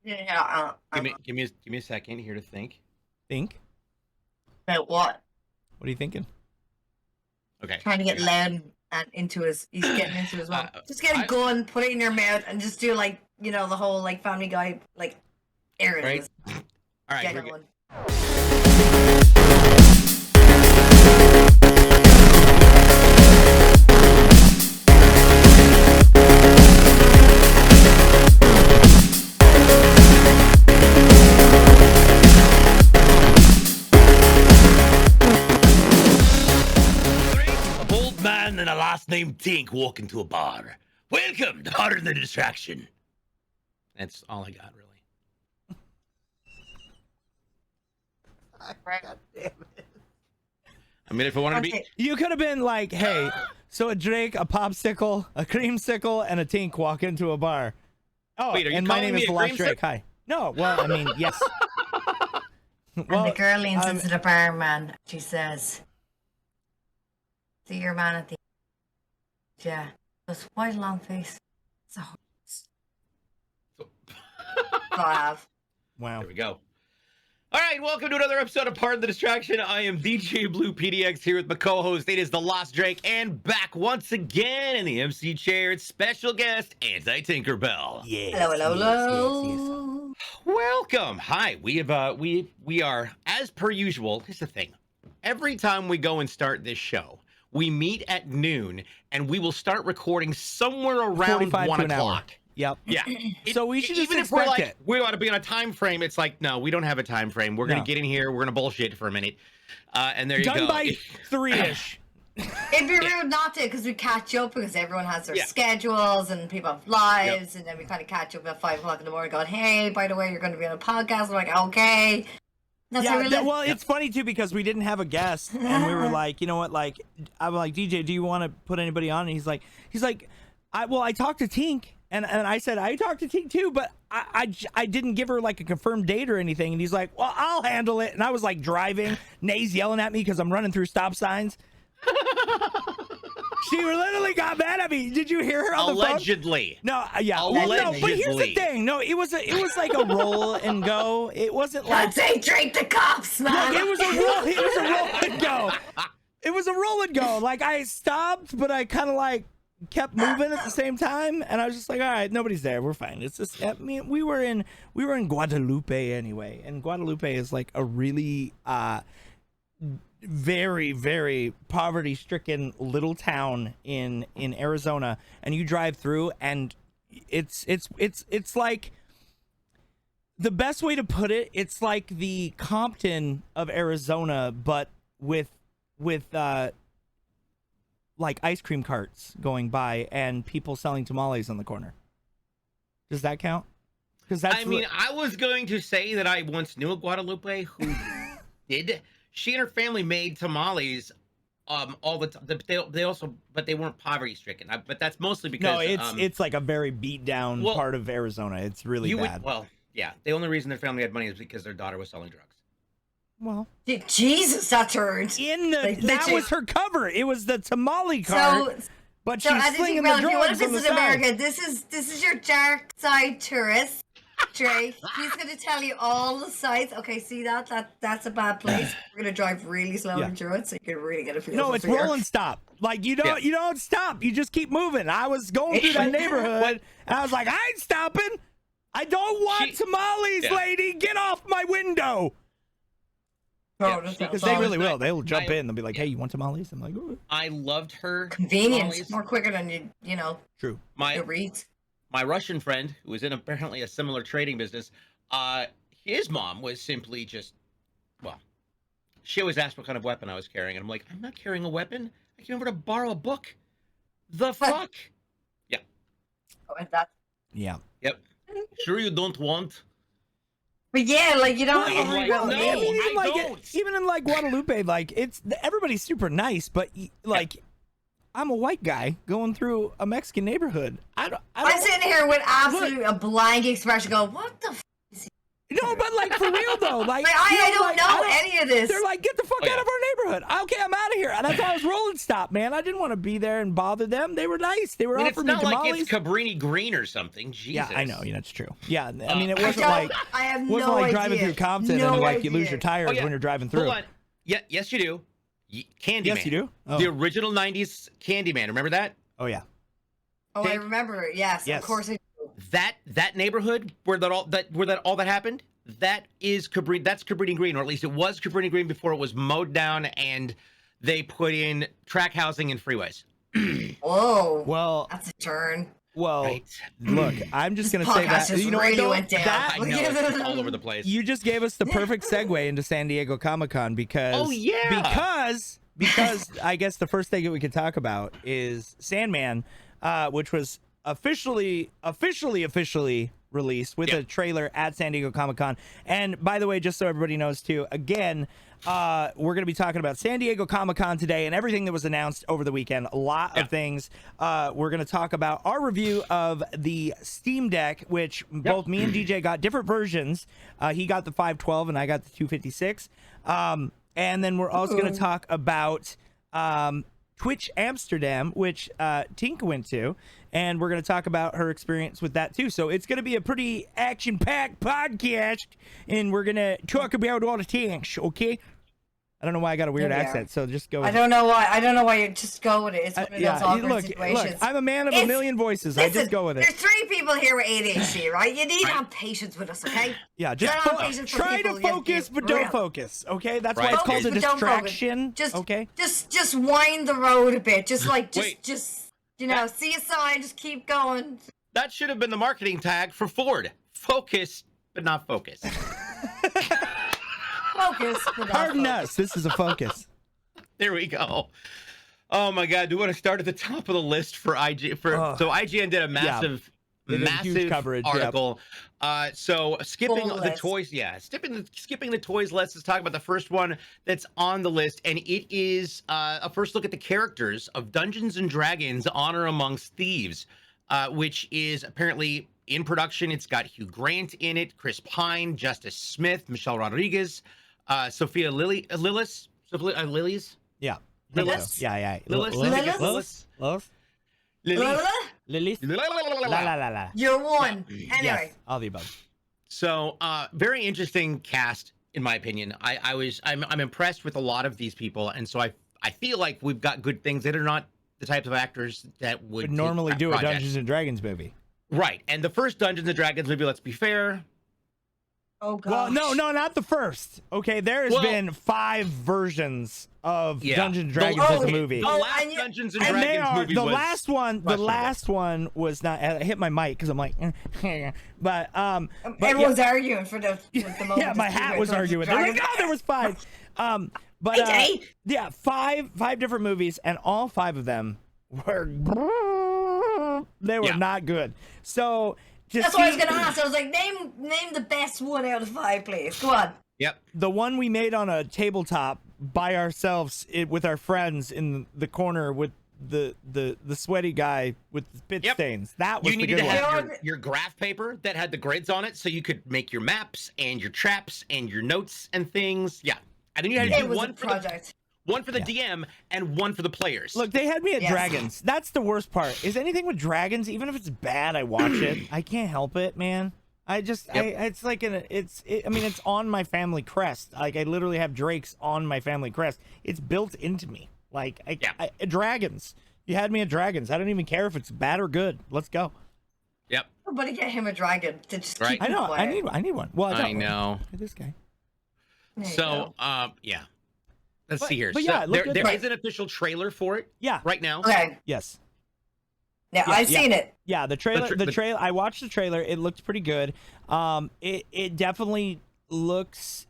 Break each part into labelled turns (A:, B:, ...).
A: Yeah.
B: Give me a second here to think.
C: Think?
A: About what?
C: What are you thinking?
B: Okay.
A: Trying to get loud and into his. He's getting into his mouth. Just get a gun, put it in your mouth, and just do like the whole like Family Guy like areas.
B: Right. All right.
A: Get one.
B: And a last name Tink walk into a bar. Welcome to Harder Than Distraction. That's all I got, really.
A: God damn it.
B: I mean, if I wanted to be...
C: You could have been like, hey, so a Drake, a popsicle, a creamsicle, and a Tink walk into a bar. Oh,
B: wait, are you
C: and my name is the Lost
B: creamsicle?
C: Drake. Hi. No, well, I mean, yes.
A: Well, and the girl leans into the barman. She says, "See your man at the yeah, goes white long face. It's a horse." I have.
C: Wow.
B: There we go. All right, welcome to another episode of Pardon the Distraction. I am DJBluePDX here with my co-host. It is the Lost Drake, and back once again in the MC chair. It's special guest Anti-Tinkerbell.
C: Yes,
A: Hello.
B: Welcome. Hi. We have we are, as per usual. Here's the thing. Every time we go and start this show, we meet at noon, and we will start recording somewhere around 1 o'clock.
C: Yep.
B: Yeah.
C: So we should just
B: even if we're
C: expect
B: like,
C: it.
B: we ought to be on a time frame, it's like, no, we don't have a time frame. We're going to get in here. We're going to bullshit for a minute. And there you go.
C: Done by 3-ish.
A: It'd be rude not to, because we catch up, because everyone has their schedules and people have lives, and then we kind of catch up at 5 o'clock in the morning going, hey, by the way, you're going to be on a podcast. We're like, okay. That's how we live.
C: Well, it's funny too because we didn't have a guest, and we were like, you know what? Like, I'm like, DJ, do you want to put anybody on? And he's like, I talked to Tink, and I said I talked to Tink too, but I didn't give her like a confirmed date or anything. And he's like, well, I'll handle it. And I was like driving, Nae's yelling at me because I'm running through stop signs. She literally got mad at me. Did you hear her on
B: Allegedly.
C: the phone? No, yeah.
B: Allegedly.
C: Well, no, but here's the thing. No, it was like a roll and go. It wasn't like
A: say drink the cops, man.
C: Like, it was a roll and go. It was a roll and go. Like I stopped, but I kind of like kept moving at the same time, and I was just like, all right, nobody's there. We're fine. It's just, I mean, we were in Guadalupe anyway, and Guadalupe is like a really very, very poverty-stricken little town in Arizona, and you drive through, and it's like, the best way to put it, it's like the Compton of Arizona, but with like ice cream carts going by and people selling tamales on the corner. Does that count? Because that's.
B: I mean, I was going to say that I once knew a Guadalupe who did. She and her family made tamales all the time. They also, but they weren't poverty stricken. But that's mostly because
C: it's like a very beat down part of Arizona. It's really bad.
B: Yeah. The only reason their family had money is because their daughter was selling drugs.
C: Well,
A: Jesus, that turned.
C: That was her cover. It was the tamale cart. But she's slinging the drugs on the side.
A: America, this is your dark side tourist, Drake. He's going to tell you all the sites. Okay, see that's a bad place. We're going to drive really slowly through it, so you can really get a feel.
C: No, it's roll and stop. Like you don't stop. You just keep moving. I was going through that neighborhood, and I was like, I ain't stopping. I don't want tamales, lady. Get off my window. Because they really will. They'll jump in. They'll be like, "Hey, you want tamales?" I'm like, "Ooh."
B: I loved her
A: convenience,
B: tamales.
A: more quicker than you know.
C: True.
B: My Russian friend, who was in apparently a similar trading business, his mom was simply just, she always asked what kind of weapon I was carrying, and I'm like, I'm not carrying a weapon. I came over to borrow a book. The fuck? Yeah.
A: Oh, and that.
C: Yeah.
B: Yep. Sure, you don't want.
A: But yeah, like you don't.
C: Even in like Guadalupe, like everybody's super nice, but like I'm a white guy going through a Mexican neighborhood. I'm
A: sitting here with absolutely a blank expression. Go, what the? F is he?
C: No, No, but like for real though, like
A: I don't know any of this.
C: They're like, get the fuck out of our neighborhood. Okay, I'm out of here. And that's why I was rolling stop, man. I didn't want to be there and bother them. They were nice. They were offering me tamales.
B: It's not like it's Cabrini Green or something. Jesus.
C: Yeah, I know. Yeah, that's true. Yeah, I mean, it wasn't like
A: I have
C: wasn't
A: no
C: like
A: idea.
C: driving through Compton and like you lose your tires when you're driving through.
B: Hold on. Yeah, yes, you do. Candyman.
C: Yes, you do. Oh.
B: The original '90s Candyman. Remember that?
C: Oh yeah.
A: Oh, I remember it. Yes, of course I do.
B: That neighborhood where all that happened. That is Cabrini. That's Cabrini Green, or at least it was Cabrini Green before it was mowed down and they put in track housing and freeways.
A: Whoa.
C: Well,
A: that's a turn.
C: Well, look, I'm just gonna say that
A: you know,
C: really
A: went down.
B: I know it's all over the place.
C: You just gave us the perfect segue into San Diego Comic-Con because because I guess the first thing that we could talk about is Sandman, which was officially released with a trailer at San Diego Comic-Con. And by the way, just so everybody knows too, again, we're going to be talking about San Diego Comic-Con today and everything that was announced over the weekend. A lot of things. We're going to talk about our review of the Steam Deck, which both me and DJ got different versions. He got the 512 and I got the 256. And then we're also going to talk about Twitch Amsterdam, which Tink went to, and we're going to talk about her experience with that too. So it's going to be a pretty action-packed podcast, and we're going to talk about all the things, okay? I don't know why I got a weird accent, so just go with
A: I don't know why you just go with it. It's one of those awkward situations.
C: Look, I'm a man of a million voices.
A: Listen,
C: I just go with it.
A: There's 3 people here with ADHD, right? You need to have patience with us, okay?
C: Yeah, just try to focus, but don't focus, okay? That's why it's called a distraction.
A: Just wind the road a bit. Just you know, see a sign, just keep going.
B: That should have been the marketing tag for Ford. Focus, but not focus.
A: Focus, but not
C: Pardon
A: focus.
C: us. This is a focus.
B: There we go. Oh my God! Do you want to start at the top of the list for IG? So IGN did a massive
C: huge coverage
B: article. So skipping the toys, skipping the toys list. Let's talk about the first one that's on the list, and it is a first look at the characters of Dungeons and Dragons: Honor Amongst Thieves, which is apparently in production. It's got Hugh Grant in it, Chris Pine, Justice Smith, Michelle Rodriguez, Sophia Lillis. Lilies?
C: Yeah.
A: Lillis?
C: Yeah.
B: Lillis?
A: You're one. Anyway.
C: Yes, all the above.
B: So, very interesting cast, in my opinion. I'm impressed with a lot of these people, and so I feel like we've got good things that are not the types of actors that would
C: normally do a Dungeons and Dragons movie.
B: Right. And the first Dungeons and Dragons movie, let's be fair.
A: Oh god.
C: Well, no, not the first. Okay, there has been 5 versions of Dungeons and Dragons as a movie.
B: The last Dungeons and Dragons movie
C: the last one was not. I hit my mic because I'm like, but
A: everyone's arguing for the moment.
C: Yeah, my hat was arguing. They're like, oh, there was 5. Yeah, five different movies, and all 5 of them were not good. So.
A: That's what I was gonna ask. I was like, name the best one out of 5, please. Go on.
B: Yep.
C: The one we made on a tabletop by ourselves with our friends in the corner with the sweaty guy with the spit stains. That was
B: you needed to have your graph paper that had the grids on it, so you could make your maps and your traps and your notes and things. Yeah. And then you had to do one project. One for the DM and one for the players.
C: Look, they had me at dragons. That's the worst part. Is anything with dragons, even if it's bad, I watch it. I can't help it, man. It's like it's on my family crest. Like I literally have drakes on my family crest. It's built into me. Like dragons. You had me at dragons. I don't even care if it's bad or good. Let's go.
B: Yep.
A: Somebody get him a dragon to just keep him quiet.
C: I need one. Well,
B: I know.
C: Look at this guy.
B: So, yeah. Let's see here.
C: But
B: so there is an official trailer for it.
C: Yeah.
B: Right now.
A: Okay.
C: Yes.
A: Yeah, I've seen it.
C: Yeah, the trailer. The trailer. I watched the trailer. It looked pretty good. It definitely looks.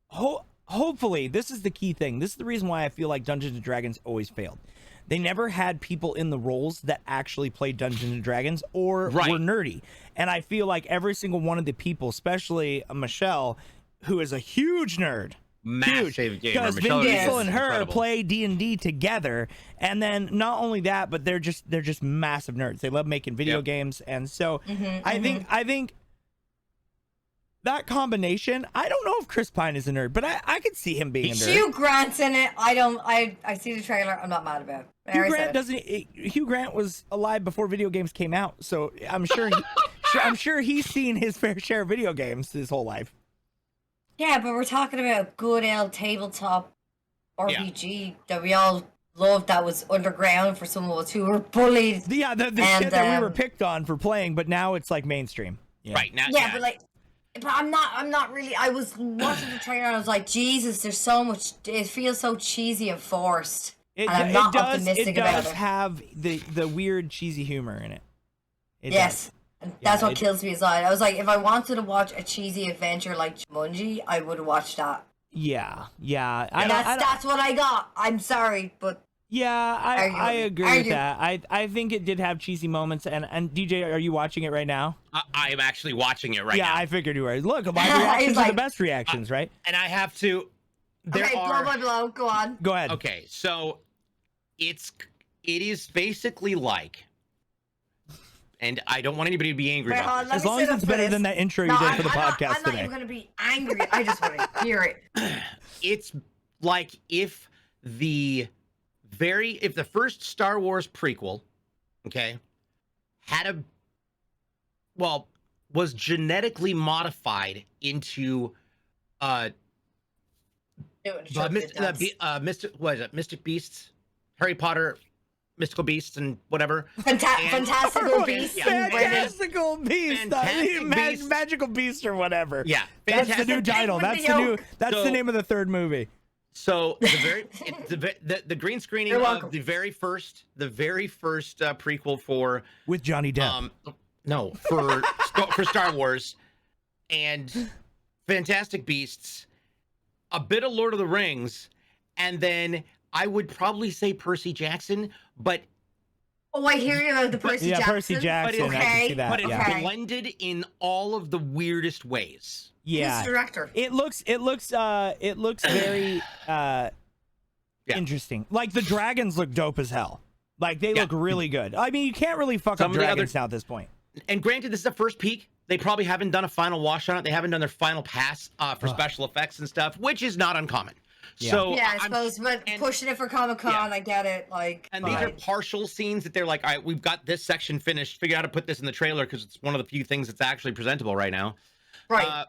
C: Hopefully, this is the key thing. This is the reason why I feel like Dungeons and Dragons always failed. They never had people in the roles that actually played Dungeons and Dragons or were nerdy. And I feel like every single one of the people, especially Michelle, who is a huge nerd.
B: Massive gamer.
C: Because Vin Diesel and her play D&D together, and then not only that, but they're just massive nerds. They love making video games, and so I think that combination, I don't know if Chris Pine is a nerd, but I could see him being a nerd.
A: Hugh Grant's in it. I see the trailer. I'm not mad about it.
C: Hugh Grant was alive before video games came out, so I'm sure I'm sure he's seen his fair share of video games his whole life.
A: Yeah, but we're talking about good old tabletop RPG that we all loved, that was underground for some of us who were bullied.
C: Yeah, the shit that we were picked on for playing, but now it's like mainstream. Yeah.
B: Right now.
A: Yeah, but I'm not really. I was watching the trailer and I was like, Jesus, there's so much. It feels so cheesy and forced. And I'm not optimistic about it.
C: It does have the weird cheesy humor in it.
A: Yes. And that's what kills me inside. I was like, if I wanted to watch a cheesy adventure like Jumanji, I would have watched that.
C: Yeah.
A: That's what I got. I'm sorry, but
C: yeah, I agree with that. I think it did have cheesy moments. And DJ, are you watching it right now?
B: I am actually watching it right now.
C: Yeah, I figured you were. Look, my reactions are the best reactions, right?
B: And I have to.
A: Blow by blow. Go on.
C: Go ahead.
B: Okay, so it is basically like. And I don't want anybody to be angry about this.
C: As long as it's better than that intro you did for the podcast today.
A: I'm not even going to be angry. I just want to hear it.
B: It's like if the first Star Wars prequel, okay, was genetically modified into Mystic Beasts, Harry Potter, Mystical Beasts, and whatever.
A: Fantastical Beasts.
C: Fantastical Beasts. Magical Beast or whatever.
B: Yeah.
C: That's the new title. That's the name of the third movie.
B: So the green screening of the very first prequel for
C: with Johnny Depp.
B: For Star Wars and Fantastic Beasts, a bit of Lord of the Rings, and then I would probably say Percy Jackson, but
A: I hear you about the Percy Jackson.
C: Yeah, Percy Jackson.
A: Okay.
C: I can see that.
B: But it's blended in all of the weirdest ways.
C: Yeah.
A: Who's the director?
C: It looks very interesting. Like the dragons look dope as hell. Like they look really good. I mean, you can't really fuck up dragons now at this point.
B: And granted, this is a first peek. They probably haven't done a final wash on it. They haven't done their final pass for special effects and stuff, which is not uncommon.
C: Yeah.
B: So
A: I suppose, but pushing it for Comic-Con, I get it.
B: These are partial scenes that they're like, all right, we've got this section finished. Figure out how to put this in the trailer because it's one of the few things that's actually presentable right now.
A: Right.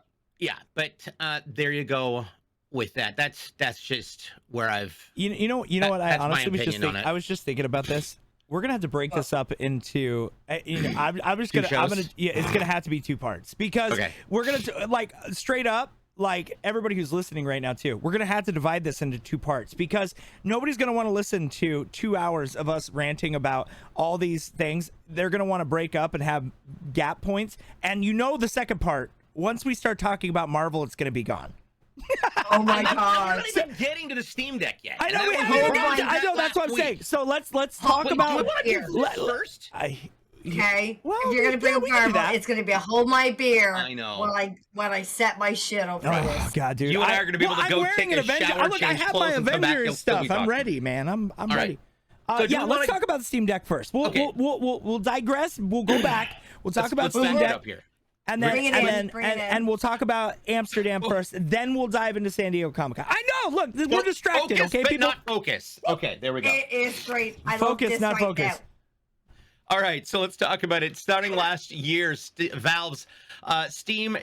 B: But there you go with that. That's just where I've.
C: You know what? I honestly was just thinking. I was just thinking about this. We're gonna have to break this up into. It's gonna have to be 2 parts because we're gonna straight up. Like everybody who's listening right now too, we're gonna have to divide this into 2 parts because nobody's gonna want to listen to 2 hours of us ranting about all these things. They're gonna want to break up and have gap points. And the second part, once we start talking about Marvel, it's gonna be gone.
A: Oh my god!
B: We're not even getting to the Steam Deck yet.
C: I know. I know. That's what I'm saying. So let's talk about.
B: Do you want to do this first?
A: Okay. Well, if you're gonna bring up Marvel, it's gonna be a hold my beer.
B: I know.
A: When I set my shit up for this.
C: Oh god, dude!
B: You and I are gonna be able to go take a shower,
C: I have my Avengers stuff. I'm ready, man. I'm ready. Let's talk about the Steam Deck first. We'll digress. We'll go back. We'll talk about Steam Deck. And then we'll talk about Amsterdam first. Then we'll dive into San Diego Comic-Con. I know. Look, we're distracted.
B: Focus,
C: okay,
B: but
C: people.
B: Not focus. Okay, there we go.
A: It is great. I
C: focus,
A: love this
C: not focus.
A: Now.
B: All right, so let's talk about it. Starting last year, Valve's Steam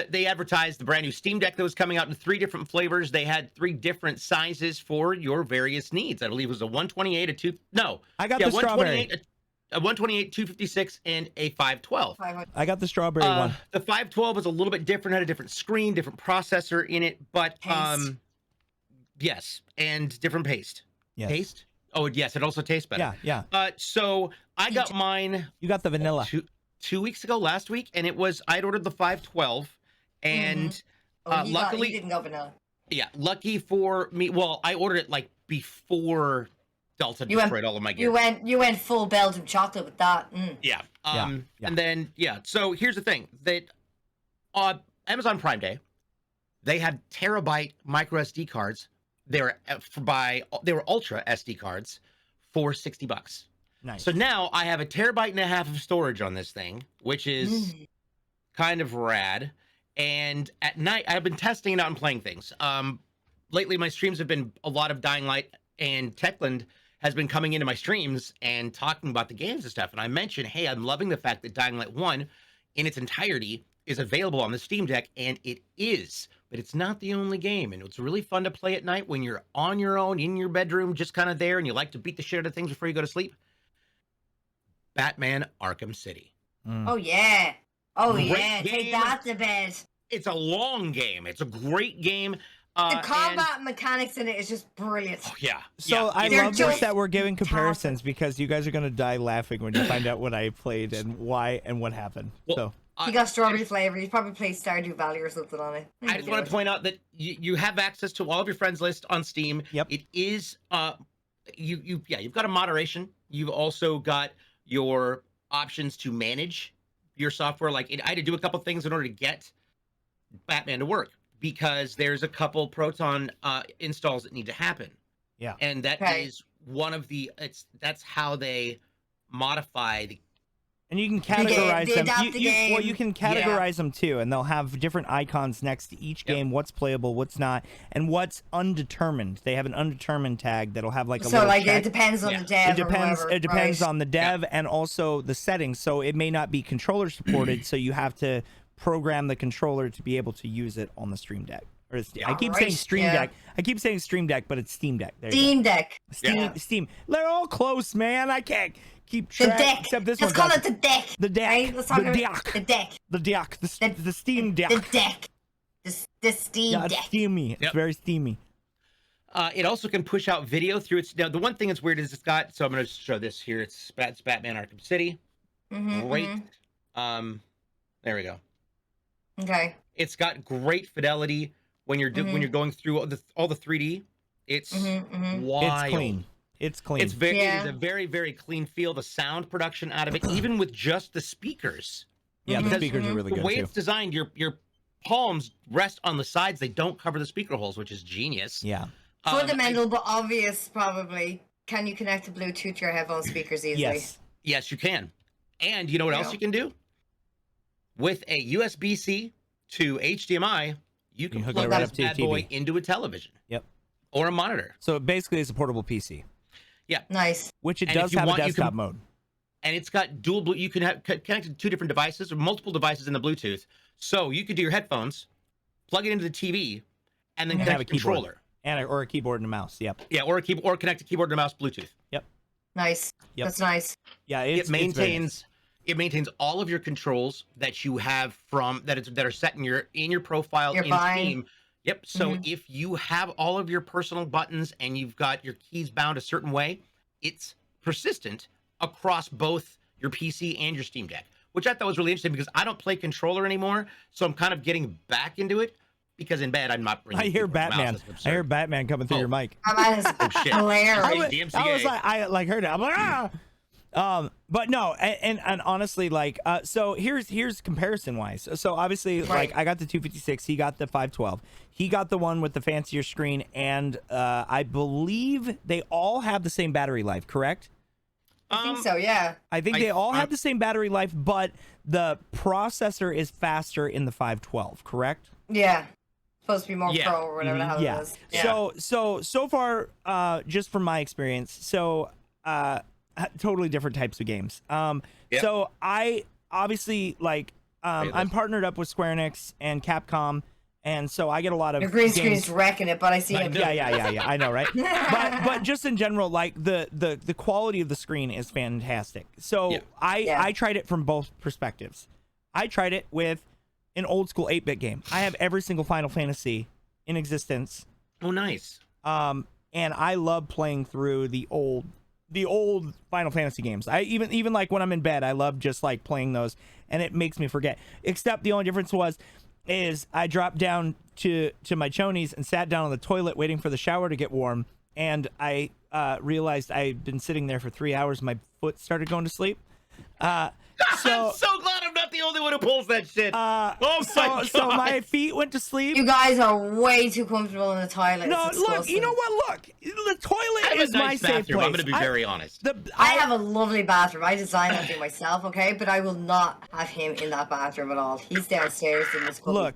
B: they advertised the brand new Steam Deck that was coming out in 3 different flavors. They had 3 different sizes for your various needs. I believe it was a 128,
C: I got the strawberry.
B: A 128, 256, and a 512.
C: I got the strawberry one.
B: The 512 was a little bit different, had a different screen, different processor in it, but yes, and different paste.
C: Yes.
B: Paste? Oh, yes, it also tastes better.
C: Yeah.
B: So I got mine.
C: You got the vanilla.
B: 2 weeks ago, last week, and I'd ordered the 512, and luckily
A: you didn't go vanilla.
B: Yeah, lucky for me. Well, I ordered it like before Delta destroyed all of my gear.
A: You went full Belgian chocolate with that.
B: Yeah. And then so here's the thing that Amazon Prime Day, they had terabyte micro SD cards. They were ultra SD cards for $60.
C: Nice.
B: So now I have a terabyte and a half of storage on this thing, which is kind of rad. And at night, I've been testing it out and playing things. Lately, my streams have been a lot of Dying Light, and Techland has been coming into my streams and talking about the games and stuff. And I mentioned, hey, I'm loving the fact that Dying Light 1 in its entirety is available on the Steam Deck, and it is. But it's not the only game, and it's really fun to play at night when you're on your own in your bedroom, just kind of there, and you like to beat the shit out of things before you go to sleep. Batman Arkham City.
A: Oh yeah. Oh
B: Great
A: yeah.
B: game.
A: Take that to bed.
B: It's a long game. It's a great game.
A: The combat mechanics in it is just brilliant.
B: Oh, yeah.
C: So
B: yeah.
C: I
A: They're
C: love this
A: just
C: that we're giving comparisons because you guys are gonna die laughing when you find out what I played and why and what happened.
B: Well,
C: So
A: He got strawberry flavor. He probably played Stardew Valley or something on it.
B: I just want to point out that you have access to all of your friends list on Steam.
C: Yep.
B: It is you've got a moderation. You've also got your options to manage your software. Like I had to do a couple things in order to get Batman to work because there's a couple Proton installs that need to happen.
C: Yeah.
B: And that is one of the that's how they modify the.
C: and you can categorize them.
A: adapt the game.
C: Well, you can categorize them too, and they'll have different icons next to each game. What's playable, what's not, and what's undetermined. They have an undetermined tag that'll have like a
A: So
C: little
A: like
C: check.
A: it depends on the
C: It
A: dev.
C: depends.
A: Or whoever,
C: It depends
A: right?
C: on the dev and also the settings. So it may not be controller supported. So you have to program the controller to be able to use it on the Stream Deck. Or I keep saying Stream Deck. I keep saying Stream Deck, but it's Steam Deck. There you
A: Steam Deck.
C: go. Steam. They're all close, man. I can't keep
A: The
C: track.
A: deck.
C: Except this
A: Let's
C: one.
A: call it the deck.
C: The deck.
A: Right? Let's talk
C: The
A: about
C: deck.
A: the deck.
C: The deck. The Steam Deck.
A: The deck. The Steam
C: Yeah, it's
A: Deck.
C: steamy. It's very steamy.
B: It also can push out video through its. Now, the one thing that's weird is it's got. So I'm going to show this here. It's Batman Arkham City. Great. There we go.
A: Okay.
B: It's got great fidelity when you're when you're going through all the 3D. It's wild.
C: It's clean. It's clean.
B: It's very. It is a very very clean feel. The sound production out of it, even with just the speakers.
C: Yeah, the
B: Because
C: speakers are really
B: the
C: good
B: way
C: too.
B: it's designed, your palms rest on the sides. They don't cover the speaker holes, which is genius.
C: Yeah.
A: Fundamental but obvious, probably. Can you connect to Bluetooth to your headphone speakers easily?
C: Yes.
B: Yes, you can. And you know what else you can do? With a USB-C to HDMI, you can
C: hook
B: plug
C: it right
B: this
C: up to your
B: bad boy
C: TV.
B: into a television.
C: Yep.
B: Or a monitor.
C: So basically, it's a portable PC,
B: Yeah.
A: Nice.
C: which it
B: And if
C: does
B: you
C: have
B: want,
C: a
B: you
C: desktop
B: can-
C: mode.
B: And it's got dual blue. You can have connect to 2 different devices or multiple devices in the Bluetooth. So you could do your headphones, plug it into the TV, and then
C: And
B: connect
C: have
B: a
C: a keyboard.
B: controller.
C: Or a keyboard and a mouse. Yep.
B: Yeah, or connect a keyboard and a mouse Bluetooth.
A: Nice.
C: Yep.
A: That's nice.
C: Yeah.
B: It maintains all of your controls that you have from that are set in your profile
A: You're
B: in
A: buying.
B: Steam. Yep. So if you have all of your personal buttons and you've got your keys bound a certain way, it's persistent across both your PC and your Steam Deck, which I thought was really interesting because I don't play controller anymore, so I'm kind of getting back into it because in bed I'm not.
C: I hear Batman. I hear Batman coming through your mic.
A: That is
B: shit.
A: hilarious.
B: DMCA.
C: I was like, I heard it. I'm like, ah. But no, and honestly, like, so here's comparison wise. So obviously, like, I got the 256, he got the 512, he got the one with the fancier screen, and I believe they all have the same battery life, correct?
A: I think so, yeah.
C: I think they all have the same battery life, but the processor is faster in the 512, correct?
A: Yeah. Supposed to be more pro or whatever the hell
C: Yeah.
A: it is. Yeah.
C: So far, just from my experience, totally different types of games. So I obviously like I'm partnered up with Square Enix and Capcom, and so I get a lot of
A: Your green
C: games.
A: screen's wrecking it, but I see it.
C: Yeah. I know, right? but just in general, like the quality of the screen is fantastic. So I tried it from both perspectives. I tried it with an old school 8-bit game. I have every single Final Fantasy in existence.
B: Oh, nice.
C: And I love playing through the old Final Fantasy games. I even like when I'm in bed, I love just like playing those, and it makes me forget. Except the only difference is I dropped down to my chonies and sat down on the toilet waiting for the shower to get warm, and I realized I'd been sitting there for 3 hours. My foot started going to sleep. So,
B: I'm so glad I'm not the only one who pulls that shit. Oh my God.
C: so my feet went to sleep.
A: You guys are way too comfortable in the toilet.
C: No,
A: It's
C: look, you know
A: disgusting.
C: what? Look, the toilet
B: I have
C: is
B: a nice
C: my safe
B: bathroom.
C: place.
B: I'm going to be very honest.
A: I have a lovely bathroom. I designed that thing myself, okay? But I will not have him in that bathroom at all. He's downstairs in this cupboard.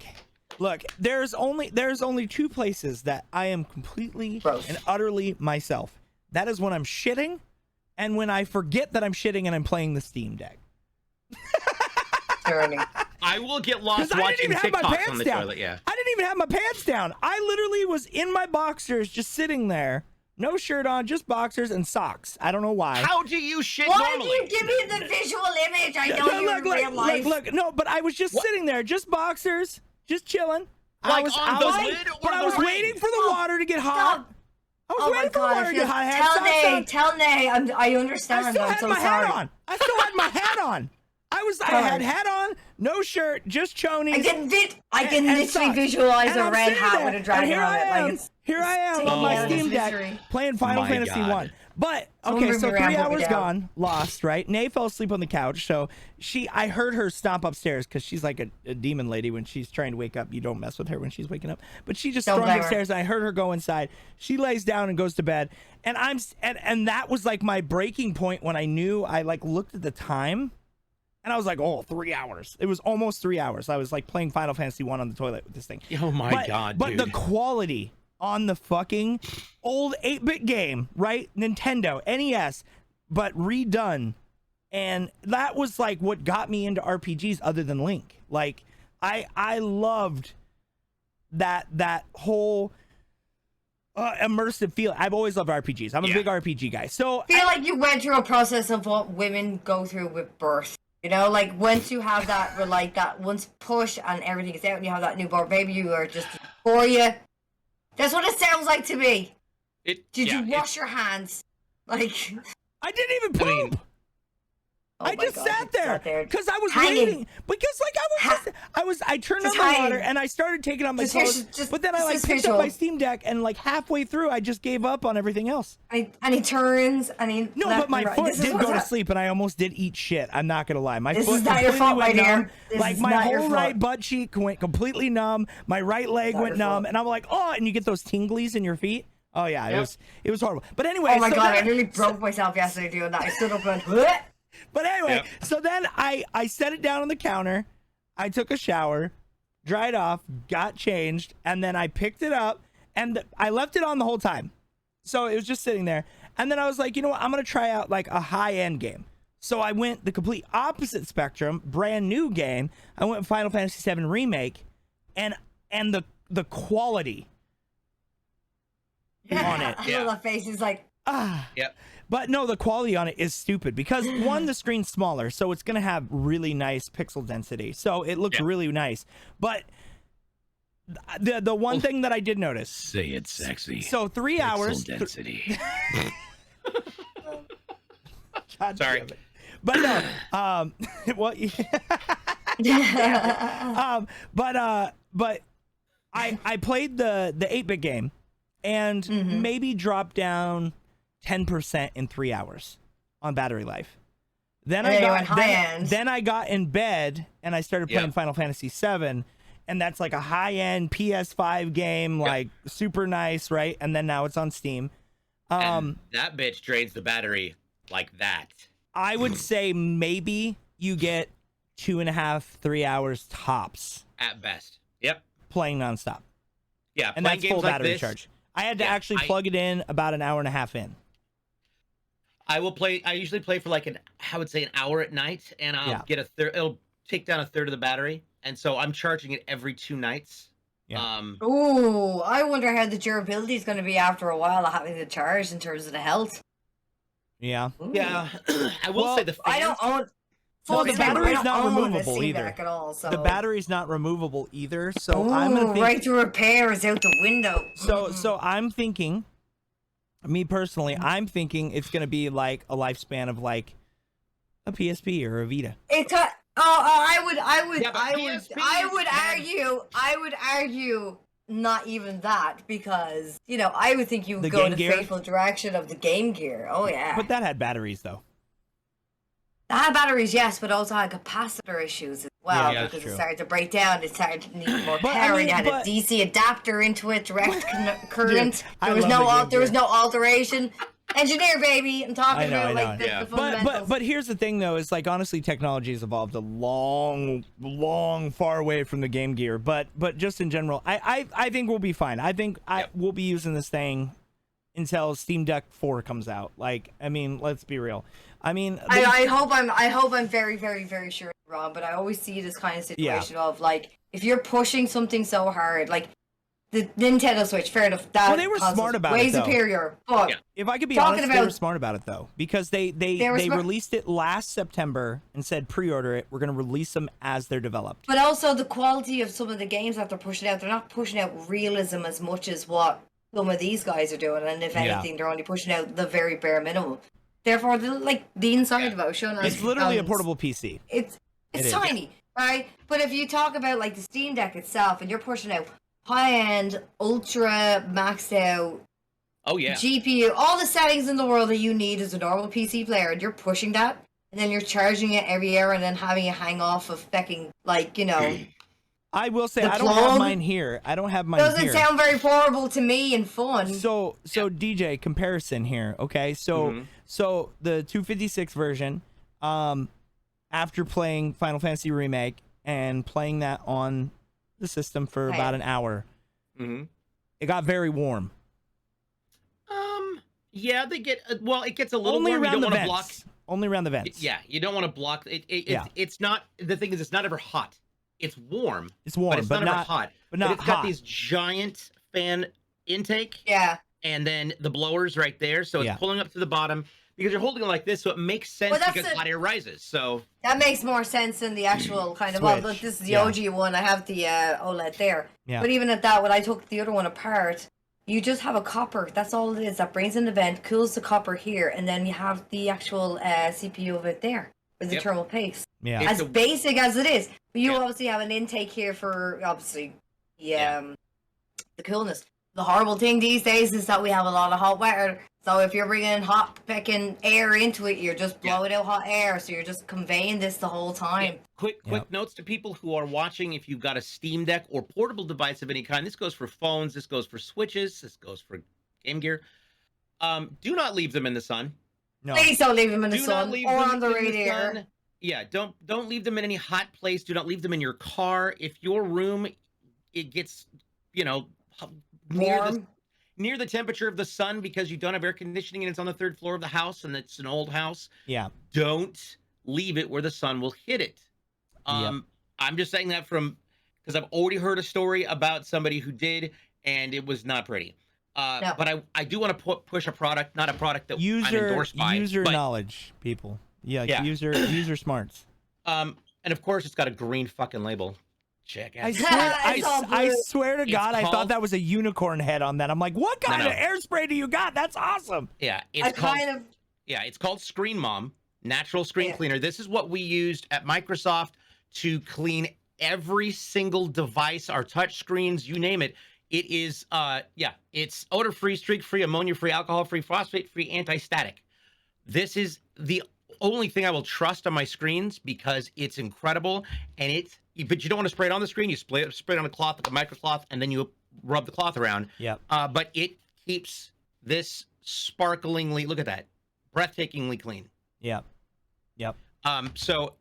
C: Look. There's only two places that I am completely
A: Gross.
C: and utterly myself. That is when I'm shitting, and when I forget that I'm shitting and I'm playing the Steam Deck.
A: Turning.
B: I will get lost
C: 'Cause I
B: watching
C: didn't even have my
B: TikToks
C: pants
B: on the
C: down.
B: toilet. Yeah.
C: I didn't even have my pants down. I literally was in my boxers, just sitting there, no shirt on, just boxers and socks. I don't know why.
B: How do you shit
A: Why
B: normally?
A: do you give me the visual image? I know you in real life.
C: Look. No, but I was just sitting there, just boxers, just chilling.
B: Like on the lid
C: but
B: or
C: I
B: the
C: was
B: ring?
C: waiting for the water to get hot.
A: Stop.
C: I was
A: Oh my
C: waiting for the water
A: god,
C: to get hot. I had socks on.
A: tell Nay, I understand.
C: I still
A: I'm
C: had
A: so
C: my
A: sorry.
C: hat on. I still had my hat on. I had hat on, no shirt, just chonies.
A: I can
C: and
A: literally
C: socks.
A: visualize
C: And
A: a
C: I'm
A: red
C: sitting
A: hat
C: there,
A: with a
C: and
A: dragon
C: here
A: on
C: I
A: it.
C: am.
A: Like it's
C: Here I am
A: taking
C: on
A: me
C: my
A: out of this
C: Steam Deck
A: misery.
C: playing Final
B: My
C: Fantasy
B: God.
C: 1. But
A: Don't
C: okay,
A: bring
C: so
A: me around,
C: 3
A: put me
C: hours
A: down.
C: gone, lost, right? Nay fell asleep on the couch, so I heard her stomp upstairs because she's like a demon lady when she's trying to wake up. You don't mess with her when she's waking up. But she just
A: Don't
C: stormed
A: blame her.
C: upstairs, and I heard her go inside. She lays down and goes to bed, and and that was like my breaking point when I knew. I like looked at the time. And I was like, oh, 3 hours. It was almost 3 hours. I was like playing Final Fantasy 1 on the toilet with this thing.
B: Oh my God,
C: But
B: dude.
C: the quality on the fucking old 8-bit game, right? Nintendo, NES, but redone. And that was like what got me into RPGs other than Link. Like I loved that whole immersive feel. I've always loved RPGs. I'm a big RPG guy. So
A: I feel like you went through a process of what women go through with birth. You know, like once you have that, like that once push and everything is out and you have that newborn baby, you are just for you. That's what it sounds like to me. Did you wash your hands? Like
C: I didn't even poop. I just sat there because I was
A: hanging.
C: waiting. Because like I turned on
A: Just
C: the
A: hanging.
C: water and I started taking on my
A: Just here's-
C: clothes.
A: just-
C: But then I
A: just
C: like
A: this
C: picked up
A: visual.
C: my Steam Deck and like halfway through I just gave up on everything else.
A: And he turns and he
C: No,
A: left
C: but my
A: and right.
C: foot
A: This is
C: did
A: what's
C: go to
A: hap-
C: sleep and I almost did eat shit. I'm not gonna lie. My
A: This
C: foot
A: is not your
C: completely
A: fault,
C: went
A: my dear.
C: numb.
A: This
C: Like
A: is
C: my
A: not your
C: whole
A: fault.
C: right butt cheek went completely numb. My right leg
A: Not
C: went
A: your
C: numb,
A: fault.
C: and I'm like, oh, and you get those tinglies in your feet. Oh yeah, it was horrible. But anyway,
A: Oh my
C: so
A: god,
C: then
A: I nearly broke myself yesterday doing that. I stood up and went, "Bleh."
C: But anyway, so then I set it down on the counter. I took a shower, dried off, got changed, and then I picked it up and I left it on the whole time. So it was just sitting there. And then I was like, you know what? I'm going to try out like a high-end game. So I went the complete opposite spectrum, brand new game. I went Final Fantasy VII Remake and the quality on it.
A: I love that face. He's like,
B: Yep.
C: But no, the quality on it is stupid because one, the screen's smaller, so it's gonna have really nice pixel density, so it looks really nice. But the one thing that I did notice,
B: Say it sexy.
C: so 3 hours.
B: density.
C: God
B: Sorry.
C: damn it. But no, well, but I played the 8-bit game and maybe dropped down 10% in 3 hours on battery life. Then I got in bed and I started playing Final Fantasy VII, and that's like a high-end PS5 game, like super nice, right? And then now it's on Steam.
B: And that bitch drains the battery like that.
C: I would say maybe you get 2.5, 3 hours tops
B: At best. Yep.
C: playing nonstop.
B: Yeah.
C: And
B: playing
C: that's full
B: games like
C: battery
B: this,
C: charge. I had to actually plug it in about an hour and a half in.
B: I usually play for like an hour at night, and I'll get a third. It'll take down a third of the battery, and so I'm charging it every 2 nights.
C: Yeah.
A: ooh, I wonder how the durability is going to be after a while of having to charge in terms of the health.
C: Yeah.
A: Ooh.
B: Yeah. I will say the fans.
A: I don't own.
C: Well, the
A: disclaimer,
C: battery's
A: I don't
C: not
A: own a
C: removable
A: Steam
C: either.
A: Deck at all, so.
C: The battery's not removable either, so
A: Ooh,
C: I'm gonna think.
A: right to repair is out the window.
C: So I'm thinking, me personally, I'm thinking it's gonna be like a lifespan of like a PSP or a Vita.
A: It's a. I would argue not even that, because I would think you would
C: The
A: go in
C: Game
A: the
C: Gear?
A: faithful direction of the Game Gear. Oh yeah.
C: But that had batteries though.
A: That had batteries, yes, but also had capacitor issues as well,
C: Yeah, that's
A: because
C: true.
A: it started to break down. It started to need more
C: But,
A: power.
C: I mean,
A: You had
C: but-
A: a DC adapter into it, direct current.
C: I
A: There was
C: love the Game
A: there was
C: Gear.
A: no alteration. Engineer, baby, I'm talking
C: I know,
A: about
C: I
A: like
C: know.
B: Yeah.
A: the
C: But
A: fundamentals.
C: but here's the thing though, is like honestly technology has evolved a long far away from the Game Gear. But just in general, I think we'll be fine. I think we'll be using this thing until Steam Deck 4 comes out. Like, I mean, let's be real. I mean,
A: I hope I'm very, very, very sure I'm wrong, but I always see this kind of situation of like, if you're pushing something so hard, like the Nintendo Switch, fair enough, that
C: Well, they were
A: console's
C: smart about
A: way
C: it, though.
A: superior. But
C: if I could be
A: talking
C: honest, they were
A: about-
C: smart about it though, because they
A: were smart.
C: released it last September and said pre-order it. We're gonna release them as they're developed.
A: But also the quality of some of the games that they're pushing out, they're not pushing out realism as much as what some of these guys are doing, and if anything, they're only pushing out the very bare minimum. Therefore, the inside of it was shown as
C: It's literally a portable PC.
A: It's
C: It is.
A: tiny, right? But if you talk about like the Steam Deck itself, and you're pushing out high-end, ultra maxed out
B: Oh yeah.
A: GPU, all the settings in the world that you need as a normal PC player, and you're pushing that, and then you're charging it every year, and then having it hang off of fucking like
C: I will say
A: The
C: I don't have
A: plug
C: mine here. I don't have mine
A: doesn't
C: here.
A: sound very portable to me and fun.
C: So DJ comparison here, okay? So so the 256 version, after playing Final Fantasy Remake and playing that on the system for about an hour, it got very warm.
B: Yeah, they get well. It gets a little
C: Only
B: warm. You
C: around
B: don't
C: the
B: want to
C: vents.
B: block.
C: Only around the vents.
B: Yeah, you don't want to block it.
C: Yeah.
B: It's not. The thing is, it's not ever hot. It's warm.
C: It's warm,
B: but it's
C: but
B: not ever
C: not-
B: hot.
C: but not
B: it's got
C: hot.
B: these giant fan intake.
A: Yeah.
B: And then the blowers right there, so it's pulling up to the bottom because you're holding it like this, so it makes sense
A: Well, that's
B: because hot air rises. So
A: That makes more sense than the actual kind of. Well, look, this is the OG one. I have the OLED there.
C: Yeah.
A: But even at that, when I took the other one apart, you just have a copper. That's all it is. That brings in the vent, cools the copper here, and then you have the actual CPU of it there with the thermal paste.
C: Yeah.
A: As basic as it is, but you obviously have an intake here for obviously the coolness. The horrible thing these days is that we have a lot of hot weather. So if you're bringing hot fucking air into it, you're just blowing out hot air. So you're just conveying this the whole time.
B: Quick notes to people who are watching: if you've got a Steam Deck or portable device of any kind, this goes for phones, this goes for Switches, this goes for Game Gear. Do not leave them in the sun.
C: No.
A: Please don't leave them in the
B: Do
A: sun
B: not leave
A: or
B: them
A: on the
B: in
A: radiator.
B: sun. Yeah, don't leave them in any hot place. Do not leave them in your car. If your room it gets near the temperature of the sun because you don't have air conditioning and it's on the third floor of the house and it's an old house.
C: Yeah.
B: Don't leave it where the sun will hit it. I'm just saying that because I've already heard a story about somebody who did, and it was not pretty.
A: No.
B: But I do want to push a product, not a product that I'm
C: User
B: endorsed by.
C: user
B: but,
C: knowledge, people. Yeah. User smarts.
B: and of course, it's got a green fucking label. Check it.
C: I swear,
A: It's all
C: I
A: blue.
C: swear to
B: It's
C: God, I thought
B: called-
C: that was a unicorn head on that. I'm like, what kind
B: No.
C: of airspray do you got? That's awesome.
B: Yeah, it's called Screen Mom, natural screen cleaner. This is what we used at Microsoft to clean every single device, our touch screens, you name it. It is, it's odor-free, streak-free, ammonia-free, alcohol-free, phosphate-free, anti-static. This is the only thing I will trust on my screens because it's incredible, but you don't want to spray it on the screen. You spray it on a cloth, like a microcloth, and then you rub the cloth around.
C: Yeah.
B: But it keeps this sparklingly, look at that, breathtakingly clean.
C: Yep.
B: So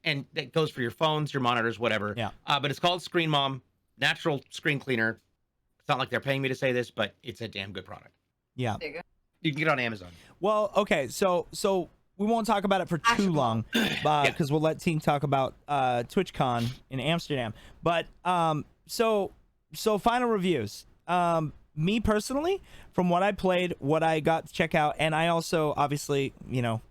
B: and that goes for your phones, your monitors, whatever.
C: Yeah.
B: But it's called Screen Mom, natural screen cleaner. It's not like they're paying me to say this, but it's a damn good product.
C: Yeah.
A: There you go.
B: You can get it on Amazon.
C: Well, okay, so we won't talk about it for too long, because we'll let Team talk about TwitchCon in Amsterdam. But so final reviews. Me personally, from what I played, what I got to check out, and I also obviously,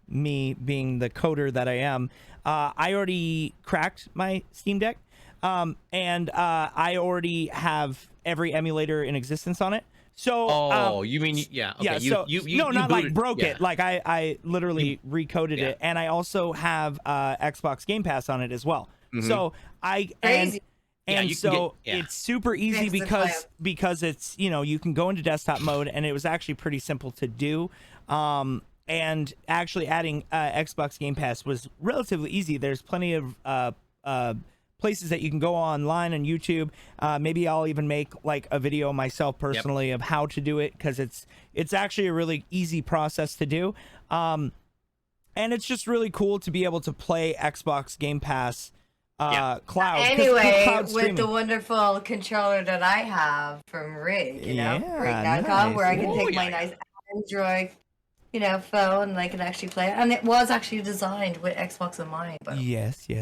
C: me being the coder that I am, I already cracked my Steam Deck, and I already have every emulator in existence on it. So
B: you mean okay,
C: yeah, so
B: you
C: not
B: booted,
C: like broke it, like I literally recoded it, and I also have Xbox Game Pass on it as well. So
A: Crazy.
C: It's super easy
A: Fix the
C: because it's you can go into desktop mode, and it was actually pretty simple to do. and actually adding Xbox Game Pass was relatively easy. There's plenty of places that you can go online on YouTube. Maybe I'll even make like a video myself personally of how to do it, because it's actually a really easy process to do. And it's just really cool to be able to play Xbox Game Pass cloud.
A: Anyway, with the wonderful controller that I have from Rig, Rig.com,
C: nice.
A: where I can take my nice Android, phone, and I can actually play it. And it was actually designed with Xbox in mind. But
C: yes.
A: so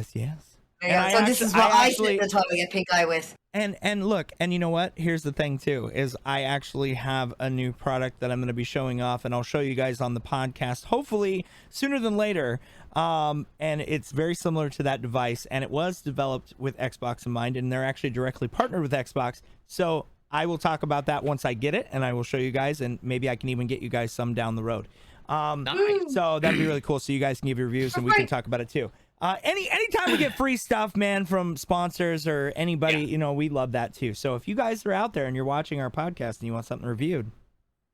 A: this is what I should have told me a pink eye with.
C: And look, and you know what? Here's the thing too, is I actually have a new product that I'm going to be showing off, and I'll show you guys on the podcast, hopefully sooner than later. And it's very similar to that device, and it was developed with Xbox in mind, and they're actually directly partnered with Xbox. So I will talk about that once I get it, and I will show you guys, and maybe I can even get you guys some down the road.
B: Nice.
C: So that'd be really cool. So you guys can give your reviews, and we can talk about it too. Anytime we get free stuff, man, from sponsors or anybody, we love that too. So if you guys are out there and you're watching our podcast and you want something reviewed,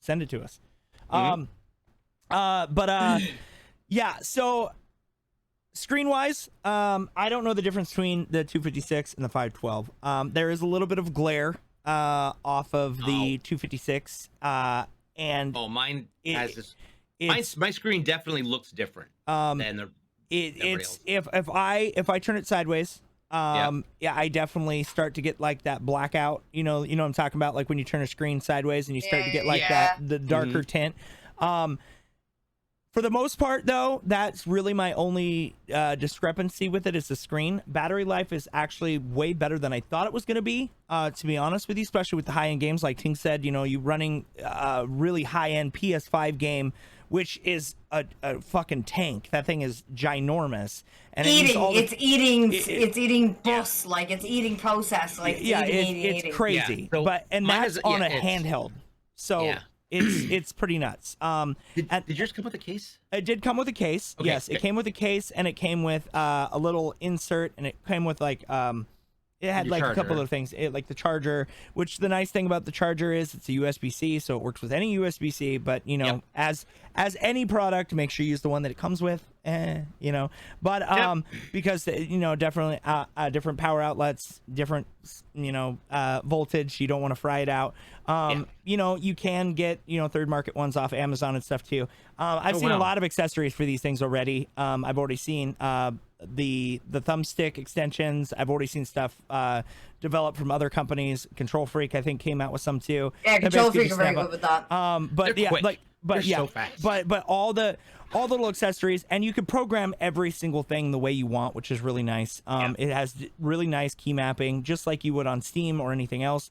C: send it to us. So screen wise, I don't know the difference between the 256 and the 512. There is a little bit of glare off of the 256, and
B: mine has this. My screen definitely looks different than the.
C: It's if I turn it sideways, I definitely start to get like that blackout. You know what I'm talking about, like when you turn a screen sideways and you start to get like the darker tint. For the most part, though, that's really my only discrepancy with it is the screen. Battery life is actually way better than I thought it was going to be, to be honest with you, especially with the high-end games. Like Tink said, you running a really high-end PS5 game, which is a fucking tank. That thing is ginormous. And
A: it's eating bus, like it's eating process, like
C: it's crazy. Yeah.
B: So
C: that's on a handheld. So it's pretty nuts.
B: Did yours come with a case?
C: It did come with a case. Okay, yes, it came with a case, and it came with a little insert, and it came with like it had like a couple other things, like the charger, which the nice thing about the charger is it's a USB-C, so it works with any USB-C, but as any product, make sure you use the one that it comes with, because definitely different power outlets, different voltage, you don't want to fry it out. You can get third market ones off Amazon and stuff too. I've seen a lot of accessories for these things already. I've already seen the thumbstick extensions. I've already seen stuff developed from other companies. Control Freak, I think, came out with some too.
A: Yeah, Control Freak are very good with that.
B: They're so fast.
C: But all the little accessories, and you can program every single thing the way you want, which is really nice. It has really nice key mapping, just like you would on Steam or anything else.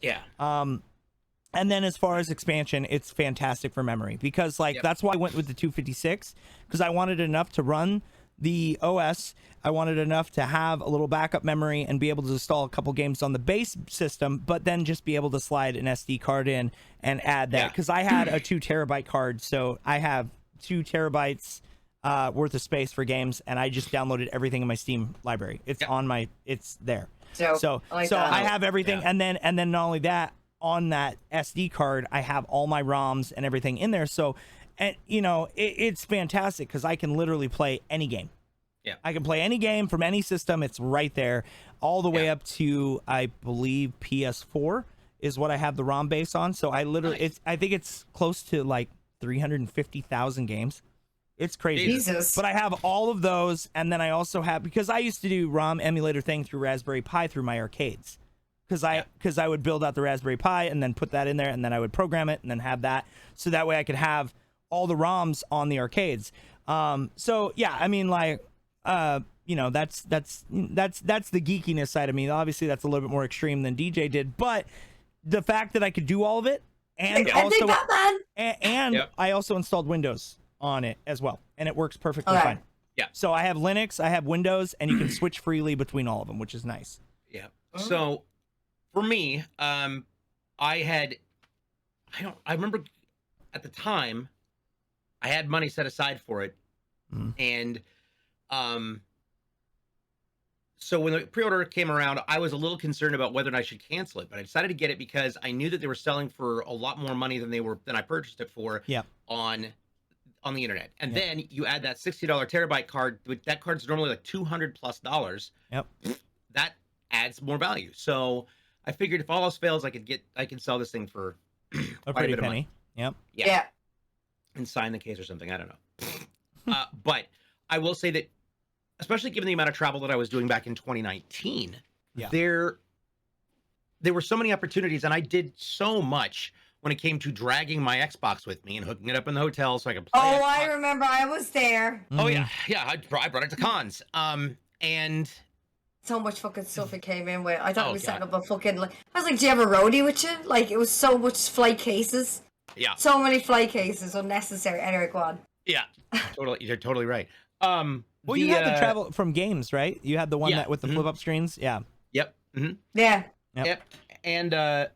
C: And then as far as expansion, it's fantastic for memory, because that's why I went with the 256, because I wanted enough to run the OS. I wanted enough to have a little backup memory and be able to install a couple games on the base system, but then just be able to slide an SD card in and add that, because I had a 2 terabyte card, so I have 2 terabytes worth of space for games, and I just downloaded everything in my Steam library. It's it's there. So I have everything, and then not only that, on that SD card, I have all my ROMs and everything in there. So, and it's fantastic because I can literally play any game. I can play any game from any system. It's right there, all the way up to, I believe, PS4 is what I have the ROM base on. So I literally, I think it's close to like 350,000 games. It's crazy.
A: Jesus.
C: But I have all of those, and then I also have, because I used to do ROM emulator thing through Raspberry Pi through my arcades. Because I would build out the Raspberry Pi and then put that in there, and then I would program it and then have that, so that way I could have all the ROMs on the arcades. So yeah, I mean, like, that's the geekiness side of me. Obviously, that's a little bit more extreme than DJ did, but the fact that I could do all of it, and I also installed Windows on it as well, and it works perfectly fine. So I have Linux, I have Windows, and you can switch freely between all of them, which is nice.
B: So for me, I remember at the time I had money set aside for it. And so when the pre-order came around, I was a little concerned about whether or not I should cancel it, but I decided to get it because I knew that they were selling for a lot more money than I purchased it for on on the internet, and
C: Yep.
B: then you add that $60 terabyte card. That card's normally like $200+.
C: Yep.
B: That adds more value. So I figured if all else fails, I can sell this thing for
C: A
B: quite
C: pretty
B: bit of
C: penny.
B: money.
C: Yep.
A: Yeah.
B: And sign the case or something. I don't know. But I will say that, especially given the amount of travel that I was doing back in 2019,
C: Yeah.
B: there were so many opportunities, and I did so much when it came to dragging my Xbox with me and hooking it up in the hotel so I could play.
A: Oh,
B: Xbox.
A: I remember. I was there.
B: Oh yeah, I brought it to cons. And
A: So much fucking stuff it came in with. I thought
B: Oh,
A: we were setting
B: God.
A: up a fucking. Like, I was like, do you have a roadie with you? Like, it was so much flight cases.
B: yeah,
A: So many flight cases, unnecessary. Anyway, go on.
B: yeah, you're totally right.
C: Well, you had the travel from games, right? You had the one
B: Yeah.
C: that with the flip up screens. Yeah.
B: Yep. Mm-hmm.
A: Yeah.
B: Yep. And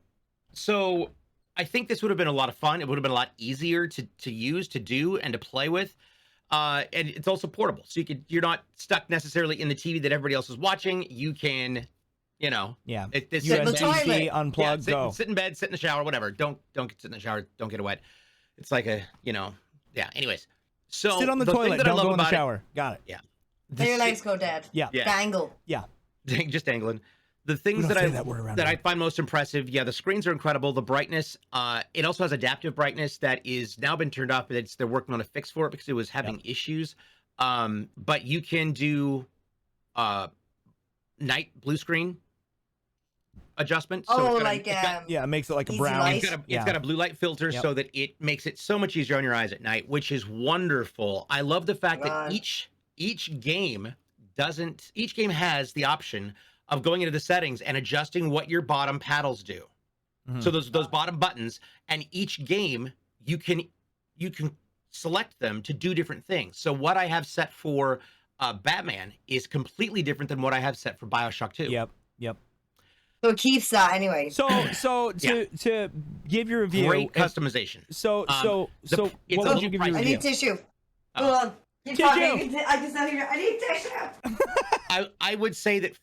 B: so I think this would have been a lot of fun. It would have been a lot easier to use, to do, and to play with. And it's also portable, so you're not stuck necessarily in the TV that everybody else is watching. You can,
C: Yeah.
B: It's
A: Sit in the
C: USB-C,
A: toilet.
C: unplug, go.
B: sit in bed, sit in the shower, whatever. Don't sit in the shower. Don't get it wet. It's like yeah. Anyways, so
C: Sit on the
B: thing
C: toilet.
B: that I
C: Don't
B: love
C: go in the
B: about it-
C: shower. Got it.
A: Let your legs go dead.
C: Yeah.
B: Yeah.
A: Dangle.
C: Yeah.
B: just dangling. The
C: We
B: things
C: don't
B: that
C: say
B: I
C: that word around
B: that I
C: here.
B: find most impressive, the screens are incredible. The brightness, it also has adaptive brightness that is now been turned off, but they're working on a fix for it because it was having issues. But you can do night blue screen adjustment. So
A: Oh,
B: it's got
A: like
C: Yeah, it makes it like a
A: Easy
C: brown.
A: light.
B: it's got a blue light filter
C: Yep.
B: so that it makes it so much easier on your eyes at night, which is wonderful. I love the fact
A: God.
B: that each game has the option of going into the settings and adjusting what your bottom paddles do.
C: Mhm.
B: So those bottom buttons, and each game you can select them to do different things. So what I have set for Batman is completely different than what I have set for BioShock 2.
C: Yep.
A: so it keeps that anyway.
C: So to give your review.
B: Great customization.
C: So
B: it's
C: what
B: a
C: would
B: little
C: you give your
A: I
C: review?
A: need tissue.
B: Oh.
A: Hold on. Keep
C: Tissue.
A: talking. I just know I need tissue.
B: I would say that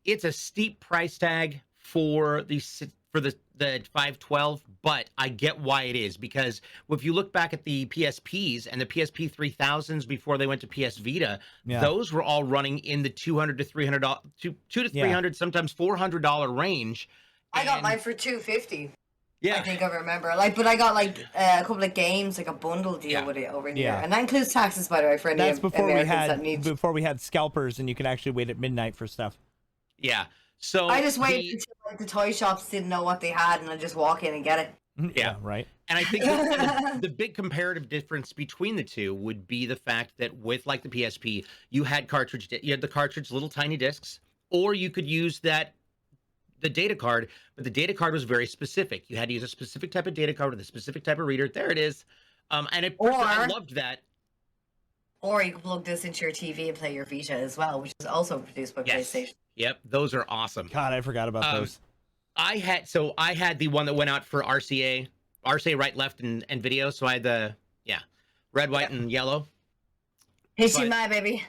B: it's a steep price tag for the 512, but I get why it is, because if you look back at the PSPs and the PSP 3000s before they went to PS Vita, those were all running in the $200 to $300, $200 to $300, sometimes $400 range.
A: I got
B: And-
A: mine for $250.
B: Yeah,
A: I think I remember. But I got a couple of games, like a bundle deal with it over here, and that includes taxes, by the way, for any
C: That's before
A: Americans
C: we had scalpers and you could actually wait at midnight for stuff.
B: yeah. So
A: I just waited until the toy shops didn't know what they had, and I just walk in and get it.
C: Yeah, right.
B: And I think the big comparative difference between the two would be the fact that with like the PSP, you had the cartridge, little tiny discs, or you could use the data card, but the data card was very specific. You had to use a specific type of data card with a specific type of reader. There it is. And I loved that.
A: Or you can plug this into your TV and play your Vita as well, which is also produced by PlayStation.
B: Yep, those are awesome.
C: God, I forgot about those.
B: I had the one that went out for RCA right, left, and video. So I had the red, white, and yellow.
A: HDMI, baby.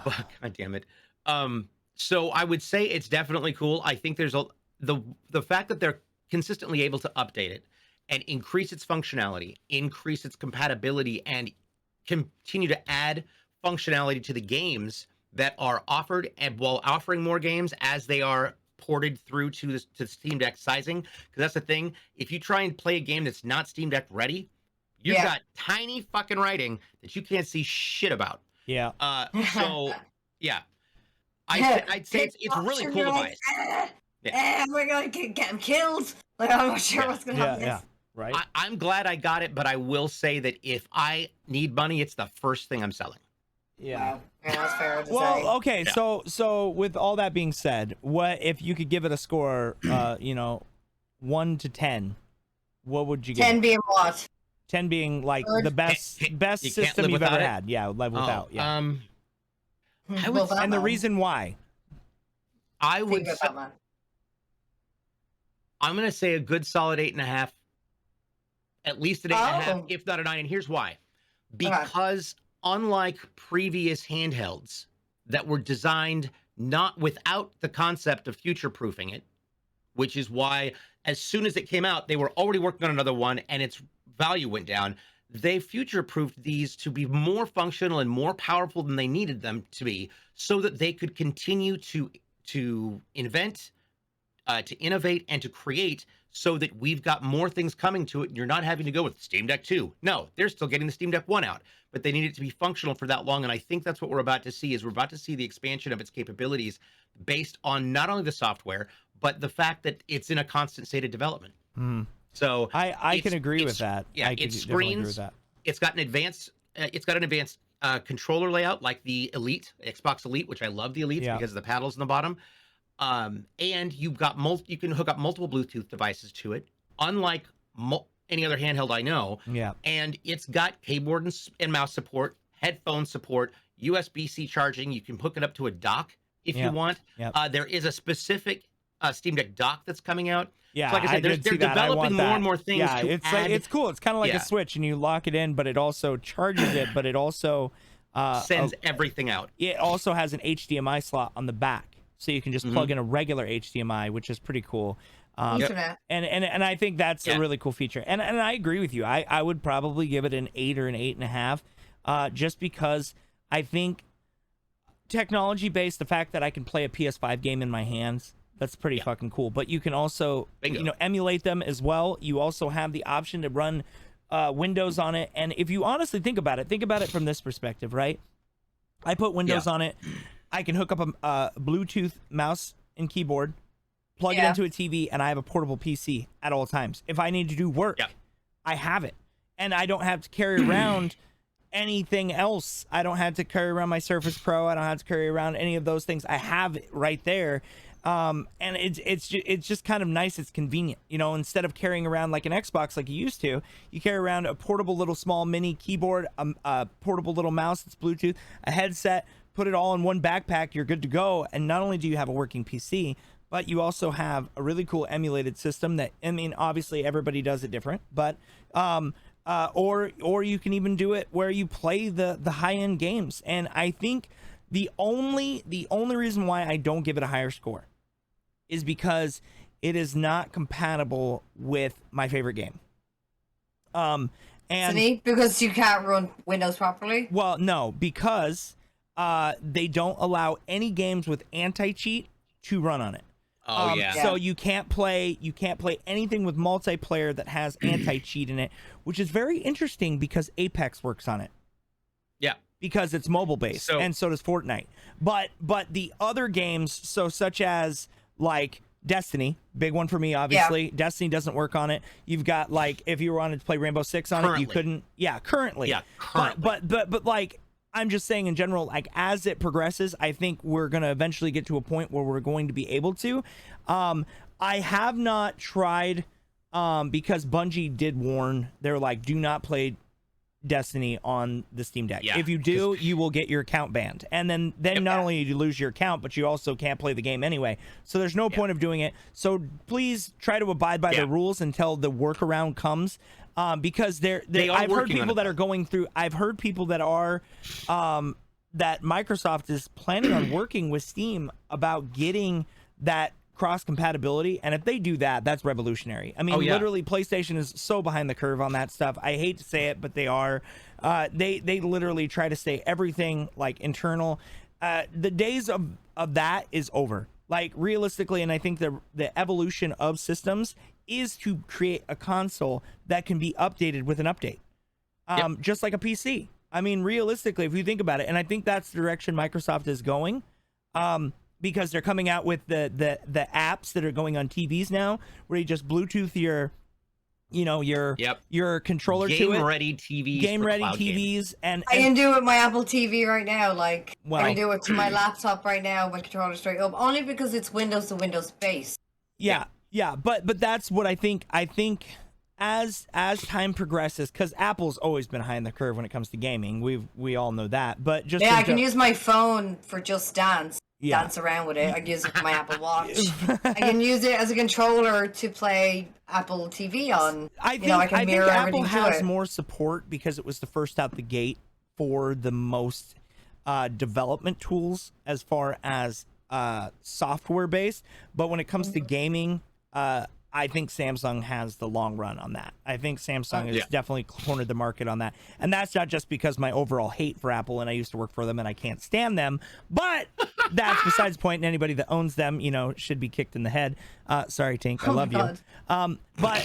B: God damn it. So I would say it's definitely cool. I think there's the fact that they're consistently able to update it and increase its functionality, increase its compatibility, and continue to add functionality to the games that are offered, and while offering more games as they are ported through to Steam Deck sizing. Because that's the thing, if you try and play a game that's not Steam Deck ready, you've got tiny fucking writing that you can't see shit about.
C: Yeah.
B: So yeah, I'd say it's really cool device.
A: We're gonna get him killed. Like, I'm not sure what's gonna happen.
C: Yeah. Right.
B: I'm glad I got it, but I will say that if I need money, it's the first thing I'm selling.
C: Yeah.
A: Wow. Yeah, that's fair to say.
C: Well, okay, so with all that being said, what if you could give it a score, 1 to 10, what would you give
A: 10
C: it?
A: being what?
C: 10 being like the best
B: You can't
C: system
B: live
C: you've ever
B: without it?
C: had. Yeah, live without. Yeah.
B: I would,
C: And the reason why?
B: I would,
A: Think about that.
B: I'm gonna say a good solid 8.5, at least an 8.5,
A: Oh.
B: if not a 9. And here's why: because unlike previous handhelds that were designed not without the concept of future-proofing it, which is why as soon as it came out, they were already working on another one, and it's value went down, they future-proofed these to be more functional and more powerful than they needed them to be, so that they could continue to invent, to innovate, and to create, so that we've got more things coming to it. You're not having to go with Steam Deck 2. No, they're still getting the Steam Deck 1 out, but they need it to be functional for that long. And I think that's what we're about to see, is we're about to see the expansion of its capabilities based on not only the software, but the fact that it's in a constant state of development. So
C: I can agree with that.
B: Yeah,
C: I can
B: it
C: definitely agree with
B: screens.
C: that.
B: It's got an advanced controller layout like the Elite, Xbox Elite, which I love the Elite because of the paddles in the bottom. And you've got you can hook up multiple Bluetooth devices to it, unlike any other handheld I know.
C: Yeah.
B: And it's got keyboard and mouse support, headphone support, USB-C charging. You can hook it up to a dock if you want. There is a specific Steam Deck dock that's coming out.
C: Yeah,
B: so like I said, they're developing more and more things.
C: Yeah,
B: to
C: it's
B: add.
C: like, it's cool. It's kind of like a Switch, and you lock it in, but it also charges it, but it also
B: sends everything out.
C: It also has an HDMI slot on the back, so you can just plug in a regular HDMI, which is pretty cool. And I think that's a really cool feature. And I agree with you. I would probably give it an 8 or an 8.5, just because I think technology based, the fact that I can play a PS5 game in my hands, that's pretty fucking cool. But you can also emulate them as well. You also have the option to run Windows on it. And if you honestly think about it from this perspective, right? I put Windows on it. I can hook up a Bluetooth mouse and keyboard, plug it into a TV, and I have a portable PC at all times. If I need to do work, I have it. And I don't have to carry around anything else. I don't have to carry around my Surface Pro. I don't have to carry around any of those things. I have it right there. And it's just kind of nice. It's convenient, instead of carrying around like an Xbox like you used to, you carry around a portable little small mini keyboard, a portable little mouse that's Bluetooth, a headset, put it all in one backpack, you're good to go. And not only do you have a working PC, but you also have a really cool emulated system that, I mean, obviously everybody does it different, but or you can even do it where you play the high-end games. And I think the only reason why I don't give it a higher score is because it is not compatible with my favorite game. And
A: because you can't run Windows properly?
C: Well, no, because they don't allow any games with anti-cheat to run on it. So you can't play anything with multiplayer that has anti-cheat in it, which is very interesting because Apex works on it.
B: Yeah.
C: Because it's mobile based, and so does Fortnite. But the other games, such as like Destiny, big one for me, obviously. Destiny doesn't work on it. You've got like, if you wanted to play Rainbow Six on it, you couldn't. Currently. But like, I'm just saying in general, like as it progresses, I think we're gonna eventually get to a point where we're going to be able to. I have not tried, because Bungie did warn. They're like, do not play Destiny on the Steam Deck. If you do, you will get your account banned, and then not only do you lose your account, but you also can't play the game anyway. So there's no point of doing it. So please try to abide by the rules until the workaround comes, because I've heard people that are going through. I've heard people that are that Microsoft is planning on working with Steam about getting that cross compatibility, and if they do that, that's revolutionary. I mean, literally PlayStation is so behind the curve on that stuff. I hate to say it, but they are. They literally try to stay everything like internal. The days of that is over, like realistically. And I think the evolution of systems is to create a console that can be updated with an update, just like a PC. I mean, realistically, if you think about it, and I think that's the direction Microsoft is going. Because they're coming out with the apps that are going on TVs now, where you just Bluetooth your controller to it.
B: Game-ready TVs.
C: And
A: I can do it with my Apple TV right now. Like, I can do it to my laptop right now, my controller straight up, only because it's Windows to Windows based.
C: Yeah. But that's what I think. I think as time progresses, because Apple's always been high in the curve when it comes to gaming. We all know that. But just
A: I can use my phone for Just Dance. Dance around with it. I can use it for my Apple Watch. I can use it as a controller to play Apple TV on. I think
C: Apple has more support because it was the first out the gate for the most development tools as far as software based. But when it comes to gaming, I I think Samsung has the long run on that. I think Samsung has definitely cornered the market on that. And that's not just because my overall hate for Apple and I used to work for them and I can't stand them, but that's besides the point, and anybody that owns them, you know, should be kicked in the head. Sorry, Tink, I love you. But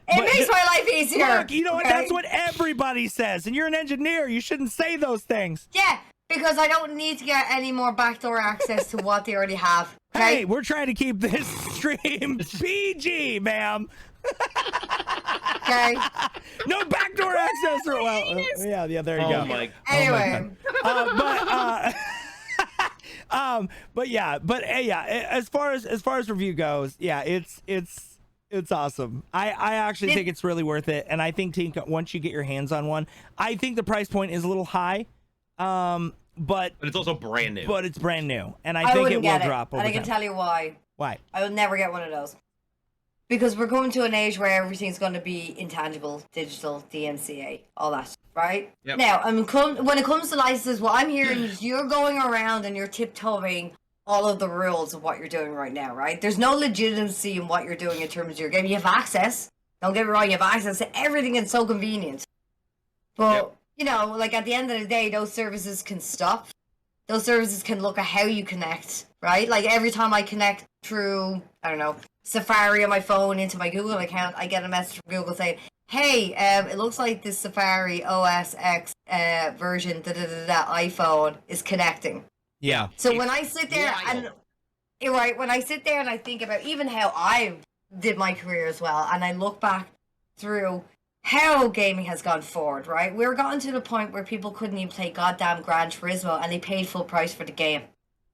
A: it makes my life easier.
C: Look, you know what? That's what everybody says. And you're an engineer. You shouldn't say those things.
A: Yeah, because I don't need to get any more backdoor access to what they already have. Okay?
C: Hey, we're trying to keep this stream PG, ma'am.
A: Okay.
C: No backdoor access. Or, well, yeah, there you go.
B: My,
A: anyway.
C: But as far as review goes, yeah, it's awesome. I actually think it's really worth it, and I think once you get your hands on one, I think the price point is a little high. But
B: it's also brand new.
C: But it's brand new, and I think it will drop over
A: time. And I can tell you why.
C: Why?
A: I will never get one of those. Because we're coming to an age where everything's going to be intangible, digital, DMCA, all that, right?
B: Yep.
A: Now, when it comes to licenses, what I'm hearing is you're going around and you're tiptoeing all of the rules of what you're doing right now, right? There's no legitimacy in what you're doing in terms of your game. You have access. Don't get me wrong, you have access to everything. It's so convenient. But, you know, like at the end of the day, those services can stop. Those services can look at how you connect, right? Like every time I connect through, I don't know, Safari on my phone into my Google account, I get a message from Google saying, hey, it looks like this Safari OS X version iPhone is connecting.
C: Yeah.
A: So when I sit there when I sit there and I think about even how I did my career as well, and I look back through how gaming has gone forward, right? We're gotten to the point where people couldn't even play goddamn Gran Turismo and they paid full price for the game,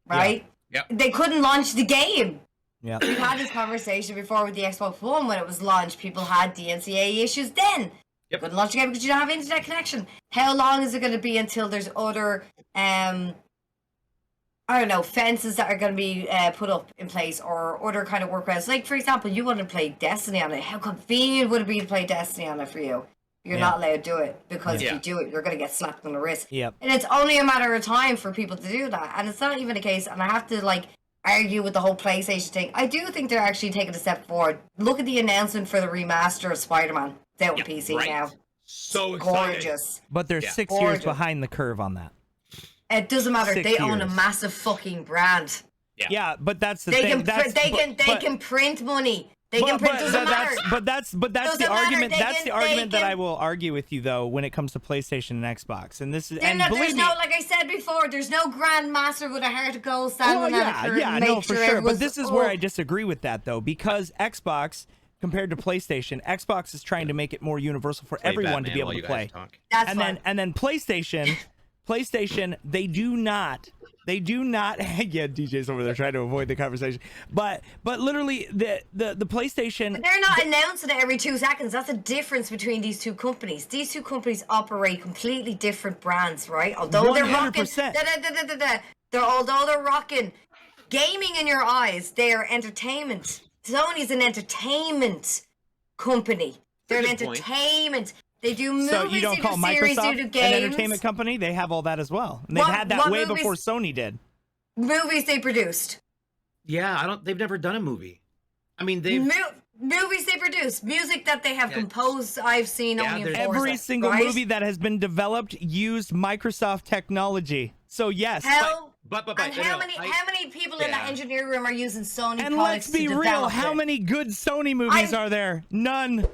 A: right?
B: Yeah.
A: They couldn't launch the game.
C: Yeah.
A: We've had this conversation before with the Xbox One when it was launched. People had DMCA issues then.
B: Yep.
A: Couldn't launch the game because you don't have internet connection. How long is it going to be until there's other, I don't know, fences that are going to be put up in place or other kind of workarounds? Like, for example, you want to play Destiny on it. How convenient would it be to play Destiny on it for you? You're not allowed to do it because if you do it, you're going to get slapped on the wrist.
C: Yep.
A: And it's only a matter of time for people to do that. And it's not even a case, and I have to, like, argue with the whole PlayStation thing. I do think they're actually taking a step forward. Look at the announcement for the remaster of Spider-Man. It's out on PC now.
B: So
A: gorgeous.
C: But they're 6 years behind the curve on that.
A: It doesn't matter.
C: 6
A: They own a
C: years.
A: massive fucking brand.
C: Yeah, but that's the
A: They
C: thing.
A: can can print money. They can print. Doesn't matter.
C: That's the argument. That's the argument that I will argue with you though when it comes to PlayStation and Xbox. And this is
A: there's no, like I said before, there's no grandmaster with a heart of gold standing at a curtain.
C: Yeah, no, for sure. But this is where I disagree with that though, because Xbox compared to PlayStation, Xbox is trying to make it more universal for everyone to be able to play.
A: That's
C: and
A: fine.
C: then PlayStation, they do not. Yeah, DJ's over there trying to avoid the conversation. But literally the PlayStation.
A: But they're not announcing it every 2 seconds. That's the difference between these two companies. These two companies operate completely different brands, right? Although they're rocking,
C: 100%.
A: although they're rocking gaming in your eyes, they are entertainment. Sony's an entertainment company. They're an entertainment. They do movies,
C: so you don't call
A: series,
C: Microsoft
A: do games.
C: an entertainment company? They have all that as well. And they've had that way before Sony did.
A: Movies they produced.
B: Yeah, they've never done a movie. I mean,
A: movies they produce, music that they have composed. I've seen only in Forza,
C: every single movie that has been developed used Microsoft technology. So yes.
A: How many people in that engineering room are using Sony
C: and
A: products?
C: Let's be real. How many good Sony movies are there? None.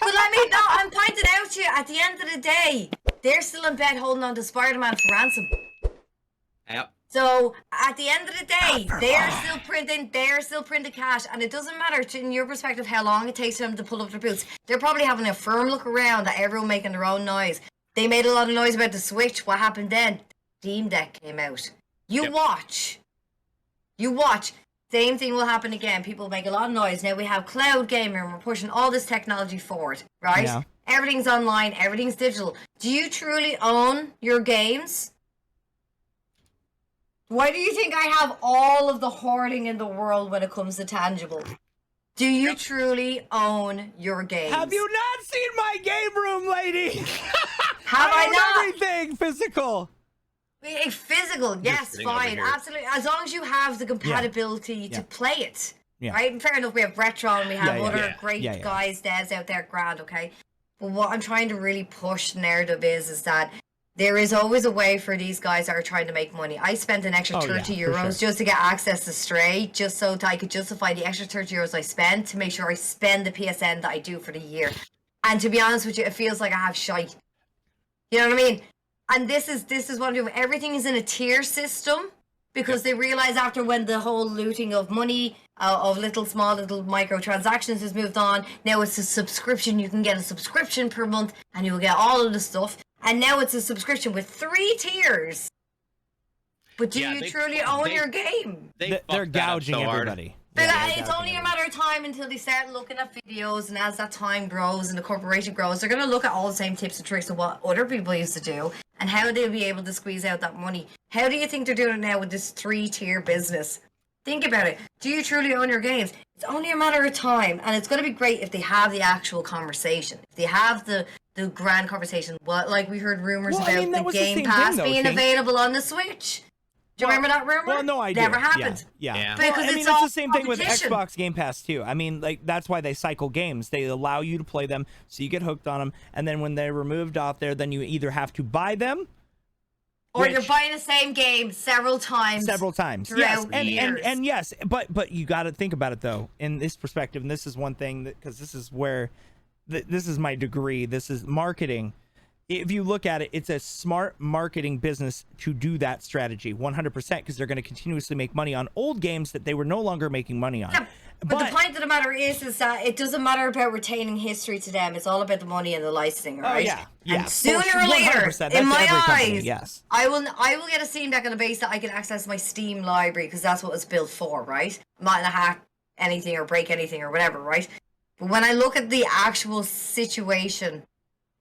A: But I'm pointing out to you, at the end of the day, they're still in bed holding on to Spider-Man for ransom.
B: Yep.
A: So at the end of the day, they're still printing cash, and it doesn't matter in your perspective how long it takes them to pull up their boots. They're probably having a firm look around at everyone making their own noise. They made a lot of noise about the Switch. What happened then? Steam Deck came out. You watch. Same thing will happen again. People make a lot of noise. Now we have cloud gaming and we're pushing all this technology forward, right? Yeah. Everything's online, everything's digital. Do you truly own your games? Why do you think I have all of the hoarding in the world when it comes to tangible? Do you truly own your games?
C: Have you not seen my game room, lady?
A: Have I not?
C: Everything physical.
A: Physical, yes, fine, absolutely. As long as you have the compatibility to play it,
C: Yeah.
A: Right? And fair enough, we have Retro and we have other great
C: Yeah.
A: guys, devs out there, grand, okay? But what I'm trying to really push the narrative is that there is always a way for these guys that are trying to make money. I spent an extra 30 euros just to get access to Stray, just so that I could justify the extra 30 euros I spent to make sure I spend the PSN that I do for the year. And to be honest with you, it feels like I have shite. You know what I mean? And this is what I'm doing. Everything is in a tier system because they realize after when the whole looting of money, of small little microtransactions has moved on, now it's a subscription. You can get a subscription per month and you'll get all of the stuff. And now it's a subscription with 3 tiers. But do you truly own your game?
C: They're gouging everybody.
A: But it's only a matter of time until they start looking at videos, and as that time grows and the corporation grows, they're going to look at all the same tips and tricks of what other people used to do and how they'll be able to squeeze out that money. How do you think they're doing it now with this 3-tier business? Think about it. Do you truly own your games? It's only a matter of time, and it's going to be great if they have the actual conversation. If they have the grand conversation. What, like we heard rumors about the Game Pass being available on the Switch. Do you remember that rumor?
C: Well, no, I do.
A: Never happened.
C: Yeah.
A: Because
C: well, I mean,
A: it's
C: that's
A: all
C: the same thing with
A: competition.
C: Xbox Game Pass too. I mean, like that's why they cycle games. They allow you to play them, so you get hooked on them, and then when they're removed off there, then you either have to buy them,
A: or you're buying the same game several times. Yes,
C: and yes, but you got to think about it though in this perspective, and this is one thing that because this is where this is my degree. This is marketing. If you look at it, it's a smart marketing business to do that strategy 100% because they're going to continuously make money on old games that they were no longer making money on.
A: Yeah, but the point of the matter is that it doesn't matter about retaining history to them. It's all about the money and the licensing, right?
C: Oh, yeah.
A: And sooner or later, in my eyes,
C: yes.
A: I will get a Steam Deck on the base that I can access my Steam library because that's what it's built for, right? I'm not going to hack anything or break anything or whatever, right? But when I look at the actual situation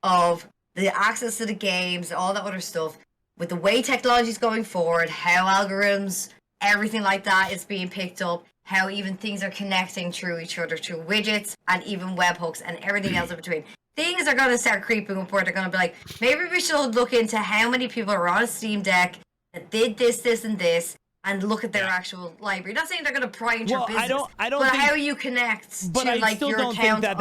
A: of the access to the games, all that other stuff, with the way technology is going forward, how algorithms, everything like that is being picked up, how even things are connecting through each other, through widgets and even webhooks and everything else in between. Things are going to start creeping up where they're going to be like, maybe we should look into how many people are on a Steam Deck that did this, and this, and look at their actual library. Not saying they're going to pry into your business,
C: I don't
A: but
C: think,
A: how you connect
C: but
A: to
C: I
A: like
C: still
A: your
C: don't
A: account
C: think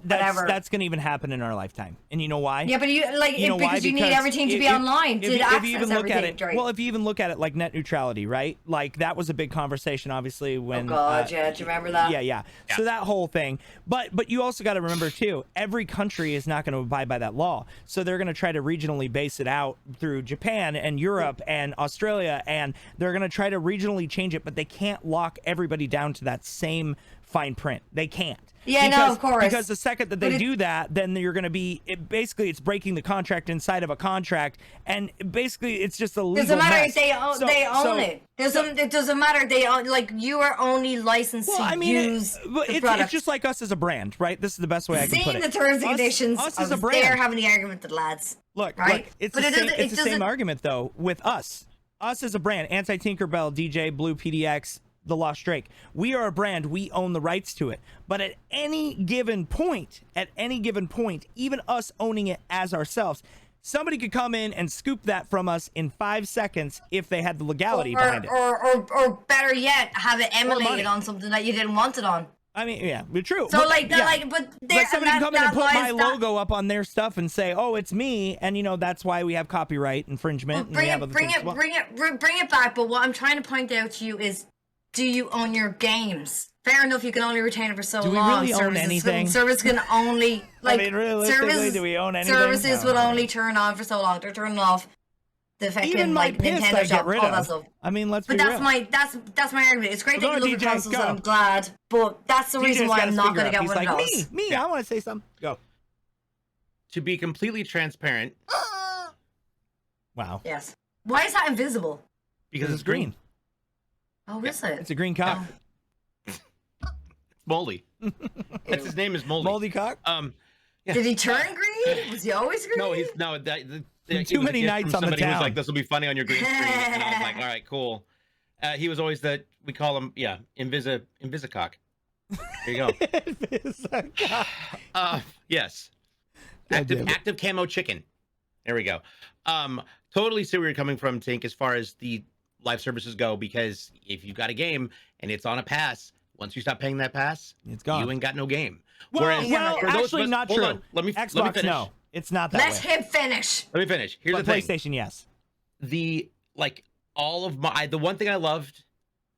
C: that's going to even happen in our lifetime. And you know why?
A: Yeah, but because you need everything to be online to access everything.
C: Well, if you even look at it like net neutrality, right? Like that was a big conversation, obviously, when.
A: Oh God, yeah, do you remember that?
C: Yeah. So that whole thing, but you also got to remember too, every country is not going to abide by that law, so they're going to try to regionally base it out through Japan and Europe and Australia, and they're going to try to regionally change it, but they can't lock everybody down to that same fine print. They can't.
A: Yeah, no, of course.
C: Because the second that they do that, then you're going to be basically it's breaking the contract inside of a contract, and basically it's just a legal
A: doesn't matter
C: mess.
A: if they own it. It doesn't matter. They own, like you are only licensed to use the product.
C: It's just like us as a brand, right? This is the best way I can put it.
A: Seeing the terms and conditions,
C: us
A: I
C: as a
A: was
C: brand.
A: there having the argument with the lads.
C: Look,
A: right?
C: It's the same argument though with us. Us as a brand, Anti-Tinkerbell, DJ BluePDX, The Lost Drake. We are a brand. We own the rights to it. But at any given point, even us owning it as ourselves, somebody could come in and scoop that from us in 5 seconds if they had the legality behind it.
A: Or better yet, have it emulated on something that you didn't want it on.
C: I mean, yeah, but true.
A: So
C: but,
A: like, but
C: somebody can come in and put my logo up on their stuff and say, "Oh, it's me," and that's why we have copyright infringement.
A: Bring it back. But what I'm trying to point out to you is, do you own your games? Fair enough, you can only retain it for so long.
C: Do we really own anything?
A: Service can only like.
C: I mean, realistically, do we own anything?
A: Services will only turn on for so long. They're turning off. The fucking
C: even
A: like Nintendo shop, all that stuff.
C: I mean, let's be
A: real.
C: But
A: that's my argument. It's great that you look at consoles, and I'm glad, but that's the reason why I'm not going to get one of those.
C: Me, I want to say something. Go.
B: To be completely transparent.
C: Wow.
A: Yes. Why is that invisible?
B: Because it's green.
A: Oh, is it?
C: It's a green cock.
B: Moldy. That's his name is Moldy.
C: Moldy cock.
A: Yeah. Did he turn green? Was he always green?
B: No.
C: Too many nights on the town.
B: Somebody was like, "This will be funny on your green screen," and I was like, "All right, cool." He was always we call him, Invisicock. There you go.
C: Invisicock.
B: Yes. Active camo chicken. There we go. Totally see where you're coming from, Tink, as far as the live services go, because if you've got a game and it's on a pass, Once you stop paying that pass,
C: It's gone.
B: You ain't got no game.
C: Well,
B: Whereas,
A: well,
B: for those
C: actually,
B: of us,
C: not
B: hold
C: true.
B: on, let me
C: Xbox,
B: finish.
C: no, it's not that
A: Let
C: way.
A: him finish.
B: Let me finish. Here's
C: But
B: the thing.
C: PlayStation, yes.
B: All of my the one thing I loved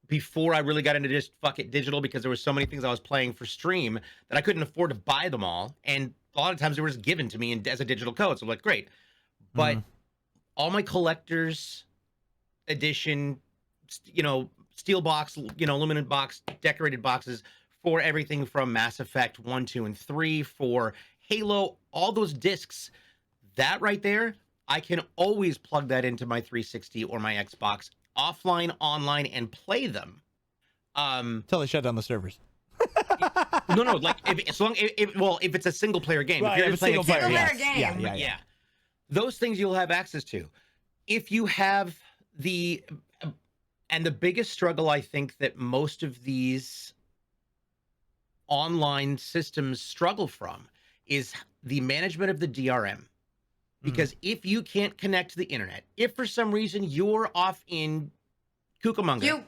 B: before I really got into just fuck it digital, because there were so many things I was playing for stream that I couldn't afford to buy them all, and a lot of times they were just given to me as a digital code. So I'm like, great. But all my collector's edition, steel box, aluminum box, decorated boxes for everything from Mass Effect 1, 2, and 3, for Halo, all those discs, that right there, I can always plug that into my 360 or my Xbox offline, online, and play them.
C: Until they shut down the servers.
B: No, like if it's a single player game,
C: Right,
B: if you're
C: if
B: just
C: it's
B: playing
C: single player,
A: single player
C: yes.
A: game.
C: Yeah.
B: Those things you'll have access to. If you have and the biggest struggle I think that most of these online systems struggle from is the management of the DRM. Because if you can't connect to the internet, if for some reason you're off in Cucamonga,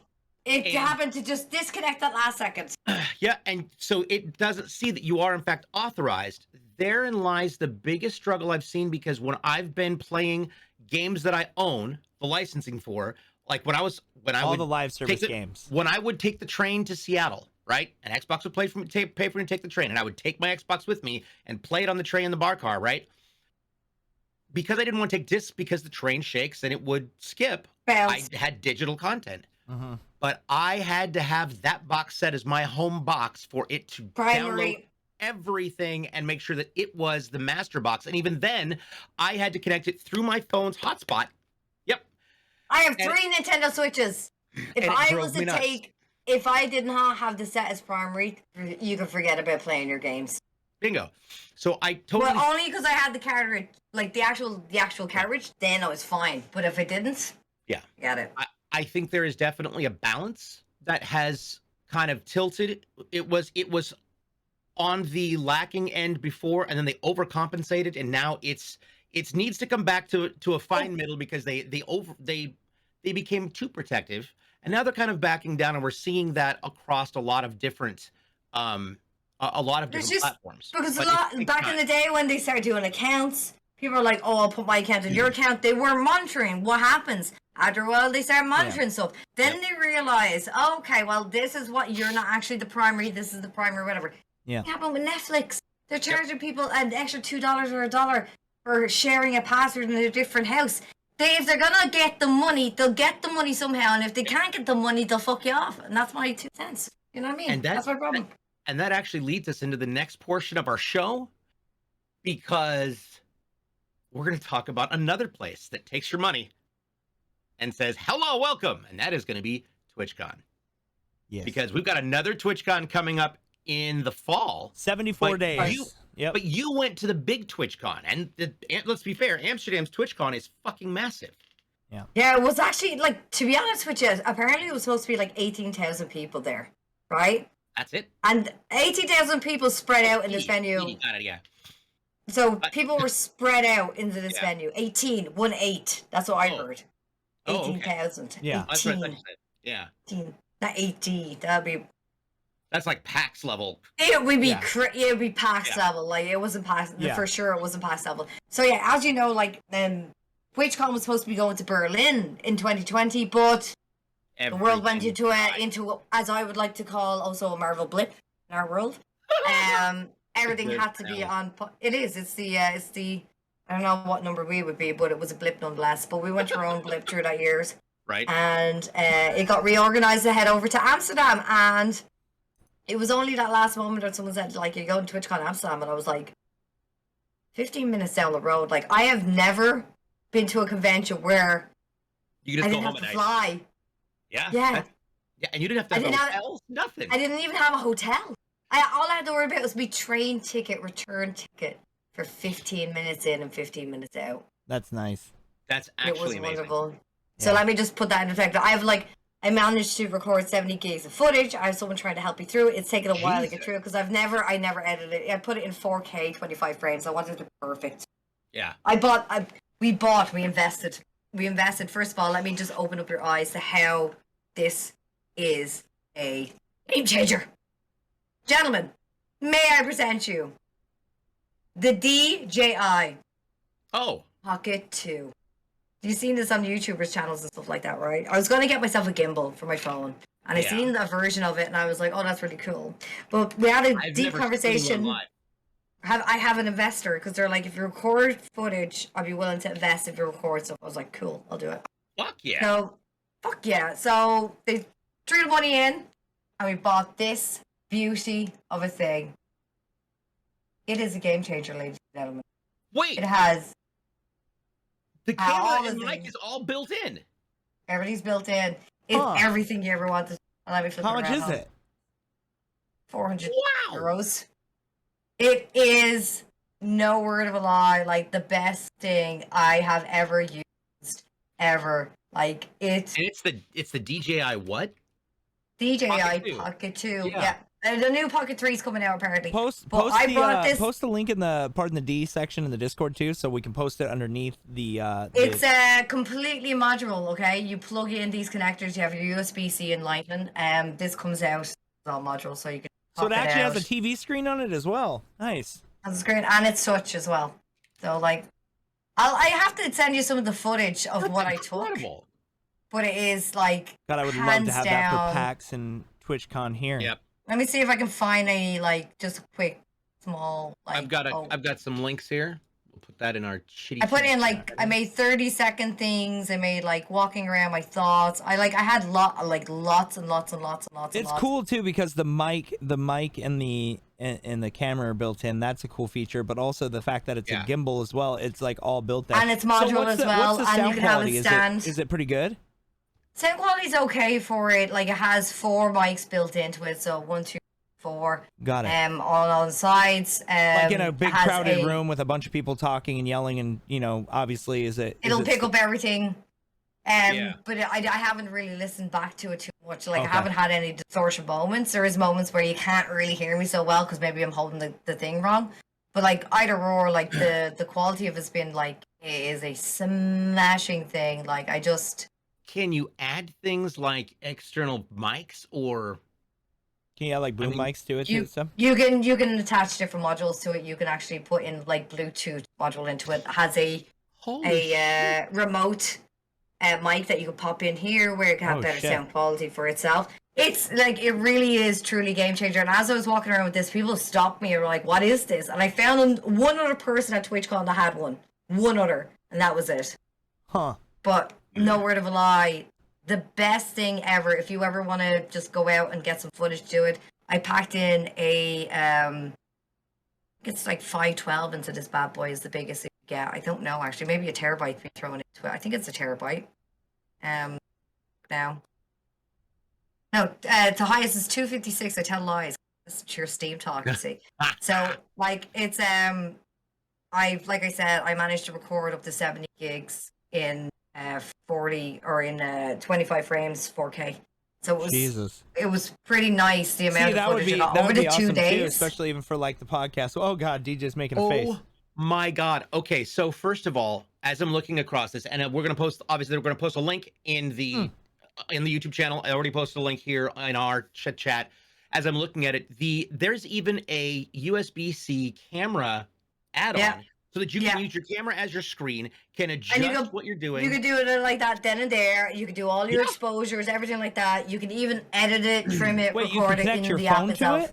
A: It happened to just disconnect that last second.
B: yeah, and so it doesn't see that you are in fact authorized. Therein lies the biggest struggle I've seen, because when I've been playing games that I own the licensing for, like when I would
C: the live service games.
B: When I would take the train to Seattle, right? And Xbox would pay for me to take the train, and I would take my Xbox with me and play it on the train in the bar car, right? Because I didn't want to take discs because the train shakes and it would skip. I had digital content. But I had to have that box set as my home box for it to download everything and make sure that it was the master box. And even then, I had to connect it through my phone's hotspot. Yep.
A: I have 3 Nintendo Switches. If I did not have the set as primary, you can forget about playing your games.
B: Bingo. So I totally.
A: Well, only because I had the cartridge, like the actual cartridge. Then I was fine. But if I didn't, got it.
B: I think there is definitely a balance that has kind of tilted. It was on the lacking end before, and then they overcompensated, and now it needs to come back to a fine middle, because they became too protective, and now they're kind of backing down, and we're seeing that across a lot of different platforms.
A: Because back in the day when they started doing accounts, people are like, "Oh, I'll put my account in your account." They were monitoring what happens. After a while, they start monitoring stuff. Then they realize, okay, well, this is what you're not actually the primary. This is the primary, whatever.
C: Yeah.
A: It happened with Netflix. They're charging people an extra $2 or $1 for sharing a password in a different house. If they're gonna get the money, they'll get the money somehow. And if they can't get the money, they'll fuck you off. And that's my 2 cents. You know what I mean?
B: And
A: that's my problem.
B: And that actually leads us into the next portion of our show, because we're going to talk about another place that takes your money and says, hello, welcome. And that is going to be TwitchCon.
C: Yes.
B: Because we've got another TwitchCon coming up in the fall.
C: 74 days.
B: But you went to the big TwitchCon. And let's be fair, Amsterdam's TwitchCon is fucking massive.
A: Yeah, it was actually, like, to be honest with you, apparently it was supposed to be like 18,000 people there, right?
B: That's it.
A: And 18,000 people spread out in this venue.
B: Got it, yeah.
A: So people were spread out into this venue. 18. That's what I heard. 18,000.
B: Okay.
C: Yeah.
A: 18.
B: Yeah.
A: 18. Not 80. That'd be.
B: That's like PAX level.
A: It would be it would be PAX level. Like, it wasn't PAX for sure. It wasn't PAX level. So yeah, as you know, like TwitchCon was supposed to be going to Berlin in 2020, but the world went into as I would like to call also a Marvel blip in our world. Everything had to be on. It is. It's the. I don't know what number we would be, but it was a blip nonetheless. But we went through our own blip through that years.
B: Right.
A: And it got reorganized to head over to Amsterdam, and it was only that last moment that someone said, like, you're going to TwitchCon Amsterdam, and I was like, 15 minutes down the road. Like, I have never been to a convention where
B: you just
A: I
B: go
A: didn't
B: home
A: have to
B: at
A: fly.
B: night. Yeah.
A: Yeah.
B: Yeah, and you didn't have to have hotels, nothing.
A: I didn't even have a hotel. All I had to worry about was my train ticket, return ticket for 15 minutes in and 15 minutes out.
C: That's nice.
B: That's actually
A: it was wonderful.
C: Yeah.
A: So let me just put that into perspective. I managed to record 70 gigs of footage. I have someone trying to help me through it. It's taken a while to get through it because I never edited it. I put it in 4K, 25 frames. I wanted it to be perfect.
B: Yeah.
A: We invested. First of all, let me just open up your eyes to how this is a Game changer. Gentlemen, may I present you the DJI
B: Oh.
A: Pocket 2. You've seen this on YouTubers' channels and stuff like that, right? I was going to get myself a gimbal for my phone, and I seen a version of it, and I was like, oh, that's really cool. But we had a deep conversation. I have an investor, because they're like, if you record footage, I'd be willing to invest if you record stuff. I was like, cool, I'll do it.
B: Fuck yeah.
A: So, fuck yeah. So, they threw the money in, and we bought this beauty of a thing. It is a game changer, ladies and gentlemen.
B: Wait.
A: It has...
B: The camera and mic is all built in.
A: Everything's built in. It's everything you ever wanted. Let me flip
C: How much is it?
A: 400 euros. It is, no word of a lie, like the best thing I have ever used ever. Like it's
B: the DJI what?
A: DJI Pocket 2. Yeah. The new Pocket 3 is coming out apparently.
C: Post the link in the Pardon the D section in the Discord too, so we can post it underneath the.
A: It's completely modular. Okay, you plug in these connectors. You have your USB-C and Lightning. This comes out it's all modular, so you can.
C: So it actually has a TV screen on it as well. Nice.
A: Has a screen and it's touch as well. So like, I have to send you some of the footage of what I took. But it is like.
C: God, I would love to have that for PAX and TwitchCon here.
B: Yep.
A: Let me see if I can find a just a quick small. Like,
B: I've got some links here. We'll put that in our shitty.
A: I put in I made 30-second things. I made like walking around my thoughts. I had lots and lots.
C: It's cool too because the mic and the camera are built in. That's a cool feature. But also the fact that it's a gimbal as well. It's like all built in.
A: And it's modular as well. And you can have a stand.
C: Is it pretty good?
A: Sound quality's okay for it. Like it has 4 mics built into it, so 1, 2, 4.
C: Got it.
A: All on the sides.
C: Like in a big crowded room with a bunch of people talking and yelling, and obviously, it'll
A: pick up everything. But I haven't really listened back to it too much. Like I haven't had any distortion moments. There is moments where you can't really hear me so well because maybe I'm holding the thing wrong. But like either or, like the quality of it's been like it is a smashing thing. Like I just.
B: Can you add things like external mics or
C: can you add like boom mics to it and stuff?
A: You can attach different modules to it. You can actually put in like Bluetooth module into it. It has a remote mic that you can pop in here where it can have better sound quality for itself. It's like it really is truly game changer. And as I was walking around with this, people stopped me and were like, "What is this?" And I found one other person at TwitchCon that had one other, and that was it.
C: Huh.
A: But no word of a lie, the best thing ever. If you ever want to just go out and get some footage, do it. I packed in it's like 512 into this bad boy is the biggest you can get. I don't know actually. Maybe a terabyte to be thrown into it. I think it's a terabyte. Now. No, the highest is 256. I tell lies. This is your Steam talk, you see. So like it's like I said, I managed to record up to 70 gigs in 40 or in 25 frames 4K. So it was pretty nice the amount of footage over the 2 days.
C: Too, especially even for like the podcast. Oh god, DJ's making a face.
B: My god. Okay, so first of all, as I'm looking across this, and we're gonna post a link in the YouTube channel. I already posted a link here in our chat. As I'm looking at it, there's even a USB-C camera add-on. Yeah. So that you can use your camera as your screen, can adjust what you're doing.
A: You can do it like that then and there. You can do all your exposures, everything like that. You can even edit it, trim it, record it in the app itself.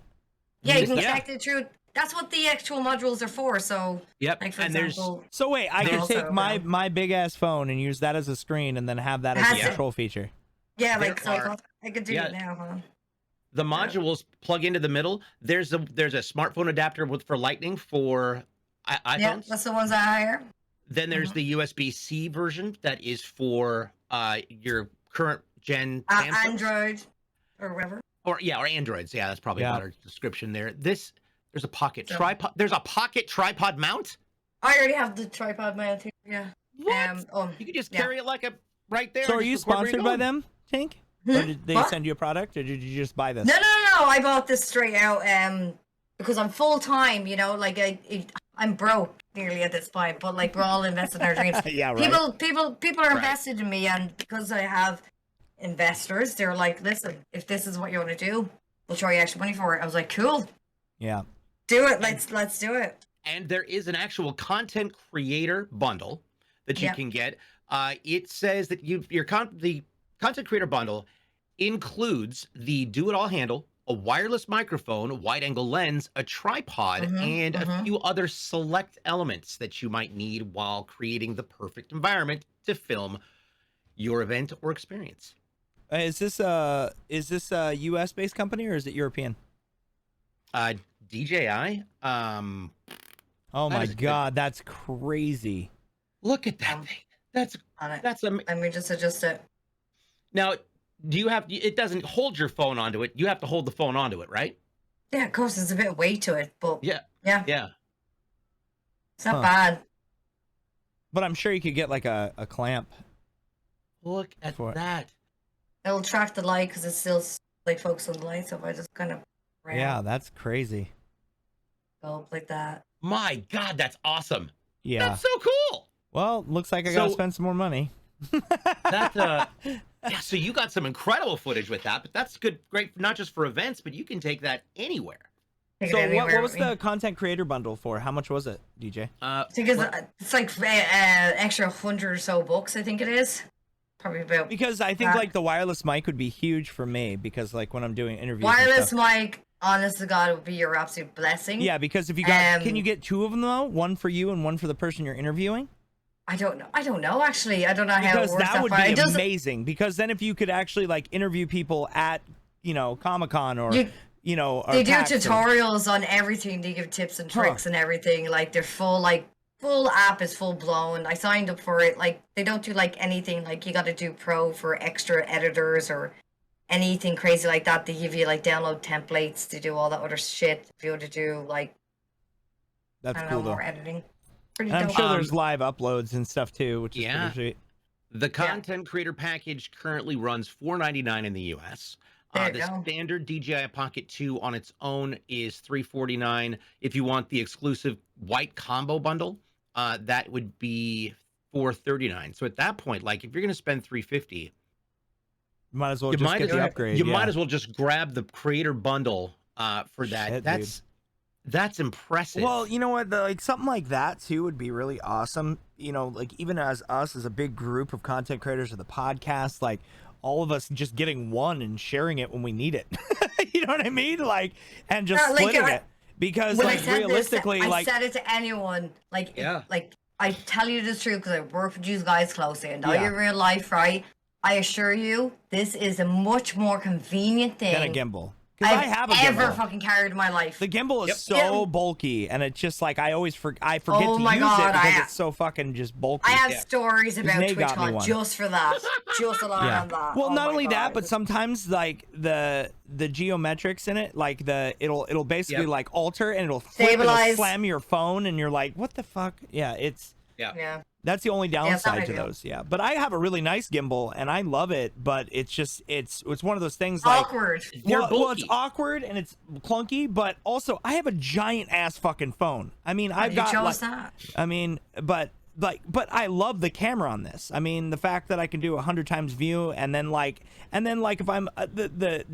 A: Yeah, you can connect it through. That's what the actual modules are for. So, like for example.
C: So wait, I can take my big ass phone and use that as a screen, and then have that as a control feature.
A: Yeah, like so I could do it now. Huh?
B: The modules plug into the middle. There's a smartphone adapter for Lightning for iPhones.
A: Yeah, that's the ones I hire.
B: Then there's the USB-C version that is for your current gen
A: Android or whatever.
B: Or Androids. Yeah, that's probably a better description there. There's a pocket tripod. There's a pocket tripod mount.
A: I already have the tripod mount here. Yeah.
B: What? You can just carry it like right there.
C: So are you sponsored by them, Tink? Or did they send you a product, or did you just buy this?
A: No. I bought this straight out because I'm full time. Like I'm broke nearly at this point, but like we're all invested in our dreams.
C: Yeah, right.
A: People are invested in me, and because I have investors, they're like, listen, if this is what you want to do, we'll charge you extra money for it. I was like, cool,
C: Yeah.
A: do it. Let's do it.
B: And there is an actual content creator bundle that you
A: Yep.
B: can get. It says that the content creator bundle includes the do-it-all handle, a wireless microphone, a wide-angle lens, a tripod, and a few other select elements that you might need while creating the perfect environment to film your event or experience.
C: Is this a US based company or is it European?
B: DJI.
C: Oh
B: That
C: my
B: is a good-
C: God, that's crazy.
B: Look at that thing. That's
A: On it.
B: that's
A: Let me just adjust it.
B: Now, do you have? It doesn't hold your phone onto it. You have to hold the phone onto it, right?
A: Yeah, of course, there's a bit of weight to it, but
B: Yeah.
A: yeah,
B: Yeah.
A: it's not
C: Huh.
A: bad.
C: But I'm sure you could get like a clamp.
B: Look at
C: For it.
B: that.
A: It'll track the light because it's still like focused on the light. So if I just kind of
C: Yeah, that's crazy.
A: go up like that.
B: My God, that's awesome.
C: Yeah.
B: That's so cool.
C: Well, looks like I gotta
B: So-
C: spend some more money.
B: That yeah. So you got some incredible footage with that, but that's great, not just for events, but you can take that anywhere.
A: Take it
C: So
A: anywhere
C: what was
A: with me.
C: the content creator bundle for? How much was it, DJ?
A: I think it's like extra 100 or so bucks. I think it is. Probably about
C: Because I think
A: that.
C: like the wireless mic would be huge for me because like when I'm doing interviews. and
A: wireless
C: stuff.
A: mic. Honest to God, would be your absolute blessing.
C: Yeah, because if you got, can
A: Um,
C: you get two of them though? One for you and one for the person you're interviewing?
A: I don't know. Actually, I don't know how
C: Because
A: it works.
C: that would
A: far.
C: be
A: It doesn't-
C: amazing. Because then if you could actually like interview people at, Comic-Con or, or
A: They do
C: PAX or-
A: tutorials on everything. They give tips and tricks and everything. Like they're full app is full blown. I signed up for it. Like they don't do like anything like you got to do pro for extra editors or anything crazy like that. They give you like download templates to do all that other shit if you want to do like
C: That's
A: I don't
C: cool
A: know
C: though.
A: more editing. Pretty
C: And I'm
A: dope.
C: sure there's live uploads and stuff too, which is
B: Yeah.
C: pretty sweet.
B: The content creator package currently runs $4.99 in the US.
A: There you
B: The
A: go.
B: standard DJI Pocket 2 on its own is $349. If you want the exclusive white combo bundle, that would be $439. So at that point, like if you're going to spend $350,
C: Might as well
B: you
C: just
B: might
C: get
B: as
C: the upgrade.
B: you
C: yeah.
B: might as well just grab the creator bundle for that.
C: Shit,
B: That's impressive.
C: Well, you know what? Like something like that too would be really awesome. Like even as us as a big group of content creators of the podcast, like all of us just getting one and sharing it when we need it. You know what I mean? Like and just
A: Yeah, like,
C: splitting
A: I-
C: it because
A: When I
C: like
A: said
C: realistically,
A: this, I
C: like
A: said it to anyone. Like,
B: Yeah.
A: like I tell you the truth because I work with you guys closely and know
C: Yeah.
A: your real life, right? I assure you, this is a much more convenient thing
C: get a gimbal. Because I have a
A: ever
C: gimbal.
A: fucking carried in my life.
C: The gimbal is
B: Yep.
C: so
A: Yeah.
C: bulky, and it's just like I always I forget
A: Oh
C: to
A: my
C: use
A: God,
C: it because
A: I-
C: it's so fucking just bulky.
A: I have
B: Yeah.
A: stories about
C: Nate got me
A: TwitchCon
C: one.
A: just for that, just alone
C: Yeah.
A: on that.
C: Well,
A: Oh
C: not
A: my
C: only that,
A: God.
C: but sometimes like the geometrics in it, like it'll basically
B: Yep.
C: like alter and it'll flip and it'll
A: Stabilize.
C: slam your phone, and you're like, what the fuck? Yeah,
A: yeah.
C: that's the only
A: it's not
C: downside to
A: ideal.
C: those. Yeah, but I have a really nice gimbal and I love it, but it's just it's one of those things like.
A: Awkward.
B: They're
C: Well, it's
B: bulky.
C: awkward and it's clunky, but also I have a giant ass fucking phone. I mean, I've
A: You
C: got
A: chose
C: like,
A: that.
C: I mean, but I love the camera on this. I mean, the fact that I can do 100 times view and then like if I'm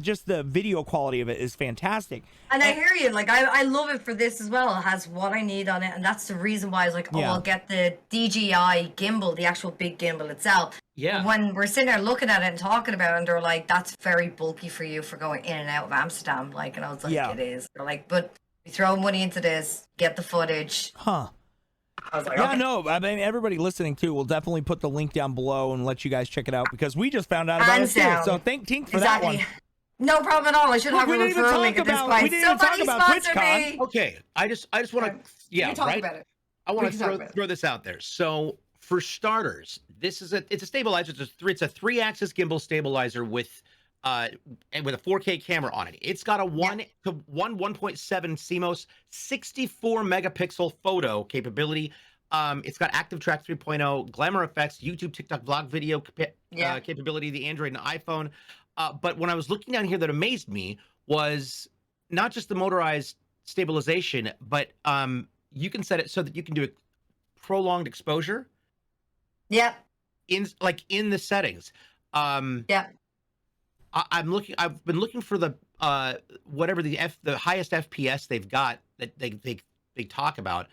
C: just the video quality of it is fantastic.
A: And I hear you. Like I love it for this as well. It has what I need on it, and that's the reason why I was like, oh,
C: Yeah.
A: I'll get the DJI gimbal, the actual big gimbal itself.
B: Yeah.
A: But when we're sitting there looking at it and talking about it, and they're like, that's very bulky for you for going in and out of Amsterdam. Like, and I was like,
C: Yeah.
A: it is. They're like, but we throw money into this, get the footage.
C: Huh.
A: I was like,
C: Yeah,
A: okay.
C: no, I mean, everybody listening too, we'll definitely put the link down below and let you guys check it out because we just found out about it
A: Hands
C: too.
A: down.
C: So thank Tink for
A: Exactly.
C: that one.
A: No problem at all. I should
C: Look,
A: have a
C: we didn't even
A: referral
C: talk
A: link at this
C: about-
A: point.
C: we didn't even talk
A: Somebody
C: about
A: sponsor
C: TwitchCon.
A: me.
B: Okay, I just want to
A: You talk
B: right.
A: about it.
B: I
A: We
B: want
A: can
B: to
A: talk about it.
B: throw this out there. So for starters, it's a stabilizer. It's a 3-axis gimbal stabilizer with and with a 4K camera on it. It's got a 1.7 CMOS 64 megapixel photo capability. It's got Active Track 3.0, Glamour effects, YouTube, TikTok, vlog video capability, the Android and iPhone. But when I was looking down here, that amazed me was not just the motorized stabilization, but you can set it so that you can do a prolonged exposure
A: Yep.
B: in the settings.
A: Yep.
B: I've been looking for the whatever the highest FPS they've got that they talk about,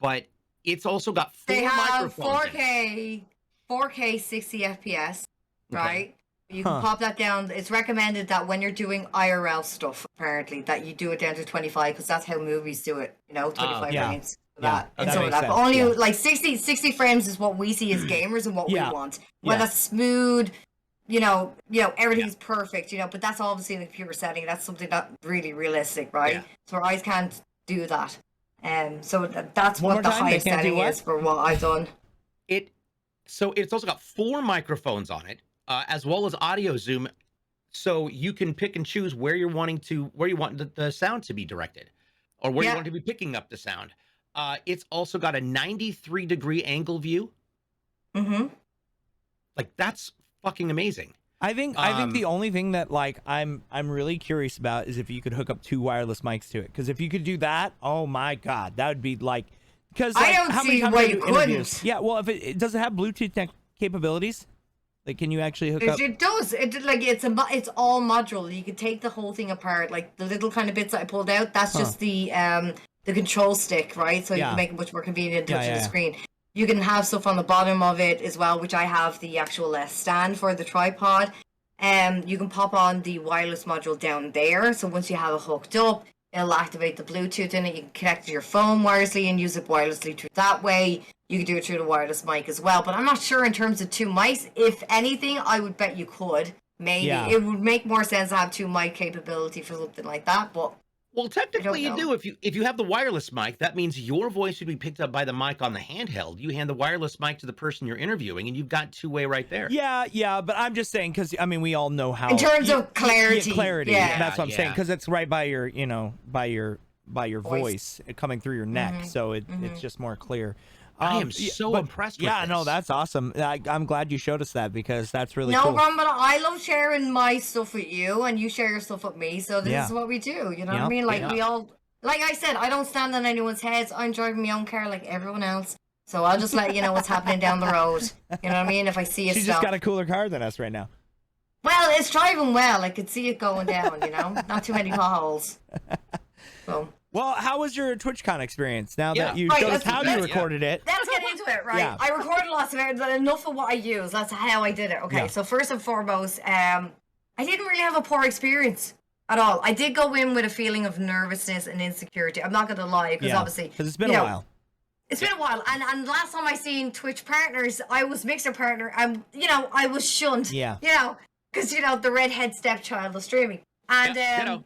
B: but it's also got 4
A: They have
B: microphones.
A: 4K 60 FPS, right?
B: Okay.
A: You can pop that down. It's recommended that when you're doing IRL stuff, apparently, that you do it down to 25 because that's how movies do it. 25
C: yeah.
A: frames.
C: Yeah,
A: And
C: that
A: so
C: makes
A: that.
C: sense,
A: But only
C: yeah.
A: like 60 frames is what we see as gamers and what we want. When that's smooth, everything's perfect, but that's obviously in the computer setting. That's something that's really realistic, right?
B: Yeah.
A: So our eyes can't do that. So that's
C: One more
A: what the
C: time, they
A: highest
C: can't do
A: setting
C: what?
A: is for what I've done.
B: So it's also got 4 microphones on it, as well as audio zoom, so you can pick and choose where you want the sound to be directed, or where you want to be picking up the sound. It's also got a 93-degree angle view.
A: Mm-hmm.
B: Like, that's fucking amazing.
C: I think the only thing that like I'm really curious about is if you could hook up 2 wireless mics to it. Because if you could do that, oh my god, that would be like. Because like,
A: I don't see why you couldn't.
C: Yeah, well, if it does it have Bluetooth capabilities? Like, can you actually hook up?
A: It does. It's all modular. You can take the whole thing apart. Like the little kind of bits that I pulled out. That's just the control stick, right? So you can make it much more convenient touching the screen. You can have stuff on the bottom of it as well, which I have the actual stand for the tripod. You can pop on the wireless module down there. So once you have it hooked up, it'll activate the Bluetooth in it. You can connect to your phone wirelessly and use it wirelessly through that way. You can do it through the wireless mic as well. But I'm not sure in terms of 2 mics. If anything, I would bet you could. Maybe.
C: Yeah.
A: It would make more sense to have 2 mic capability for something like that. But
B: well, technically you do. If you have the wireless mic, that means your voice would be picked up by the mic on the handheld. You hand the wireless mic to the person you're interviewing, and you've got 2-way right there.
C: Yeah, but I'm just saying because I mean we all know how.
A: In terms of clarity,
C: that's what I'm saying because it's right by your by your voice coming through your neck, so it's just more clear.
B: I am so impressed with this.
C: No, that's awesome. I'm glad you showed us that because that's really
A: cool.
C: cool.
A: No problem, but I love sharing my stuff with you, and you share your stuff with me, so this is what we do, you know what I mean? Like, we all, like I said, I don't stand on anyone's heads. I'm driving my own car like everyone else, so I'll just let you know what's happening down the road, you know what I mean? If I see it
C: She's just got a cooler car than us right now.
A: Well, it's driving well. I could see it going down, not too many potholes. So...
C: Well, how was your TwitchCon experience? Now that you showed us how you recorded it.
A: Let's get into it, right? Yeah. I recorded lots of it, but enough of what I use. That's how I did it. Okay, so first and foremost, I didn't really have a poor experience at all. I did go in with a feeling of nervousness and insecurity. I'm not going to lie, because obviously...
C: Because it's been a while.
A: It's been a while, and last time I seen Twitch partners, I was Mixer partner, and, I was shunned.
C: Yeah.
A: Because, the redhead stepchild of streaming. And,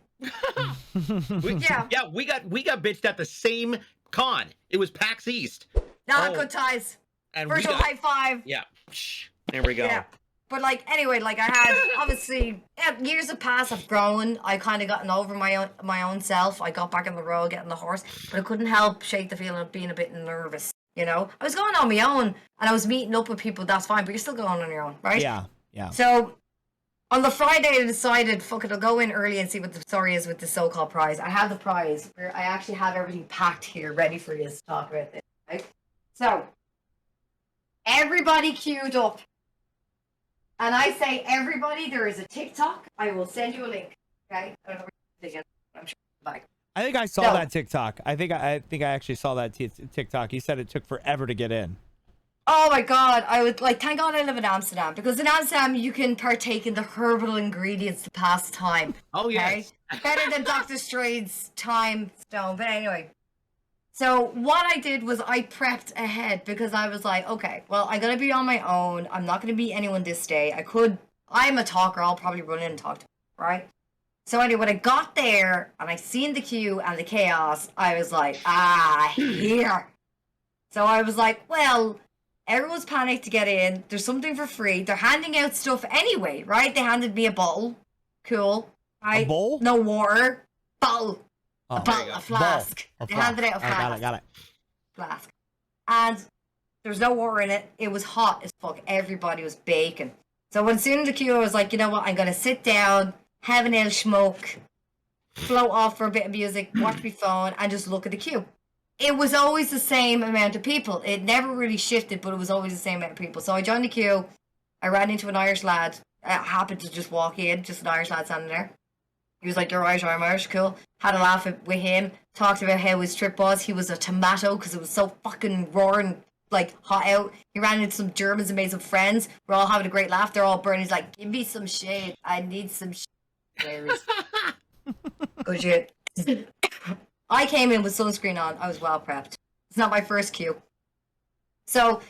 B: we got bitched at the same con. It was PAX East.
A: Good ties.
B: And
A: virtual high five.
B: Yeah. There we go.
A: Yeah. But anyway, I had obviously years have passed. I've grown. I kind of gotten over my own self. I got back on the road, getting the horse, but I couldn't help shake the feeling of being a bit nervous. I was going on my own, and I was meeting up with people. That's fine, but you're still going on your own, right?
C: Yeah.
A: So. On the Friday, I decided, fuck it, I'll go in early and see what the story is with the so-called prize. I have the prize. I actually have everything packed here, ready for you to talk about this, right? So, everybody queued up. And I say everybody, there is a TikTok. I will send you a link, okay? I don't know where you're I'm sure back.
C: I think I saw that TikTok. I think I actually saw that TikTok. You said it took forever to get in.
A: Oh my god, I would thank god I live in Amsterdam, because in Amsterdam you can partake in the herbal ingredients to pass time.
B: Oh yes.
A: Okay? Better than Dr. Strade's time stone. But anyway. So what I did was I prepped ahead because I was like, okay, well, I'm gonna be on my own. I'm not gonna meet anyone this day. I'm a talker, I'll probably run in and talk to them, right? So anyway, when I got there and I seen the queue and the chaos, I was like, here. So I was like, well, everyone's panicked to get in. There's something for free. They're handing out stuff anyway, right? They handed me a bottle. Cool. Right?
C: A bowl?
A: No water. Bottle.
C: Oh,
A: a flask. They handed out a flask.
C: Got it.
A: Flask. And there's no water in it. It was hot as fuck. Everybody was baking. So when soon the queue, I was like, you know what? I'm going to sit down, have an ale smoke, float off for a bit of music, watch my phone, and just look at the queue. It was always the same amount of people. It never really shifted, but it was always the same amount of people. So I joined the queue. I ran into an Irish lad. happened to just walk in, just an Irish lad standing there. He was like, "You're Irish, I'm Irish, cool." Had a laugh with him, talked about how his trip was. He was a tomato because it was so fucking roaring, like, hot out. He ran into some Germans and made some friends. We're all having a great laugh. They're all burning. He's like, "Give me some shade. I need some shade." Good shit. I came in with sunscreen on. I was well prepped. It's not my first cue. So,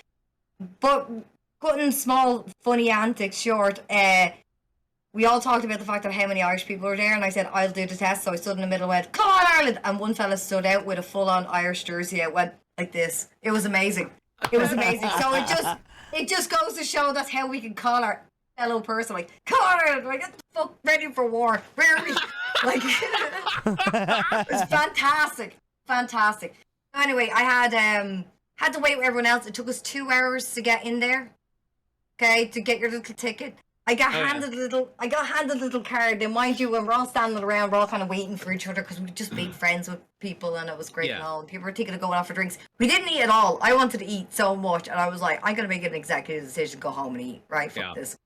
A: but cutting small, funny antics short, we all talked about the fact that how many Irish people were there, and I said, I'll do the test. So I stood in the middle and went, "Come on, Ireland!" And one fella stood out with a full-on Irish jersey. It went like this. It was amazing. It was amazing. So it just goes to show that's how we can call our fellow person, like, "Come on, Ireland! Like, get the fuck ready for war. Where are we?" Like, it was fantastic. Fantastic. Anyway, I had to wait with everyone else. It took us 2 hours to get in there. Okay, to get your little ticket. I got handed a little card. And mind you, when we're all standing around, we're all kind of waiting for each other because we just made friends with people and it was great and all. And people were thinking of going out for drinks. We didn't eat at all. I wanted to eat so much, and I was like, I'm gonna make an executive decision to go home and eat. Right, fuck this.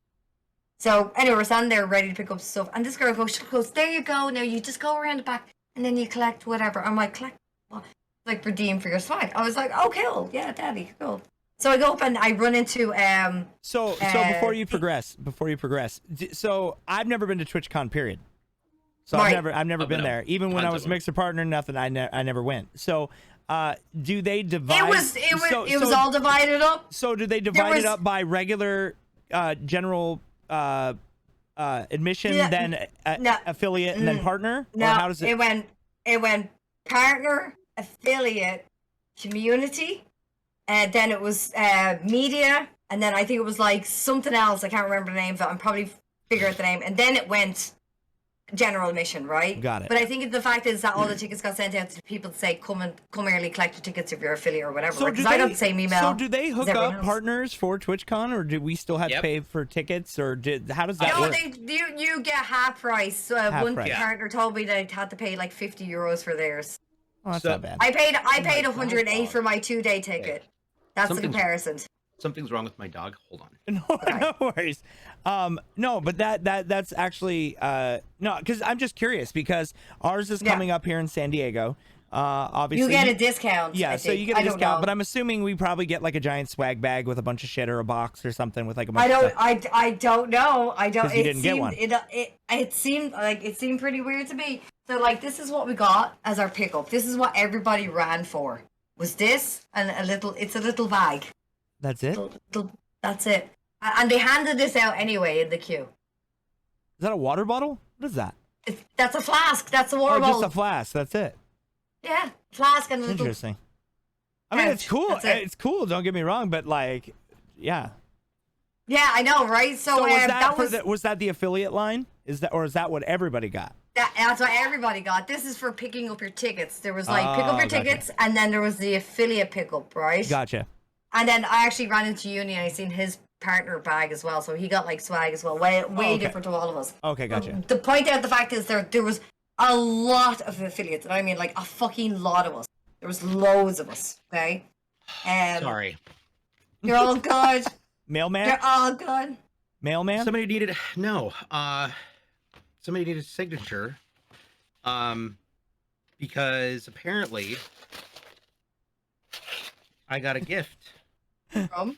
A: So anyway, we're standing there ready to pick up stuff, and this girl goes, "There you go. Now you just go around the back, and then you collect whatever." I'm like, "Collect what?" Like, redeem for your swag. I was like, "Oh, cool. Yeah, daddy, cool." So I go up and I run into
C: So before you progress, so I've never been to TwitchCon, period. So
A: Right.
C: I've never been there. Even when I was mixer partner, nothing. I never went. So do they divide?
A: It was all divided up.
C: So do they divide it up by regular general admission, then affiliate, and then partner?
A: No,
C: or how does
A: it went partner, affiliate, community. Then it was media, and then I think it was like something else. I can't remember the name of it. I'm probably figure out the name. And then it went general admission, right?
C: Got it.
A: But I think the fact is that all the tickets got sent out to people to say, come early, collect your tickets if you're affiliate or whatever. Because I got the same email.
C: So do they hook up partners for TwitchCon, or do we still have to pay for tickets, or how does that work?
A: You get half price. One partner told me they had to pay like €50 for theirs.
C: Oh, that's not bad.
A: I paid 108 for my 2-day ticket. That's the comparison.
B: Something's wrong with my dog. Hold on.
C: No worries. No, but that's actually no, because I'm just curious because ours is coming up here in San Diego. Obviously
A: you get a discount.
C: Yeah, so you get a discount, but I'm assuming we probably get like a giant swag bag with a bunch of shit or a box or something with like a bunch of stuff.
A: I don't know. I don't.
C: You didn't get one.
A: It seemed pretty weird to me. So like, this is what we got as our pickup. This is what everybody ran for. Was this and it's a little bag.
C: That's it?
A: That's it. And they handed this out anyway in the queue.
C: Is that a water bottle? What is that?
A: That's a flask. That's a water bottle.
C: Just a flask. That's it.
A: Yeah, flask and a little...
C: Interesting. I mean, it's cool. It's cool. Don't get me wrong, but like, yeah.
A: Yeah, I know, right? So
C: was that the affiliate line? Is that what everybody got?
A: That's what everybody got. This is for picking up your tickets. There was like pick up your tickets, and then there was the affiliate pickup, right?
C: Gotcha.
A: And then I actually ran into Uni and I seen his partner bag as well, so he got like swag as well. Way different to all of us.
C: Okay, gotcha.
A: To point out the fact is there was a lot of affiliates, and I mean like a fucking lot of us. There was loads of us. Okay.
B: Sorry.
A: You're all good.
C: Mailman.
A: You're all good.
C: Mailman.
B: Somebody needed somebody needed a signature, because apparently I got a gift.
A: From?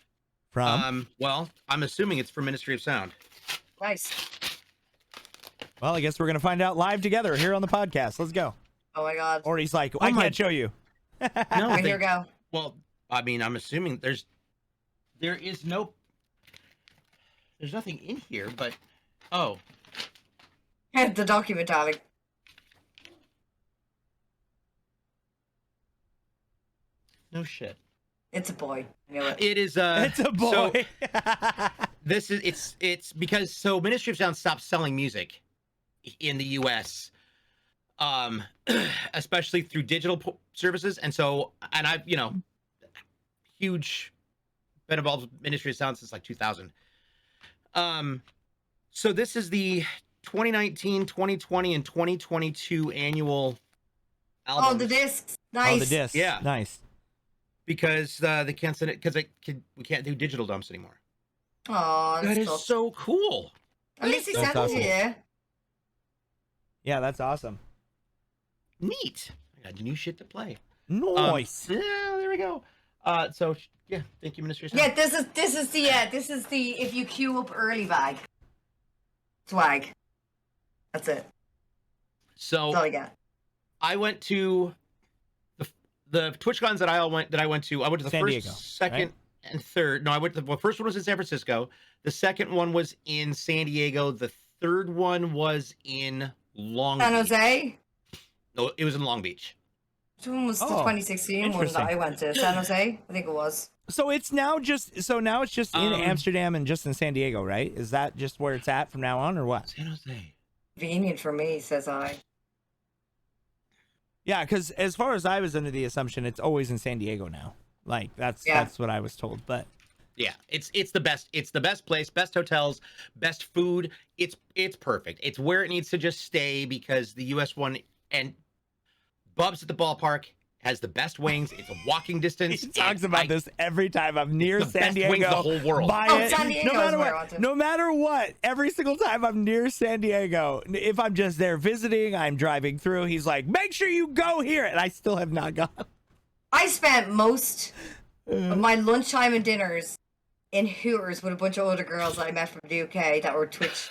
B: Well, I'm assuming it's from Ministry of Sound.
A: Nice.
C: Well, I guess we're gonna find out live together here on the podcast. Let's go.
A: Oh my god.
C: Or he's like, I can't show you.
B: No,
A: here we go.
B: Well, I mean, I'm assuming there's nothing in here, but
A: The document, darling.
B: no shit.
A: It's a boy. I knew it.
B: It is
C: It's a boy.
B: So it's because Ministry of Sound stopped selling music in the US, especially through digital services, and I've huge been involved with Ministry of Sound since like 2000. So this is the 2019, 2020, and 2022 annual album.
A: Oh, the discs. Nice.
C: Oh, the discs.
B: Yeah.
C: Nice.
B: Because they can't send it because we can't do digital dumps anymore.
A: Oh,
B: That is so cool.
A: At least he
C: That's
A: sent it
C: awesome.
A: to you.
C: Yeah, that's awesome.
B: Neat. I got new shit to play.
C: Nice.
B: Yeah, there we go. So yeah, thank you, Minister.
A: Yeah, this is the if you queue up early bag. Swag. That's it.
B: So
A: That's all I got.
B: I went to the TwitchCons that I went to. I went to the
C: San
B: first,
C: Diego,
B: second,
C: right?
B: and third. No, I went to the first one was in San Francisco. The second one was in San Diego. The third one was in Long
A: San
B: Beach.
A: Jose?
B: No, it was in Long Beach.
A: Which one was the
C: Oh,
A: 2016 one that
C: interesting.
A: I went to? San Jose? I think it was.
C: So it's now it's just in Amsterdam and just in San Diego, right? Is that just where it's at from now on, or what?
B: San Jose.
A: Convenient for me, says I.
C: Yeah, because as far as I was under the assumption, it's always in San Diego now. Like that's what I was told. But
B: yeah, it's the best. It's the best place, best hotels, best food. It's perfect. It's where it needs to just stay because the US one and Bub's at the ballpark has the best wings. It's a walking distance.
C: he talks about this every time I'm near
B: the
C: San
B: best
C: Diego.
B: wings in the whole world.
C: Buy
A: Oh,
C: it.
A: San Diego
C: no
A: is
C: matter
A: where I
C: what,
A: want to.
C: no matter what, every single time I'm near San Diego, if I'm just there visiting, I'm driving through. He's like, "Make sure you go here," and I still have not gone.
A: I spent most of my lunchtime and dinners in Hooters with a bunch of other girls that I met from the UK that were Twitch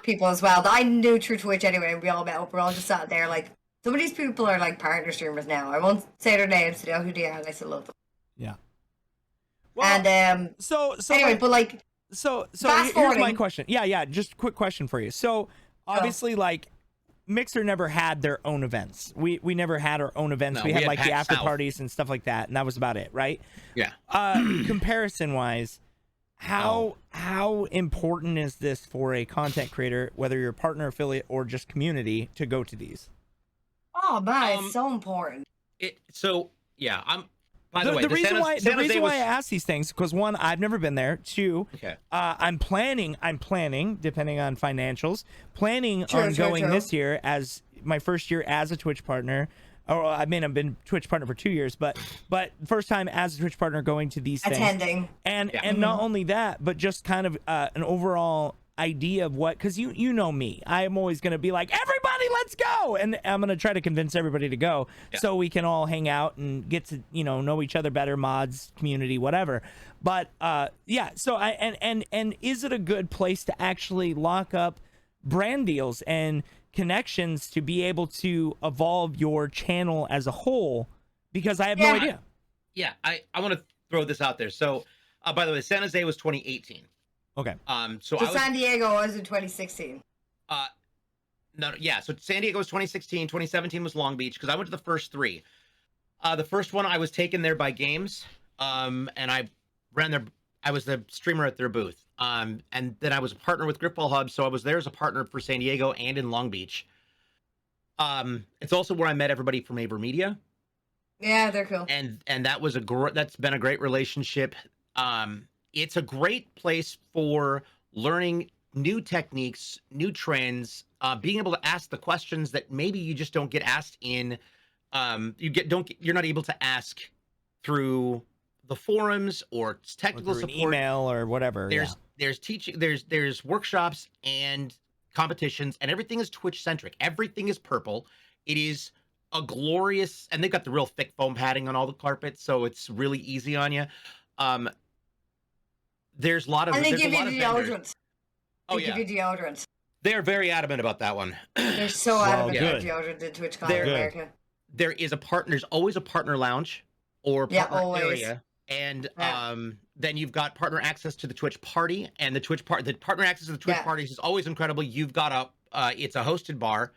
A: people as well. That I knew through Twitch anyway, and we all met up. We're all just sat there like, some of these people are like partner streamers now. I won't say their names, they know who they are, and I still love them.
C: Yeah.
A: And
C: So
A: anyway, but like,
C: So
A: Fast
C: here's my
A: forwarding.
C: question. Yeah. Just a quick question for you. So obviously, like, Mixer never had their own events. We never had our own events.
B: No,
C: we
B: we
C: had
B: had
C: like the
B: PAX
C: after
B: South.
C: parties and stuff like that, and that was about it, right?
B: Yeah.
C: Comparison wise, how important is this for a content creator, whether you're a partner, affiliate, or just community, to go to these?
A: oh man, it's so important.
B: I'm. By the way,
C: the reason why
B: was,
C: I ask these things, because one, I've never been there. Two,
B: Okay.
C: I'm planning, depending on financials, on
A: True.
C: going this year as my first year as a Twitch partner. Or I mean, I've been Twitch partner for 2 years, but first time as a Twitch partner going to these things.
A: Attending.
C: And not only that, but just kind of an overall idea of what, because you know me, I'm always going to be like, everybody, let's go, and I'm going to try to convince everybody to go so we can all hang out and get to know each other better, mods, community, whatever. But so and is it a good place to actually lock up brand deals and connections to be able to evolve your channel as a whole? Because I have no idea.
B: I want to throw this out there. So by the way, San Jose was 2018.
C: Okay.
B: So
A: San Diego was in 2016.
B: So San Diego was 2016, 2017 was Long Beach, because I went to the first three. The first one I was taken there by Games, and I was the streamer at their booth. And then I was a partner with Gripball Hub, so I was there as a partner for San Diego and in Long Beach. It's also where I met everybody from Aver Media.
A: Yeah, they're cool.
B: And that was that's been a great relationship. It's a great place for learning new techniques, new trends, being able to ask the questions that maybe you just don't get asked in. You're not able to ask through the forums or technical support,
C: email or whatever.
B: There's teaching, there's workshops and competitions, and everything is Twitch centric. Everything is purple. It is a glorious, and they've got the real thick foam padding on all the carpets, so it's really easy on you. There's a lot of,
A: and they
B: there's
A: give
B: a
A: you
B: lot of vendors.
A: deodorant.
B: Oh,
A: They give you deodorant.
B: They're very adamant about that one.
A: They're so adamant about
C: good.
A: deodorant in TwitchCon
B: They're
A: in
B: good.
A: America.
B: There is there's always a partner lounge or partner
A: always.
B: area, and then you've got partner access to the Twitch party, and the partner access to the Twitch parties is always incredible. You've got it's a hosted bar.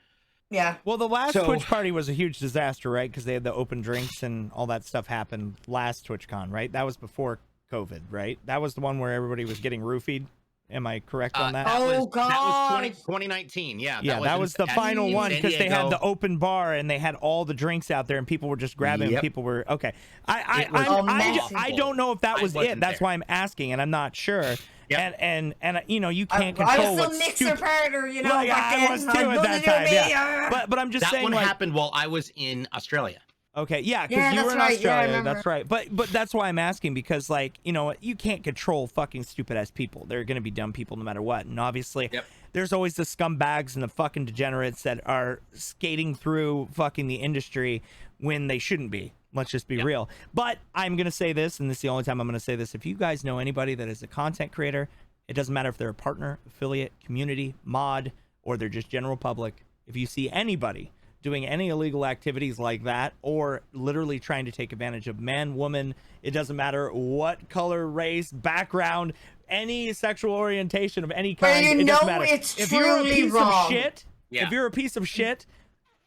A: Yeah.
C: Well, the last Twitch party was a huge disaster, right? Because they had the open drinks and all that stuff happened last TwitchCon, right? That was before COVID, right? That was the one where everybody was getting roofied. Am I correct on that?
B: That was
A: God.
B: 2019. Yeah.
C: That was the final one, because they had the open bar and they had all the drinks out there and people were just grabbing.
B: Yep.
C: People were okay. I don't know if that was it.
B: wasn't
C: That's
B: there.
C: why I'm asking, and I'm not sure.
B: Yep.
C: And you can't
A: I
C: control
A: was
C: what's
A: still Mixer partner,
C: Like,
A: back
C: I
A: then.
C: was too
A: Had
C: at
A: nothing
C: that
A: to do with
C: time.
A: me.
C: Yeah. But I'm just
B: that
C: saying,
B: one
C: like,
B: happened while I was in Australia.
C: Okay, yeah, because
A: Yeah,
C: you were
A: that's
C: in
A: right. Yeah, I
C: Australia.
A: remember.
C: That's right. But that's why I'm asking, because like, you know, you can't control fucking stupid ass people. They're gonna be dumb people no matter what. And obviously,
B: Yep.
C: there's always the scumbags and the fucking degenerates that are skating through fucking the industry when they shouldn't be. Let's just be
B: Yep.
C: real. But I'm gonna say this, and this is the only time I'm gonna say this. If you guys know anybody that is a content creator, it doesn't matter if they're a partner, affiliate, community, mod, or they're just general public. If you see anybody doing any illegal activities like that, or literally trying to take advantage of men, woman, it doesn't matter what color, race, background, any sexual orientation of any
A: Where
C: kind,
A: you
C: it doesn't
A: know
C: matter.
A: it's
C: If you're a
A: truly
C: piece
A: wrong.
C: of shit,
B: Yeah.
C: if you're a piece of shit,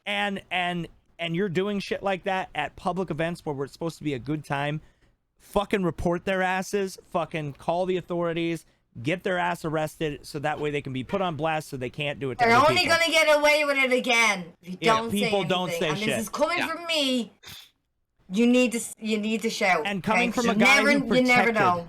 C: and you're doing shit like that at public events where it's supposed to be a good time, fucking report their asses, fucking call the authorities, get their ass arrested, so that way they can be put on blast, so they can't do it to
A: They're
C: other
A: only
C: people.
A: gonna get away with it again if you
C: Yeah,
A: don't
C: people
A: say
C: don't
A: anything.
C: say
A: And
C: shit.
A: this is coming
B: Yeah.
A: from me. You need to shout.
C: And coming
A: okay?
C: from a
A: You
C: guy
A: never,
C: who
A: you never
C: protected,
A: know.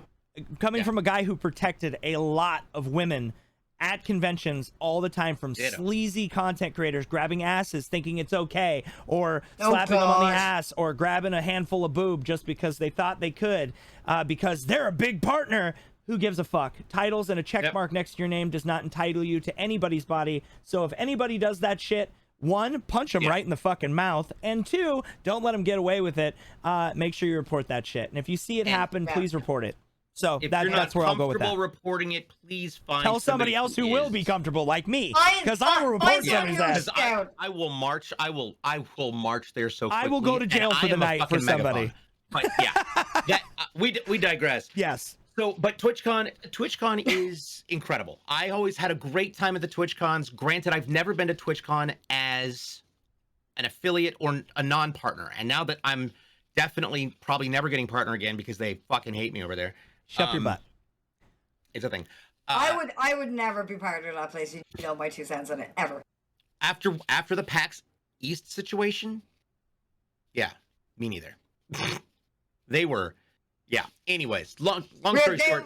C: coming
B: Yeah.
C: from a guy who protected a lot of women at conventions all the time from
B: Ditto.
C: sleazy content creators grabbing asses thinking it's okay, or
A: Oh,
C: slapping them on the
A: God.
C: ass, or grabbing a handful of boob just because they thought they could, because they're a big partner. Who gives a fuck? Titles and a check
B: Yep.
C: mark next to your name does not entitle you to anybody's body. So if anybody does that shit, one, punch them
B: Yeah.
C: right in the fucking mouth, and two, don't let them get away with it. Make sure you report that shit. And if you see it
B: And-
C: happen,
A: Yeah.
C: please report it. So
B: If
C: that,
B: you're not
C: that's where I'll go with
B: comfortable
C: that.
B: reporting it, please find
C: Tell somebody else who will be
B: is.
C: comfortable, like me,
A: Find-
C: because I will
A: find
C: report
A: somebody
C: somebody's
A: who's
C: ass.
B: Because
A: Down.
B: I will march. I will march there so quickly.
C: I will go to
B: and
C: jail for
B: I
C: the
B: am a
C: night for
B: fucking
C: somebody.
B: megaphone. But yeah, that, we digress.
C: Yes.
B: So, but TwitchCon is incredible. I always had a great time at the TwitchCons. Granted, I've never been to TwitchCon as an affiliate or a non-partner, and now that I'm definitely probably never getting partner again because they fucking hate me over there.
C: Shut your butt.
B: It's a thing.
A: I would never be part of that place. You know my 2 cents on it ever.
B: After the PAX East situation, yeah, me neither. They were, yeah. Anyways, long story short.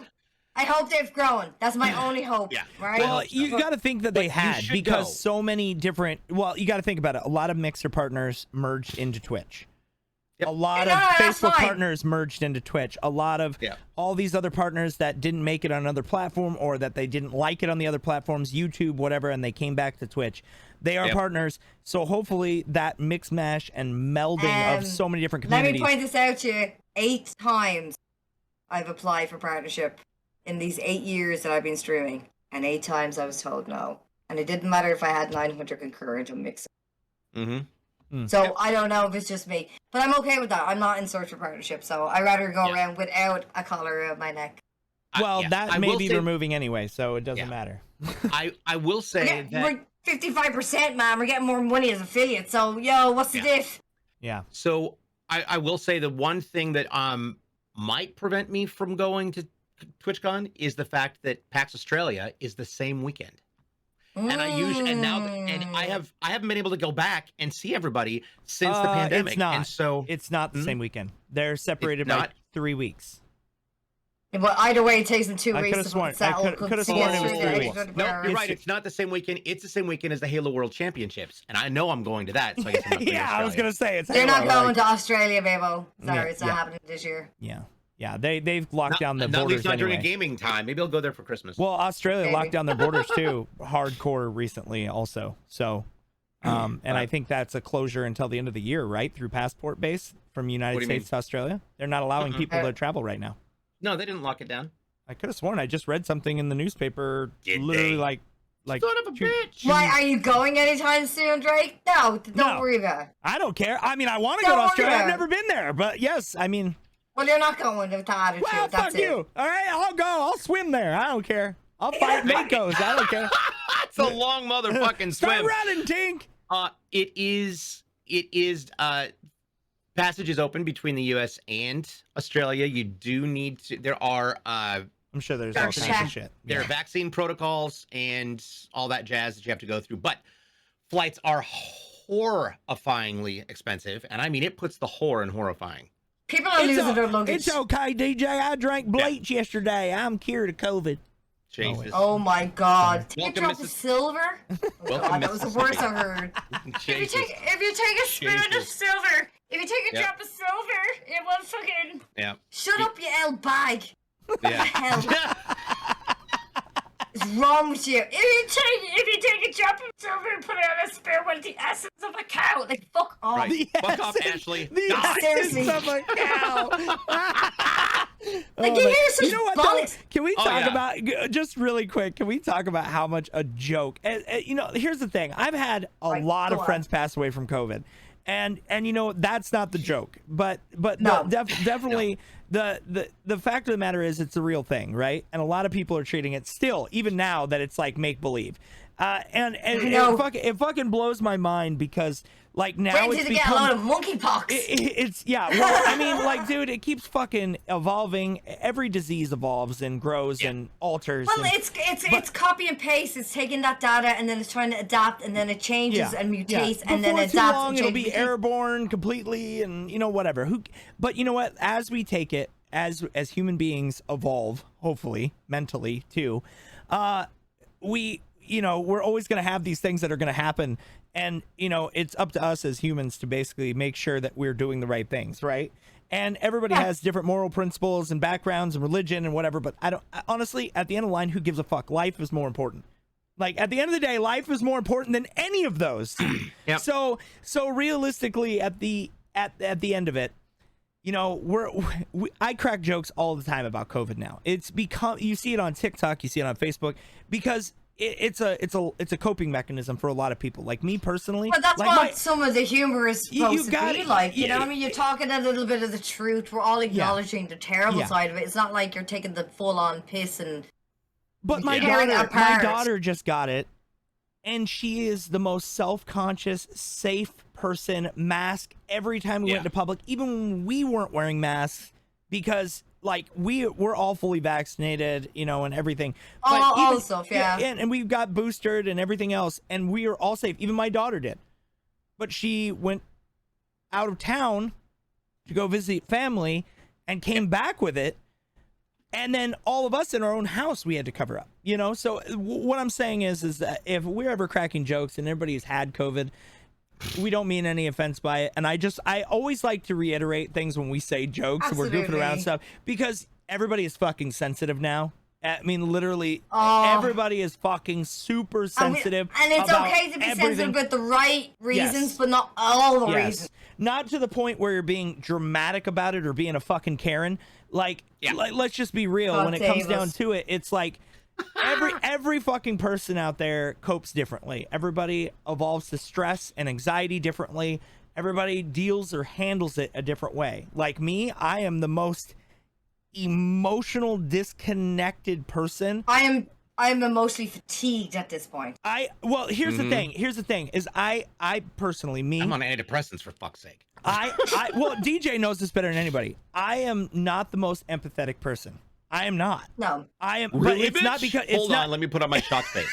A: I hope they've grown. That's my only hope.
B: Yeah.
A: Right.
C: Well, you got to think that they
B: you
C: had,
B: should
C: because
B: go.
C: so many different. Well, you got to think about it. A lot of Mixer partners merged into Twitch.
B: Yep.
C: A lot
A: No,
C: of
A: that's
C: Facebook
A: fine.
C: partners merged into Twitch. A lot of
B: Yeah.
C: all these other partners that didn't make it on another platform, or that they didn't like it on the other platforms, YouTube, whatever, and they came back to Twitch. They are
B: Yep.
C: partners. So hopefully that mix mash and melding of so many different communities.
A: Let me point this out to you. 8 times I've applied for partnership in these 8 years that I've been streaming, and 8 times I was told no. And it didn't matter if I had 900 concurrent or mix.
B: Mm-hmm.
A: So I don't know if it's just me, but I'm okay with that. I'm not in search for partnership, so I'd rather go
B: Yeah.
A: around without a collar around my neck.
C: Well,
B: Yeah,
C: that
B: I
C: may
B: will
C: be
B: say-
C: removing anyway, so it doesn't
B: Yeah.
C: matter.
B: I will say that.
A: We're 55%, man. We're getting more money as affiliates. So, yo, what's the
B: Yeah.
A: diff?
C: Yeah.
B: So I will say the one thing that might prevent me from going to TwitchCon is the fact that PAX Australia is the same weekend. And I haven't been able to go back and see everybody since the pandemic.
C: It's not.
B: And so
C: It's not the same weekend. They're separated by
B: not?
C: 3 weeks.
A: Well, either way, it takes them 2
C: I
A: weeks
C: could've
A: to
C: sworn-
A: settle.
C: I could've
A: to
C: sworn
A: get
C: it was
A: through
C: 3
A: the
C: weeks.
A: extra
B: no, you're
A: hours.
B: right. It's not the same weekend. It's the same weekend as the Halo World Championships, and I know I'm going to that. So I guess I'm not going to
C: Yeah, I was
B: Australia.
C: gonna say it's.
A: They're not
C: Halo,
A: going
C: like-
A: to Australia, Babo. Sorry,
C: Yeah,
A: it's not
C: yeah.
A: happening this year.
C: Yeah. They've locked down the
B: At
C: borders
B: least not during a
C: anyway.
B: gaming time. Maybe I'll go there for Christmas.
C: Well, Australia
A: Maybe.
C: locked down their borders too, hardcore recently also. So, and I think that's a closure until the end of the year, right? Through passport base from United
B: What do you
C: States to Australia. They're not allowing people to travel right now.
B: No, they didn't lock it down.
C: I could have sworn I just read something in the newspaper,
B: Did
C: literally
B: they?
C: like
B: Son of a bitch.
A: Why, are you going anytime soon, Drake? No, don't
C: No.
A: worry about it.
C: I don't care. I mean, I want to go
A: Don't
C: to
A: worry
C: Australia. I've
A: about it.
C: never been there, but yes, I mean,
A: Well, you're not going with the attitude.
C: well,
A: That's
C: fuck
A: it.
C: you. All right, I'll go. I'll swim there. I don't care. I'll fight Makos. I don't care.
B: That's a long motherfucking
C: Start
B: swim.
C: running, Tink.
B: It is passage is open between the US and Australia. You do need to there are
C: I'm sure there's
A: Gotta
C: all kinds
A: check.
C: of shit.
B: there are vaccine protocols and all that jazz that you have to go through, but flights are horrifyingly expensive, and I mean it puts the horror in horrifying.
A: People are losing their luggage.
C: It's okay, DJ. I drank bleach yesterday. I'm cured of COVID.
B: Jesus.
A: Oh my God! Take a
B: Welcome,
A: drop of
B: Mrs.
A: silver. Oh
B: Welcome,
A: God, that was the worst I
B: Mississippi.
A: heard. If you
B: Jesus.
A: take a spoon of
B: Jesus.
A: silver, if you take
B: Yeah.
A: drop of silver. It was fucking.
B: Yeah.
A: Shut up, you L bag.
B: Yeah.
A: Hell. What's wrong with you? If you take a drop of silver and put it on a spear with the essence of a cow, like fuck off.
B: Right.
C: The
B: Fuck off,
C: essence-
B: Ashley.
C: The
B: God.
A: Seriously.
C: essence of a cow.
A: Like, you hear such
C: you know what? Though?
A: bollocks.
C: Can we
B: Oh,
C: talk
B: yeah.
C: about just really quick? Can we talk about how much a joke? You know, here's the thing. I've had a
A: Right,
C: lot
A: go
C: of
A: on.
C: friends pass away from COVID, and you know that's not the joke. But
A: No.
C: definitely the fact of the matter is it's a real thing, right? And a lot of people are treating it still, even now that it's like make believe. And
A: know.
C: it fucking blows my mind because like now
A: Wait
C: it's
A: until they get a
C: become
A: load of monkeypox.
C: it's yeah, well, I mean, like, dude, it keeps fucking evolving. Every disease evolves and grows and alters.
A: Well,
C: and,
A: it's copy and paste. It's taking that data and then it's trying to adapt and then it changes and mutates and then
C: Before too
A: adapts.
C: long,
A: and
C: it'll
A: changes.
C: be airborne completely, and you know whatever. But you know what? As we take it, as human beings evolve, hopefully mentally too, we're always going to have these things that are going to happen, and you know it's up to us as humans to basically make sure that we're doing the right things, right? And everybody has different moral principles and backgrounds and religion and whatever, but honestly, at the end of the line, who gives a fuck? Life is more important. Like at the end of the day, life is more important than any of those.
B: Yep.
C: So realistically, at the end of it, you know, I crack jokes all the time about COVID now. It's become, you see it on TikTok, you see it on Facebook, because it's a coping mechanism for a lot of people. Like me personally,
A: But that's
C: like
A: what some of the humor is supposed to
C: got
A: be
C: it.
A: like. You
C: Yeah.
A: know what I mean? You're talking a little bit of the truth. We're all acknowledging the terrible
C: Yeah.
A: side of it. It's not like you're taking the full-on piss and...
C: But my
A: tearing
C: daughter,
A: apart.
C: just got it, and she is the most self-conscious, safe person. Mask every time we went to public, even when we weren't wearing masks, because like we're all fully vaccinated, you know, and everything.
A: All stuff, yeah.
C: And we've got boosted and everything else, and we are all safe. Even my daughter did, but she went out of town to go visit family and came back with it. And then all of us in our own house, we had to cover up, you know? So what I'm saying is that if we're ever cracking jokes and everybody's had COVID, we don't mean any offense by it. And I always like to reiterate things when we say jokes and we're goofing around
A: Absolutely.
C: stuff, because everybody is fucking sensitive now. I mean, literally,
A: Oh.
C: everybody is fucking super sensitive.
A: And it's
C: about
A: okay to be
C: everything.
A: sensitive with the right reasons,
C: Yes.
A: but not all the
C: Yes.
A: reasons.
C: Not to the point where you're being dramatic about it or being a fucking Karen. Like, let's just be real.
A: God
C: when it comes
A: save
C: down
A: us.
C: to it, it's like every fucking person out there copes differently. Everybody evolves to stress and anxiety differently. Everybody deals or handles it a different way. Like me, I am the most emotional, disconnected person.
A: I'm emotionally fatigued at this point.
C: Well, here's the thing. Here's the thing is I personally, me,
B: I'm on antidepressants for fuck's sake.
C: well, DJ knows this better than anybody. I am not the most empathetic person. I am not.
A: No.
C: I am.
B: Really,
C: but it's
B: bitch?
C: not because it's
B: Hold
C: not.
B: on, let me put on my shock face.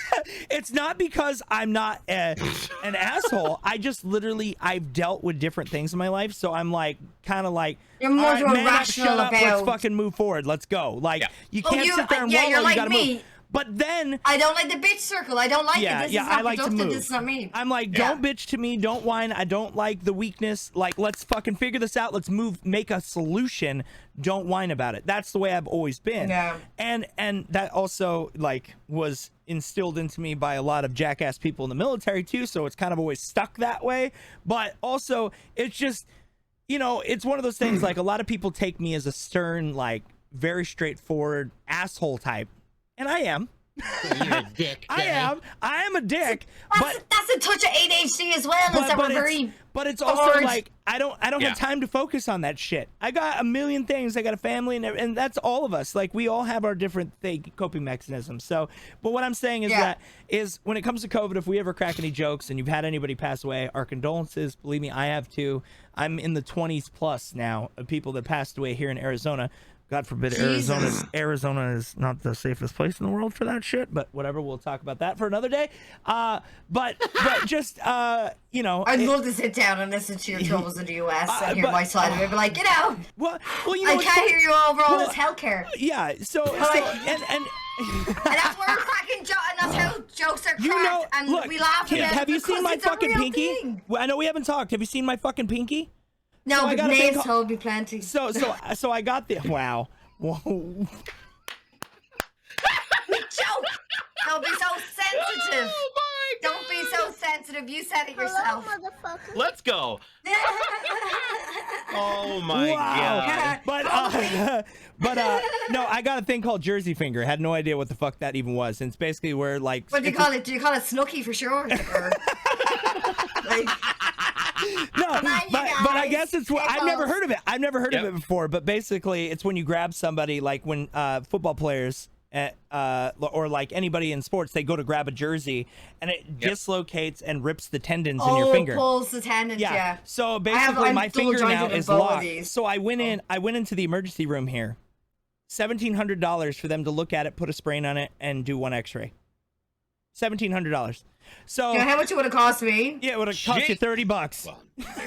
C: It's not because I'm not an asshole. I just literally I've dealt with different things in my life, so I'm like kind of like
A: You're more
C: "All right, man up,
A: rational
C: shut up, let's
A: about-
C: fucking move forward. Let's go. Like you
A: Oh,
C: can't sit there and
A: yeah,
C: wallow.
A: you're
C: You
A: like
C: gotta
A: me.
C: move. But then
A: I don't like the bitch circle. I don't like it. This is not
C: I like to
A: productive.
C: move.
A: This is not me.
C: I'm like, don't bitch to me, don't whine. I don't like the weakness. Like, let's fucking figure this out. Let's move, make a solution. Don't whine about it. That's the way I've always been.
A: Yeah.
C: And that also like was instilled into me by a lot of jackass people in the military too. So it's kind of always stuck that way. But also, it's just, you know, it's one of those things. Like a lot of people take me as a stern, like very straightforward asshole type, and I am.
B: You're a dick.
C: I am a dick, but
A: That's a touch of ADHD as well. Is that we're very
C: it's also
A: bored.
C: like I don't have time to focus on that shit. I got a million things. I got a family, and that's all of us. Like we all have our different coping mechanisms. So, but what I'm saying is when it comes to COVID, if we ever crack any jokes and you've had anybody pass away, our condolences. Believe me, I have too. I'm in the 20s plus now of people that passed away here in Arizona. God forbid,
A: Jesus.
C: Arizona is not the safest place in the world for that shit, but whatever, we'll talk about that for another day. But just you know,
A: I'd love to sit down and listen to your troubles in the US and hear my side of it. But like, you know,
C: well, you know,
A: I
C: it's
A: can't
C: funny-
A: hear you over all
C: well,
A: this healthcare.
C: Yeah, so and
A: And that's where we're cracking jokes, and that's how jokes are cracked.
C: you know,
A: and
C: look,
A: we laugh
C: Kim,
A: at it
C: have you seen
A: because
C: my
A: it's a
C: fucking
A: real
C: pinky?
A: thing.
C: Well, I know we haven't talked. Have you seen my fucking pinky?
A: No,
C: So I
A: but
C: got a thing
A: names
C: called-
A: told me plenty.
C: So I got the wow. Whoa.
A: Joke! Don't be so sensitive.
B: Oh my
A: Don't be so sensitive. You said it yourself.
B: Let's go. Oh my god.
C: But no, I got a thing called Jersey Finger. Had no idea what the fuck that even was. And it's basically where like.
A: What do you call it? Do you call it Snooky for short? Or, like,
C: No, but I guess it's what I've never
A: close.
C: heard of it. I've never heard of it before. But basically, it's when you grab somebody, like when football players. Or like anybody in sports, they go to grab a jersey and it dislocates and rips the tendons in your finger.
A: Pulls the tendons, yeah.
C: So basically, my finger now is locked. So I went into the emergency room here. $1,700 for them to look at it, put a sprain on it, and do one X-ray. $1,700. So
A: you know how much it would have cost me?
C: Yeah, it would have cost you $30.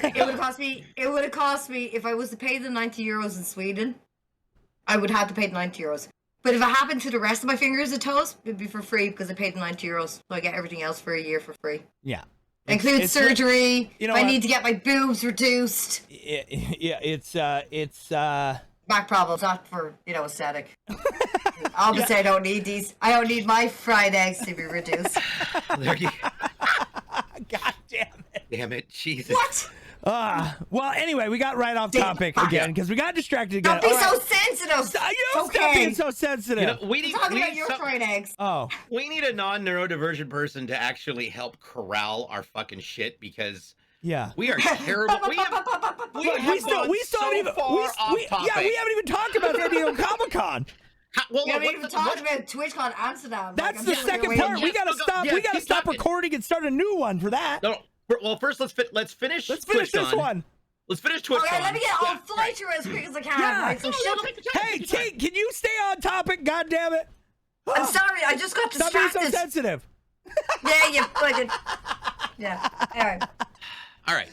A: It would have cost me. It would have cost me if I was to pay the €90 in Sweden. I would have to pay the €90. But if it happened to the rest of my fingers and toes, it'd be for free because I paid the €90. So I get everything else for a year for free.
C: Yeah.
A: Includes surgery.
C: You know,
A: I need to get my boobs reduced.
C: Yeah, it's
A: back problems, not for, aesthetic. Obviously, I don't need these. I don't need my fried eggs to be reduced.
B: There you
C: God damn it.
B: Damn it, Jesus.
A: What?
C: Well, anyway, we got right off topic again because we got distracted again.
A: Don't be so sensitive.
C: Stop being so sensitive.
B: We need,
A: talking about your fried eggs.
C: Oh.
B: We need a non-neurodivergent person to actually help corral our fucking shit because we are terrible. we haven't even
C: talked about San Diego Comic-Con.
A: Well, we haven't even talked about TwitchCon Amsterdam.
C: That's the second part. We gotta stop. We gotta stop recording and start a new one for that.
B: No. Well, first let's finish.
C: Let's finish this one.
B: Let's finish TwitchCon.
A: Okay, let me get on fly through as quick as I can.
C: Yeah.
A: Right, so shut up.
C: Hey, Tink, can you stay on topic? God damn it!
A: I'm sorry, I just got distracted.
C: Stop being so sensitive.
A: Yeah, you fucking. Yeah. Anyway.
B: All right.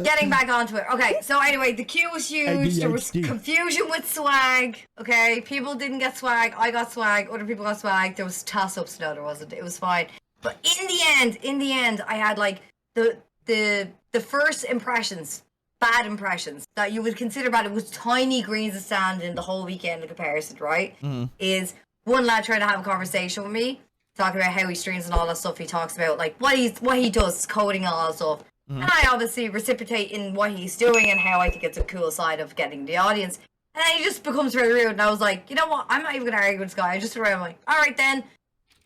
A: Getting back onto it. Okay, so anyway, the queue was huge. There was confusion with swag. Okay, people didn't get swag. I got swag. Other people got swag. There was toss-ups. No, there wasn't. It was fine. But in the end, I had like the first impressions, bad impressions that you would consider bad. It was tiny greens of sand in the whole weekend in comparison, right? Mm-hmm. Is one lad trying to have a conversation with me, talking about how he streams and all that stuff. He talks about like what he does, coding and all that stuff. Mm-hmm. And I obviously reciprocate in what he's doing and how I think it's a cool side of getting the audience. And then he just becomes very rude. And I was like, you know what? I'm not even going to argue with this guy. I just around like, all right then,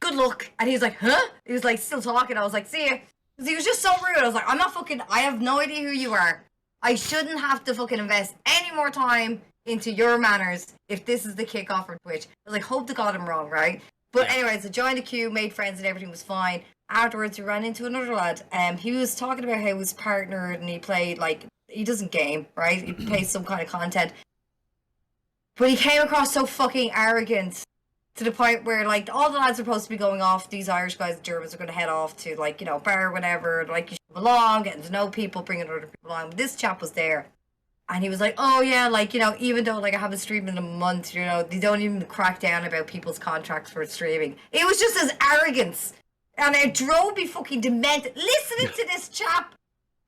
A: good luck. And he's like, huh? He was like still talking. I was like, see ya. Because he was just so rude. I was like, I have no idea who you are. I shouldn't have to fucking invest any more time into your manners if this is the kickoff for Twitch. I was like, hope to God I'm wrong, right? But anyways, I joined the queue, made friends and everything was fine. Afterwards, we ran into another lad. He was talking about how he was partnered and he played, like, he doesn't game, right? He plays some kind of content. But he came across so fucking arrogant to the point where, like, all the lads are supposed to be going off. These Irish guys and Germans are going to head off to, like, bar or whatever. Like, you should belong, getting to know people, bringing other people along. But this chap was there. And he was like, oh, yeah, like, even though, like, I haven't streamed in a month, they don't even crack down about people's contracts for streaming. It was just his arrogance. And it drove me fucking demented. Listening to this chap.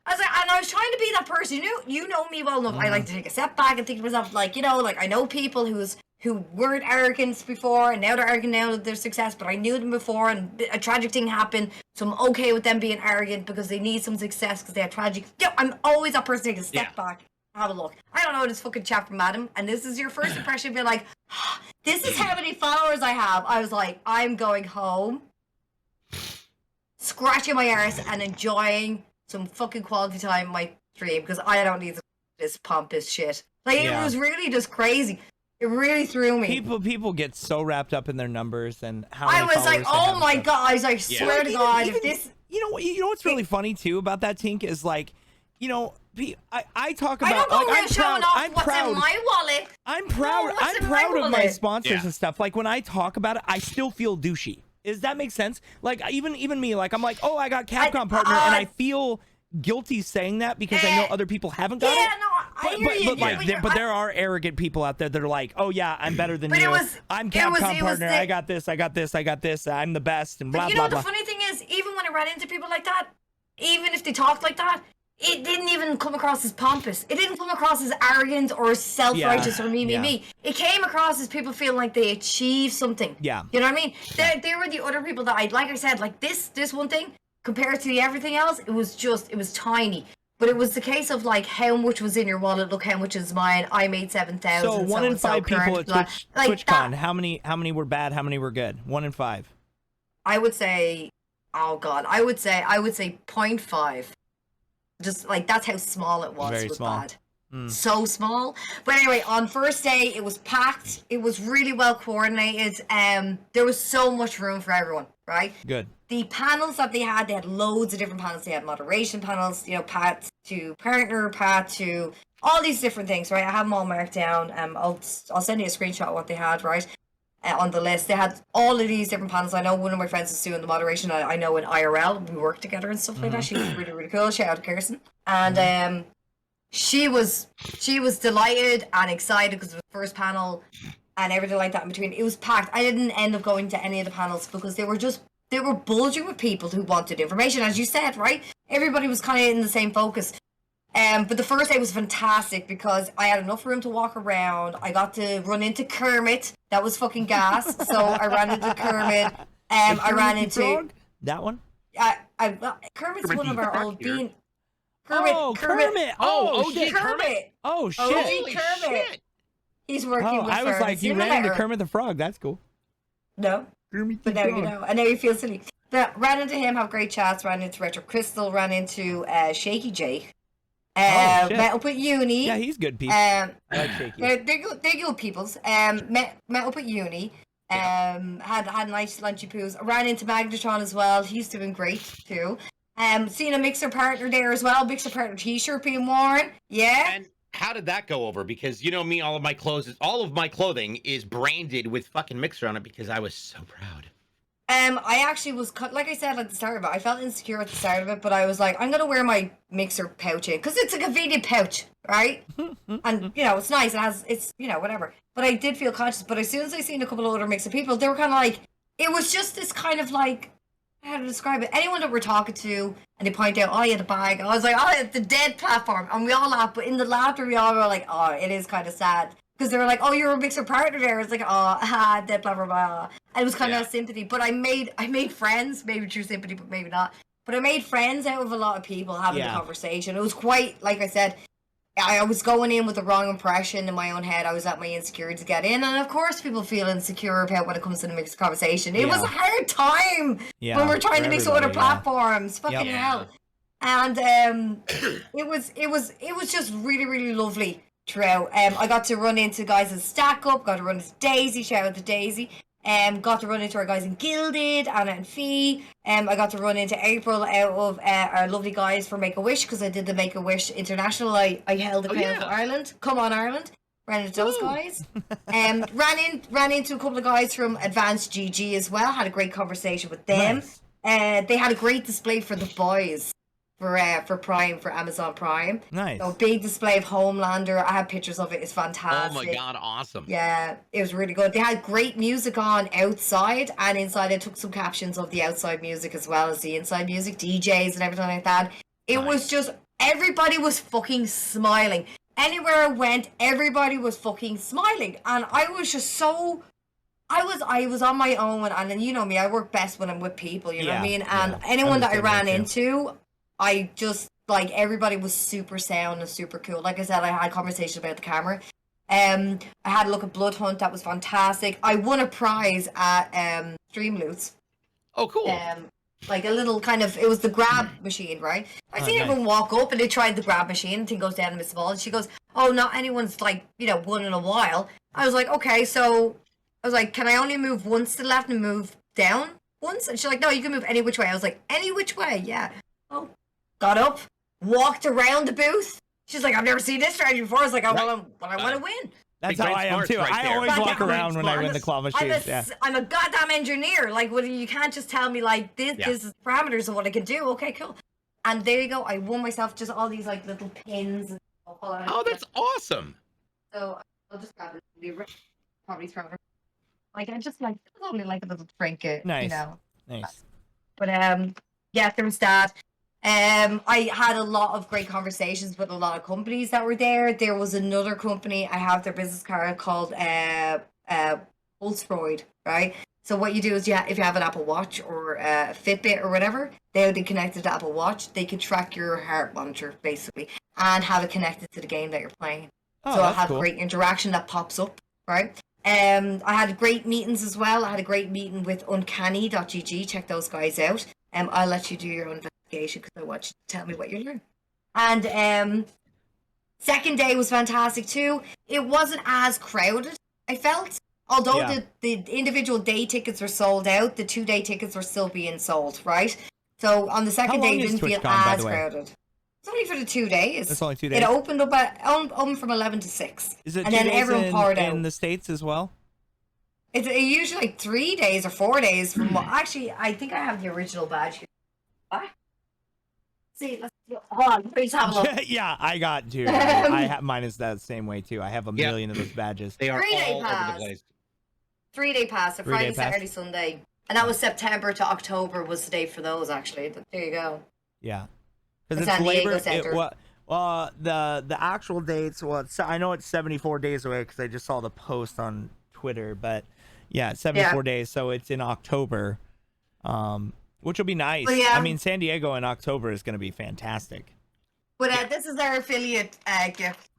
A: I was like, and I was trying to be that person. You know me well enough. I like to take a step back and think to myself, like, like, I know people who weren't arrogant before, and now they're arrogant now that they're success, but I knew them before, and a tragic thing happened, so I'm okay with them being arrogant because they need some success because they had tragic. I'm always that person taking a step back. Have a look. I don't know this fucking chap from Adam, and this is your first impression. Be like, this is how many followers I have. I was like, I'm going home, scratching my arse, and enjoying some fucking quality time in my stream because I don't need this pompous shit. Like it was really just crazy. It really threw me.
C: People get so wrapped up in their numbers and how.
A: I was like, oh my god! I was like, swear to God, if this.
C: You know what's really funny too about that, Tink, is like, I talk about.
A: I don't go
C: like,
A: around showing off what's in my wallet.
C: I'm proud. I'm proud of my sponsors and stuff. Like when I talk about it, I still feel douchey. Does that make sense? Like even me, like I'm like, oh, I got Capcom partner, and I feel guilty saying that because I know other people haven't got it.
A: Yeah, no, I hear you.
C: But there are arrogant people out there that are like, oh yeah, I'm better than you. I'm Capcom partner. I got this. I'm the best, and blah blah blah.
A: The funny thing is, even when I ran into people like that, even if they talked like that, it didn't even come across as pompous. It didn't come across as arrogant or self-righteous or me. It came across as people feeling like they achieved something.
C: Yeah.
A: You know what I mean? There were the other people that like I said, like this one thing, compared to the everything else, it was tiny. But it was the case of like how much was in your wallet, look how much is mine, I made 7,000.
C: So 1 in 5 people at TwitchCon,
A: that,
C: how many were bad, how many were good? 1 in 5.
A: I would say, oh god, I would say 0.5. Just like that's how small it was.
C: Very
A: It was
C: small.
A: bad. So small. But anyway, on first day it was packed. It was really well coordinated. There was so much room for everyone, right?
C: Good.
A: The panels that they had loads of different panels. They had moderation panels, you know, path to partner, path to all these different things, right? I have them all marked down. I'll send you a screenshot of what they had, right? On the list. They had all of these different panels. I know one of my friends is doing the moderation. I know in IRL, we work together and stuff like that. She was really, really cool. Shout out to Kirsten. And she was delighted and excited because it was the first panel and everything like that in between. It was packed. I didn't end up going to any of the panels because they were bulging with people who wanted information, as you said, right? Everybody was kind of in the same focus. But the first day was fantastic because I had enough room to walk around. I got to run into Kermit. That was fucking gas. So I ran into Kermit. I ran into
C: Frog? That one?
A: Kermit's one of our old bean.
C: Kermit. Oh, shit.
A: Kermit.
C: Oh, shit.
A: OG Kermit.
B: Shit.
A: He's working
C: Oh,
A: with
C: I was
A: her.
C: like, you ran into Kermit the Frog. That's cool.
A: No.
C: Kermit
A: But now you know. And now you feel silly. But ran into him, have great chats. Ran into Retro Crystal. Ran into Shaky Jake.
C: Shit.
A: Met up at uni.
C: Yeah, he's good people.
A: I
C: like Shaky.
A: They're good peoples. Met up at uni. Had nice lunchy poos. Ran into Magnetron as well. He's doing great too. Seen a mixer partner there as well. Mixer partner t-shirt being worn. Yeah.
B: And how did that go over? Because you know me, all of my clothing is branded with fucking Mixer on it because I was so proud.
A: I actually was, like I said at the start of it, I felt insecure at the start of it, but I was like, I'm going to wear my Mixer pouch in, because it's a convenient pouch, right? And, you know, it's nice, it's, you know, whatever. But I did feel conscious, but as soon as I seen a couple of other Mixer people, they were kind of like, it was just this kind of like, how to describe it, anyone that we're talking to, and they point out, oh, you had a bag, I was like, oh, it's the dead platform, and we all laughed, but in the laughter, we all were like, oh, it is kind of sad. Because they were like, oh, you're a Mixer partner there. It's like, oh, dead blah, blah, blah. And it was kind of sympathy. But I made friends, maybe true sympathy, but maybe not. But I made friends out of a lot of people having the conversation. It was quite, like I said, I was going in with the wrong impression in my own head. I was at my insecurity to get in. And of course, people feel insecure about when it comes to the mixed conversation. It was a hard time when we're trying to mix other platforms. Fucking hell. And it was just really, really lovely. Throughout. I got to run into guys in Stack Up, got to run into Daisy, shout out to Daisy. Got to run into our guys in Gilded, Anna and Fee. I got to run into April out of our lovely guys for Make-A-Wish, because I did the Make-A-Wish International. I held the crown for Ireland. Come on, Ireland. Ran into those guys. Ran into a couple of guys from Advanced GG as well. Had a great conversation with them. Nice. They had a great display for the boys. For Prime, for Amazon Prime.
C: Nice.
A: So big display of Homelander. I have pictures of it. It's fantastic.
B: Oh my god, awesome.
A: Yeah, it was really good. They had great music on outside and inside. I took some captions of the outside music as well as the inside music, DJs and everything like that. It was just, everybody was fucking smiling. Anywhere I went, everybody was fucking smiling. And I was just so... I was on my own, and then you know me, I work best when I'm with people, you know what I mean? And anyone that I ran into... I just, like, everybody was super sound and super cool. Like I said, I had conversations about the camera. I had a look at Blood Hunt. That was fantastic. I won a prize at Stream Loots.
B: Oh, cool.
A: Like a little kind of, it was the grab machine, right? I seen everyone walk up and they tried the grab machine and thing goes down and miss the ball. And she goes, oh, not anyone's, like, you know, won in a while. I was like, okay, so, I was like, can I only move once to the left and move down once? And she's like, no, you can move any which way. I was like, any which way? Yeah. Oh. Got up, walked around the booth. She's like, I've never seen this strategy before. I was like, I want to win.
C: That's how I am too. I always walk around when I win the claw machine.
A: I'm a goddamn engineer. Like, you can't just tell me like this is the parameters of what I can do. Okay, cool. And there you go. I won myself just all these like little pins. And
B: oh, that's awesome.
A: So I'll just grab it. Probably throw it. Like I just like it's only like a little trinket.
C: Nice.
A: You know.
C: Nice.
A: But yeah, there was that. I had a lot of great conversations with a lot of companies that were there. There was another company, I have their business card, called Pulsefroid, right? So what you do is, if you have an Apple Watch or a Fitbit or whatever, they'll be connected to Apple Watch. They can track your heart monitor, basically, and have it connected to the game that you're playing.
C: Oh,
A: So I'll
C: that's
A: have
C: cool.
A: great interaction that pops up, right? I had great meetings as well. I had a great meeting with uncanny.gg. Check those guys out. I'll let you do your own investigation because I want you to tell me what you learned. And second day was fantastic too. It wasn't as crowded, I felt. Although the individual day tickets were sold out, the 2-day tickets were still being sold, right? So on the second day, it didn't feel as crowded. It's only for the 2 days.
C: It's only 2 days.
A: It opened up open from 11 to 6.
C: Is it
A: and
C: 2
A: then
C: days
A: everyone poured out.
C: in the States as well?
A: It's usually like 3 days or 4 days from what. Actually, I think I have the original badge here. What? See, let's hold on. Please have a look.
C: Yeah, I got two. I have mine is that same way too. I have a million of those badges.
B: They are
A: 3-day
B: all
A: pass.
B: over the place.
A: 3-day pass, so
C: 3-day
A: Friday,
C: pass.
A: Saturday, Sunday. And that was September to October was the day for those, actually. But there you go.
C: Yeah, because
A: San
C: it's
A: Diego
C: Labor.
A: Center.
C: The actual dates. Well, I know it's 74 days away because I just saw the post on Twitter. But yeah, 74 days. So it's in October, which will be nice.
A: Well, yeah.
C: I mean, San Diego in October is going to be fantastic.
A: But this is our affiliate gift.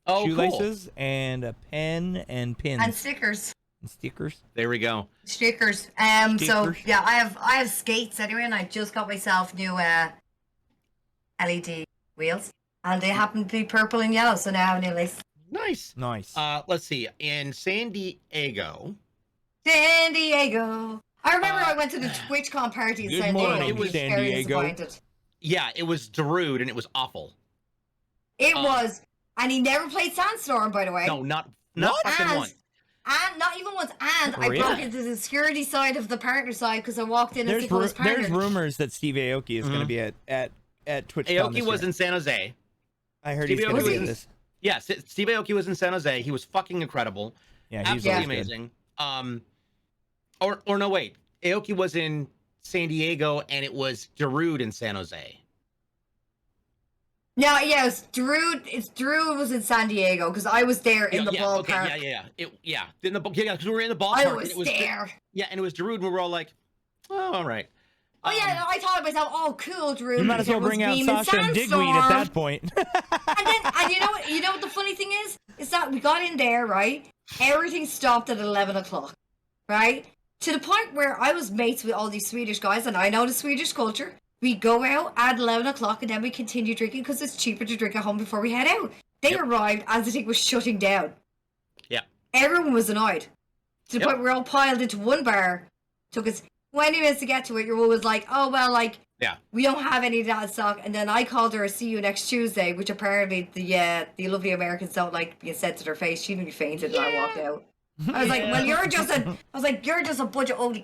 B: Oh,
C: Shoelaces and a pen and pins
A: And stickers.
C: and stickers.
B: There we go.
A: Stickers. So yeah, I have skates anyway, and I just got myself new LED wheels, and they happen to be purple and yellow. So now I have new lace.
B: Nice. Let's see. In San Diego.
A: San Diego. I remember I went to the TwitchCon party in
C: Good
A: San Diego.
C: morning,
A: It was
C: San
A: very
C: Diego.
A: disappointed.
B: Yeah, it was Darude, and it was awful.
A: It was, and he never played Sandstorm, by the way.
B: No, not
C: What?
B: fucking one.
A: And not even once. And I
C: Really?
A: broke into the security side of the partner side because I walked in and he was partner.
C: There's rumors that Steve Aoki is going to be at TwitchCon.
B: Aoki was in San Jose.
C: I heard
B: Steve
C: he's going to
B: Aoki
C: be
B: was
C: this.
B: Yeah, Steve Aoki was in San Jose. He was fucking incredible.
C: Yeah, he's
B: absolutely
C: always good.
B: amazing. Or no, wait. Aoki was in San Diego, and it was Darude in San Jose.
A: No, yeah, Drew was in San Diego because I was there in the ballpark.
B: Okay, yeah. Because we were in the ballpark.
A: I was
B: and it was
A: there.
B: Yeah, and it was Darude, and we were all like, "Oh, all right."
A: Oh yeah, I thought to myself, "Oh, cool, Drew."
C: You might as well bring out Sasha and Digweed at that point.
A: and you know what the funny thing is that we got in there, right? Everything stopped at 11 o'clock, right? To the point where I was mates with all these Swedish guys, and I know the Swedish culture. We go out at 11 o'clock and then we continue drinking because it's cheaper to drink at home before we head out. They arrived as the thing was shutting down.
B: Yeah.
A: Everyone was annoyed. To the point where we're all piled into one bar. Took us 20 minutes to get to it. Your woman was like, oh, well, like, we don't have any of that stock. And then I called her a see you next Tuesday, which apparently the lovely Americans don't like being said to their face. She nearly fainted and I walked out. I was like, well, you're just a bunch of old...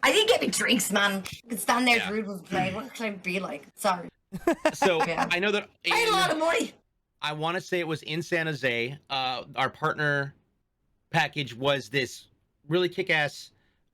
A: I didn't get me drinks, man. I could stand there, Drew was playing. What could I be like? Sorry.
B: So I know that
A: I had a lot of money.
B: I want to say it was in San Jose. Our partner package was this really kick-ass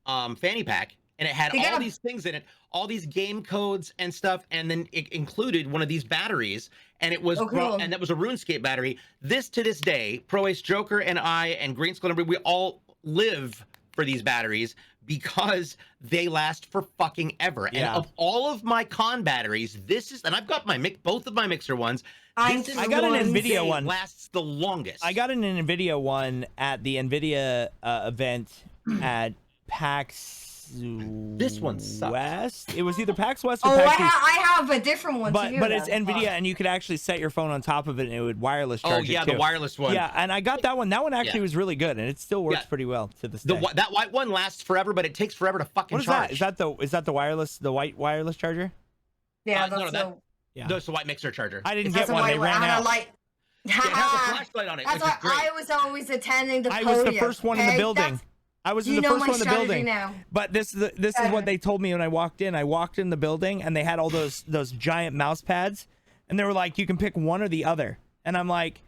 B: fanny pack, and it had all these things in it, all these game codes and stuff, and then it included one of these batteries, and it was and that was a RuneScape battery. To this day, Pro Ace Joker and I and Green Skull, we all live for these batteries because they last for fucking ever.
C: Yeah.
B: And of all of my con batteries, this is, and I've got both of my mixer ones.
C: I got an NVIDIA one.
B: Lasts the longest.
C: I got an NVIDIA one at the NVIDIA event at PAX
B: This one sucks.
C: West. It was either PAX West or
A: Oh,
C: PAX East.
A: I have a different one too.
C: But it's NVIDIA, and you could actually set your phone on top of it, and it would wireless charge it too.
B: The wireless one.
C: Yeah, and I got that one. That one actually was really good, and it still works pretty well to this day.
B: That white one lasts forever, but it takes forever to fucking charge.
C: Is that the white wireless charger?
A: Yeah,
B: that's the white mixer charger.
C: I didn't get one. They ran out.
B: It has a flashlight on it.
A: That's why I was always attending the podium.
C: I was the first one in the building. I was the first one in the building.
A: Now.
C: But this is what they told me when I walked in. I walked in the building and they had all those giant mouse pads, and they were like, you can pick one or the other. And I'm like,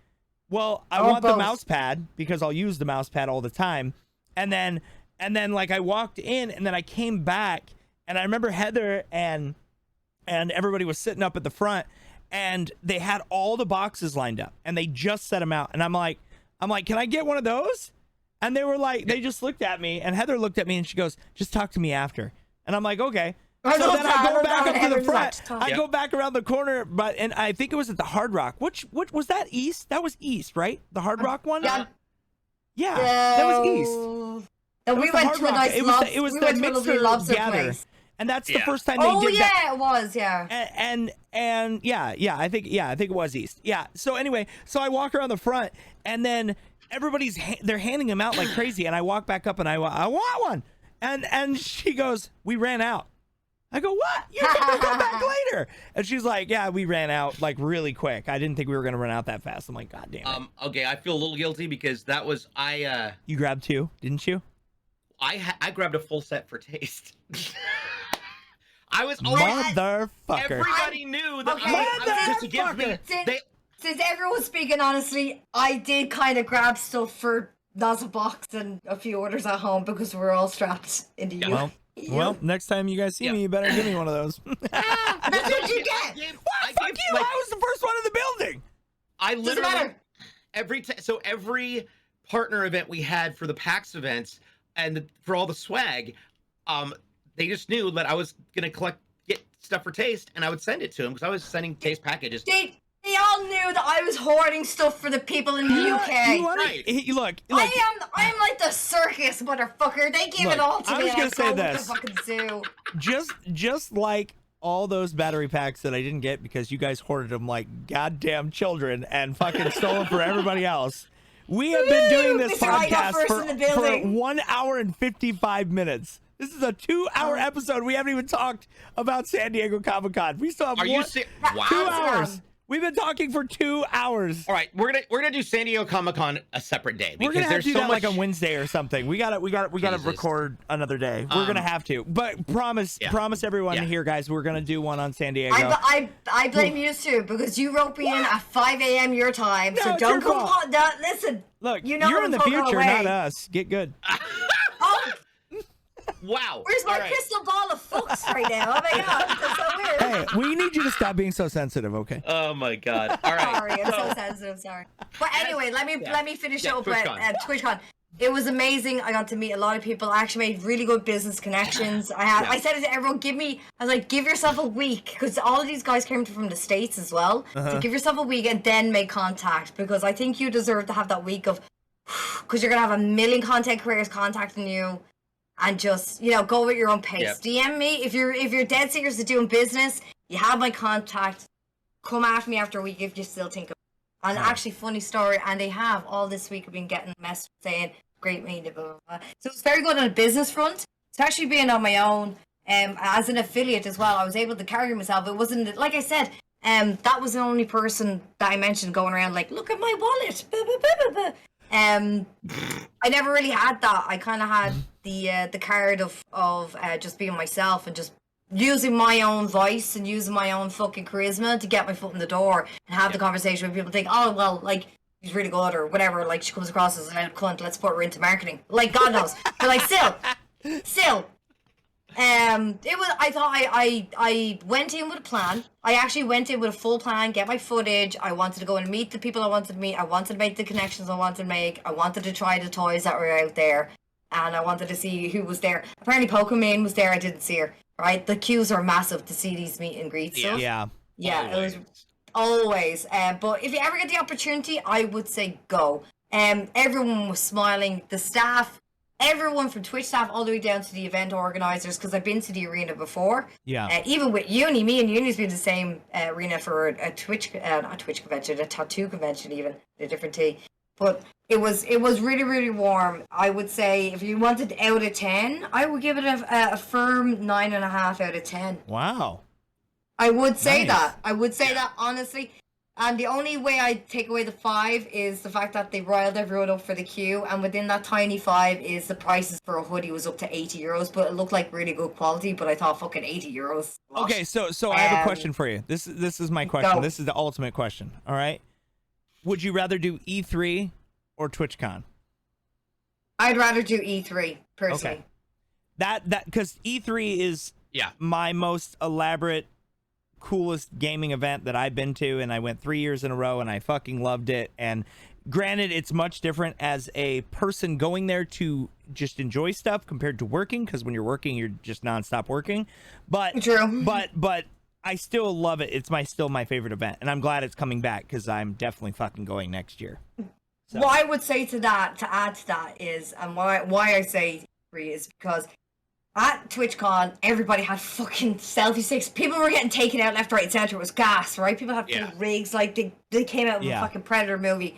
C: well, I want the mouse pad because I'll use the mouse pad all the time. And then like I walked in and then I came back And I remember Heather and everybody was sitting up at the front, and they had all the boxes lined up, and they just set them out. And I'm like, can I get one of those? And they were like, they just looked at me, and Heather looked at me, and she goes, just talk to me after. And I'm like, okay. So then I go back up to the front. I go back around the corner, and I think it was at the Hard Rock. Which was that East? That was East, right? The Hard Rock one?
A: Yeah.
C: Yeah, that was East.
A: And we went to a nice
C: it was the Mixer
A: lobster
C: Gather.
A: place.
C: And that's the first time they did that.
A: Oh, yeah, it was, yeah.
C: And I think it was East. Yeah. So anyway, so I walk around the front, and then everybody's they're handing them out like crazy, and I walk back up and I want one. And she goes, "We ran out." I go, "What? You can come back later." And she's like, "Yeah, we ran out like really quick. I didn't think we were gonna run out that fast." I'm like, "God damn it."
B: Okay, I feel a little guilty because that was
C: You grabbed 2, didn't you?
B: I grabbed a full set for taste. I was
C: motherfucker.
B: Everybody knew that I was just to give me.
A: Since everyone's speaking honestly, I did kind of grab stuff for Naza Box and a few orders at home because we're all strapped in the U.
C: Well, next time you guys see me, you better give me one of those.
A: That's what you get.
C: What? Fuck you! I was the first one in the building.
B: I literally every partner event we had for the PAX events and for all the swag, they just knew that I was gonna get stuff for Taste, and I would send it to them because I was sending Taste packages.
A: They all knew that I was hoarding stuff for the people in the UK.
C: Right. Look,
A: I'm like the circus, motherfucker. They gave it all to me.
C: I was gonna say this.
A: The fucking zoo.
C: Just like all those battery packs that I didn't get because you guys hoarded them like goddamn children and fucking stole them for everybody else. We have been doing this podcast for 1 hour and 55 minutes. This is a 2-hour episode. We haven't even talked about San Diego Comic-Con. We still have 2 hours. We've been talking for 2 hours.
B: All right, we're gonna do San Diego Comic-Con a separate day.
C: We're gonna have to do that like on Wednesday or something. We gotta record another day. We're gonna have to. But promise everyone here, guys, we're gonna do one on San Diego.
A: I blame you too because you wrote me in at 5 a.m. your time. So don't come on. Listen.
C: Look, you're in the future, not us. Get good.
B: Wow.
A: Where's my crystal ball of fucks right now? Oh my god, that's so weird.
C: Hey, we need you to stop being so sensitive, okay?
B: Oh my god. All right.
A: Sorry, I'm so sensitive. Sorry. But anyway, let me finish up with TwitchCon. It was amazing. I got to meet a lot of people. I actually made really good business connections. I said it to everyone. Give yourself a week because all of these guys came from the States as well. So give yourself a week and then make contact because I think you deserve to have that week of because you're gonna have a million content creators contacting you. And just, go at your own pace. Yep. DM me. If you're dead serious to doing business, you have my contact. Come after me after a week if you still think of it. And actually, funny story, and they have all this week I've been getting messages saying, great meeting, blah, blah, blah. So it's very good on a business front, especially being on my own. As an affiliate as well, I was able to carry myself. It wasn't, like I said, that was the only person that I mentioned going around like, look at my wallet. Blah, blah, blah, blah, blah. I never really had that. I kind of had the card of just being myself and just using my own voice and using my own fucking charisma to get my foot in the door and have the conversation where people think, oh well, like she's really good or whatever. Like she comes across as an cunt. Let's put her into marketing. Like God knows, but like still. It was. I thought I went in with a plan. I actually went in with a full plan. Get my footage. I wanted to go and meet the people I wanted to meet. I wanted to make the connections I wanted to make. I wanted to try the toys that were out there, and I wanted to see who was there. Apparently, Pokemon was there. I didn't see her. Right, the queues are massive to see these meet and greets.
C: Yeah.
A: It was always. But if you ever get the opportunity, I would say go. Everyone was smiling. The staff. Everyone from Twitch staff all the way down to the event organizers, because I've been to the arena before.
C: Yeah.
A: Even with Uni, me and Uni's been to the same arena for a Twitch, not Twitch convention, a tattoo convention even, a different tea. But it was really, really warm. I would say if you wanted out of 10, I would give it a firm 9.5 out of 10.
C: Wow.
A: I would say that. I would say that honestly. And the only way I take away the 5 is the fact that they riled everyone up for the queue, and within that tiny 5 is the prices for a hoodie was up to €80, but it looked like really good quality. But I thought fucking €80.
C: Okay, so I have a question for you. This is my question. Go. This is the ultimate question. All right, would you rather do E3 or TwitchCon?
A: I'd rather do E3 personally.
C: Okay. That because E3 is my most elaborate, coolest gaming event that I've been to, and I went 3 years in a row, and I fucking loved it. And granted, it's much different as a person going there to just enjoy stuff compared to working, because when you're working, you're just nonstop working. But
A: True.
C: But I still love it. It's still my favorite event, and I'm glad it's coming back because I'm definitely fucking going next year. So.
A: What I would say to that, to add to that, is, and why I say free is because at TwitchCon, everybody had fucking selfie sticks. People were getting taken out left, right, and center. It was gas, right? People had full rigs, like they came out of a fucking Predator movie.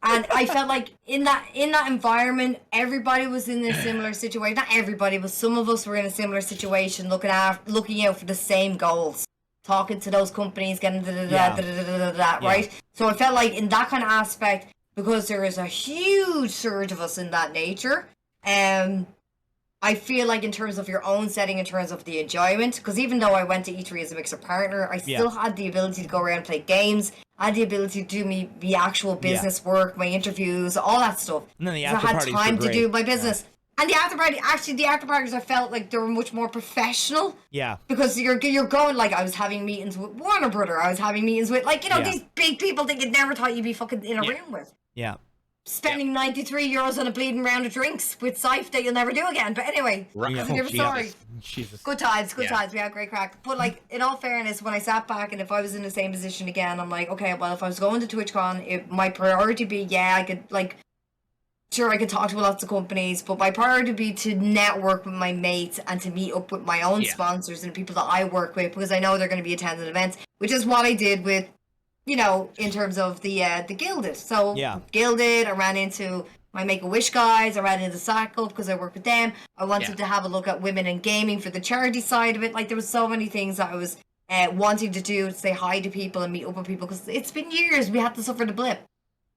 A: And I felt like in that environment, everybody was in a similar situation. Not everybody, but some of us were in a similar situation, looking out for the same goals, talking to those companies, getting right? So I felt like in that kind of aspect, because there is a huge surge of us in that nature, I feel like in terms of your own setting, in terms of the enjoyment, because even though I went to E3 as a mixer partner, I still had the ability to go around and play games. I had the ability to do the actual business work, my interviews, all that stuff.
C: And then the
A: after parties I had time to do my business.
C: Yeah.
A: And the after parties, I felt like they were much more professional.
C: Yeah.
A: Because you're going, like, I was having meetings with Warner Brother. I was having meetings with, like, these big people that you'd never thought you'd be fucking in a room with.
C: Yeah.
A: Spending €93 on a bleeding round of drinks with Syph that you'll never do again. But anyway, that's a different story.
C: Jesus.
A: Good times. We had great crack. But, like, in all fairness, when I sat back and if I was in the same position again, I'm like, okay, well, if I was going to TwitchCon, my priority would be, I could, like, sure, I could talk to lots of companies, but my priority would be to network with my mates and to meet up with my own sponsors and people that I work with, because I know they're going to be attending events, which is what I did with, in terms of the Gilded. So Gilded, I ran into my Make-A-Wish guys, I ran into Sack Up because I work with them. I wanted to have a look at women in gaming for the charity side of it. Like, there was so many things that I was wanting to do, to say hi to people and meet up with people, because it's been years. We had to suffer the blip.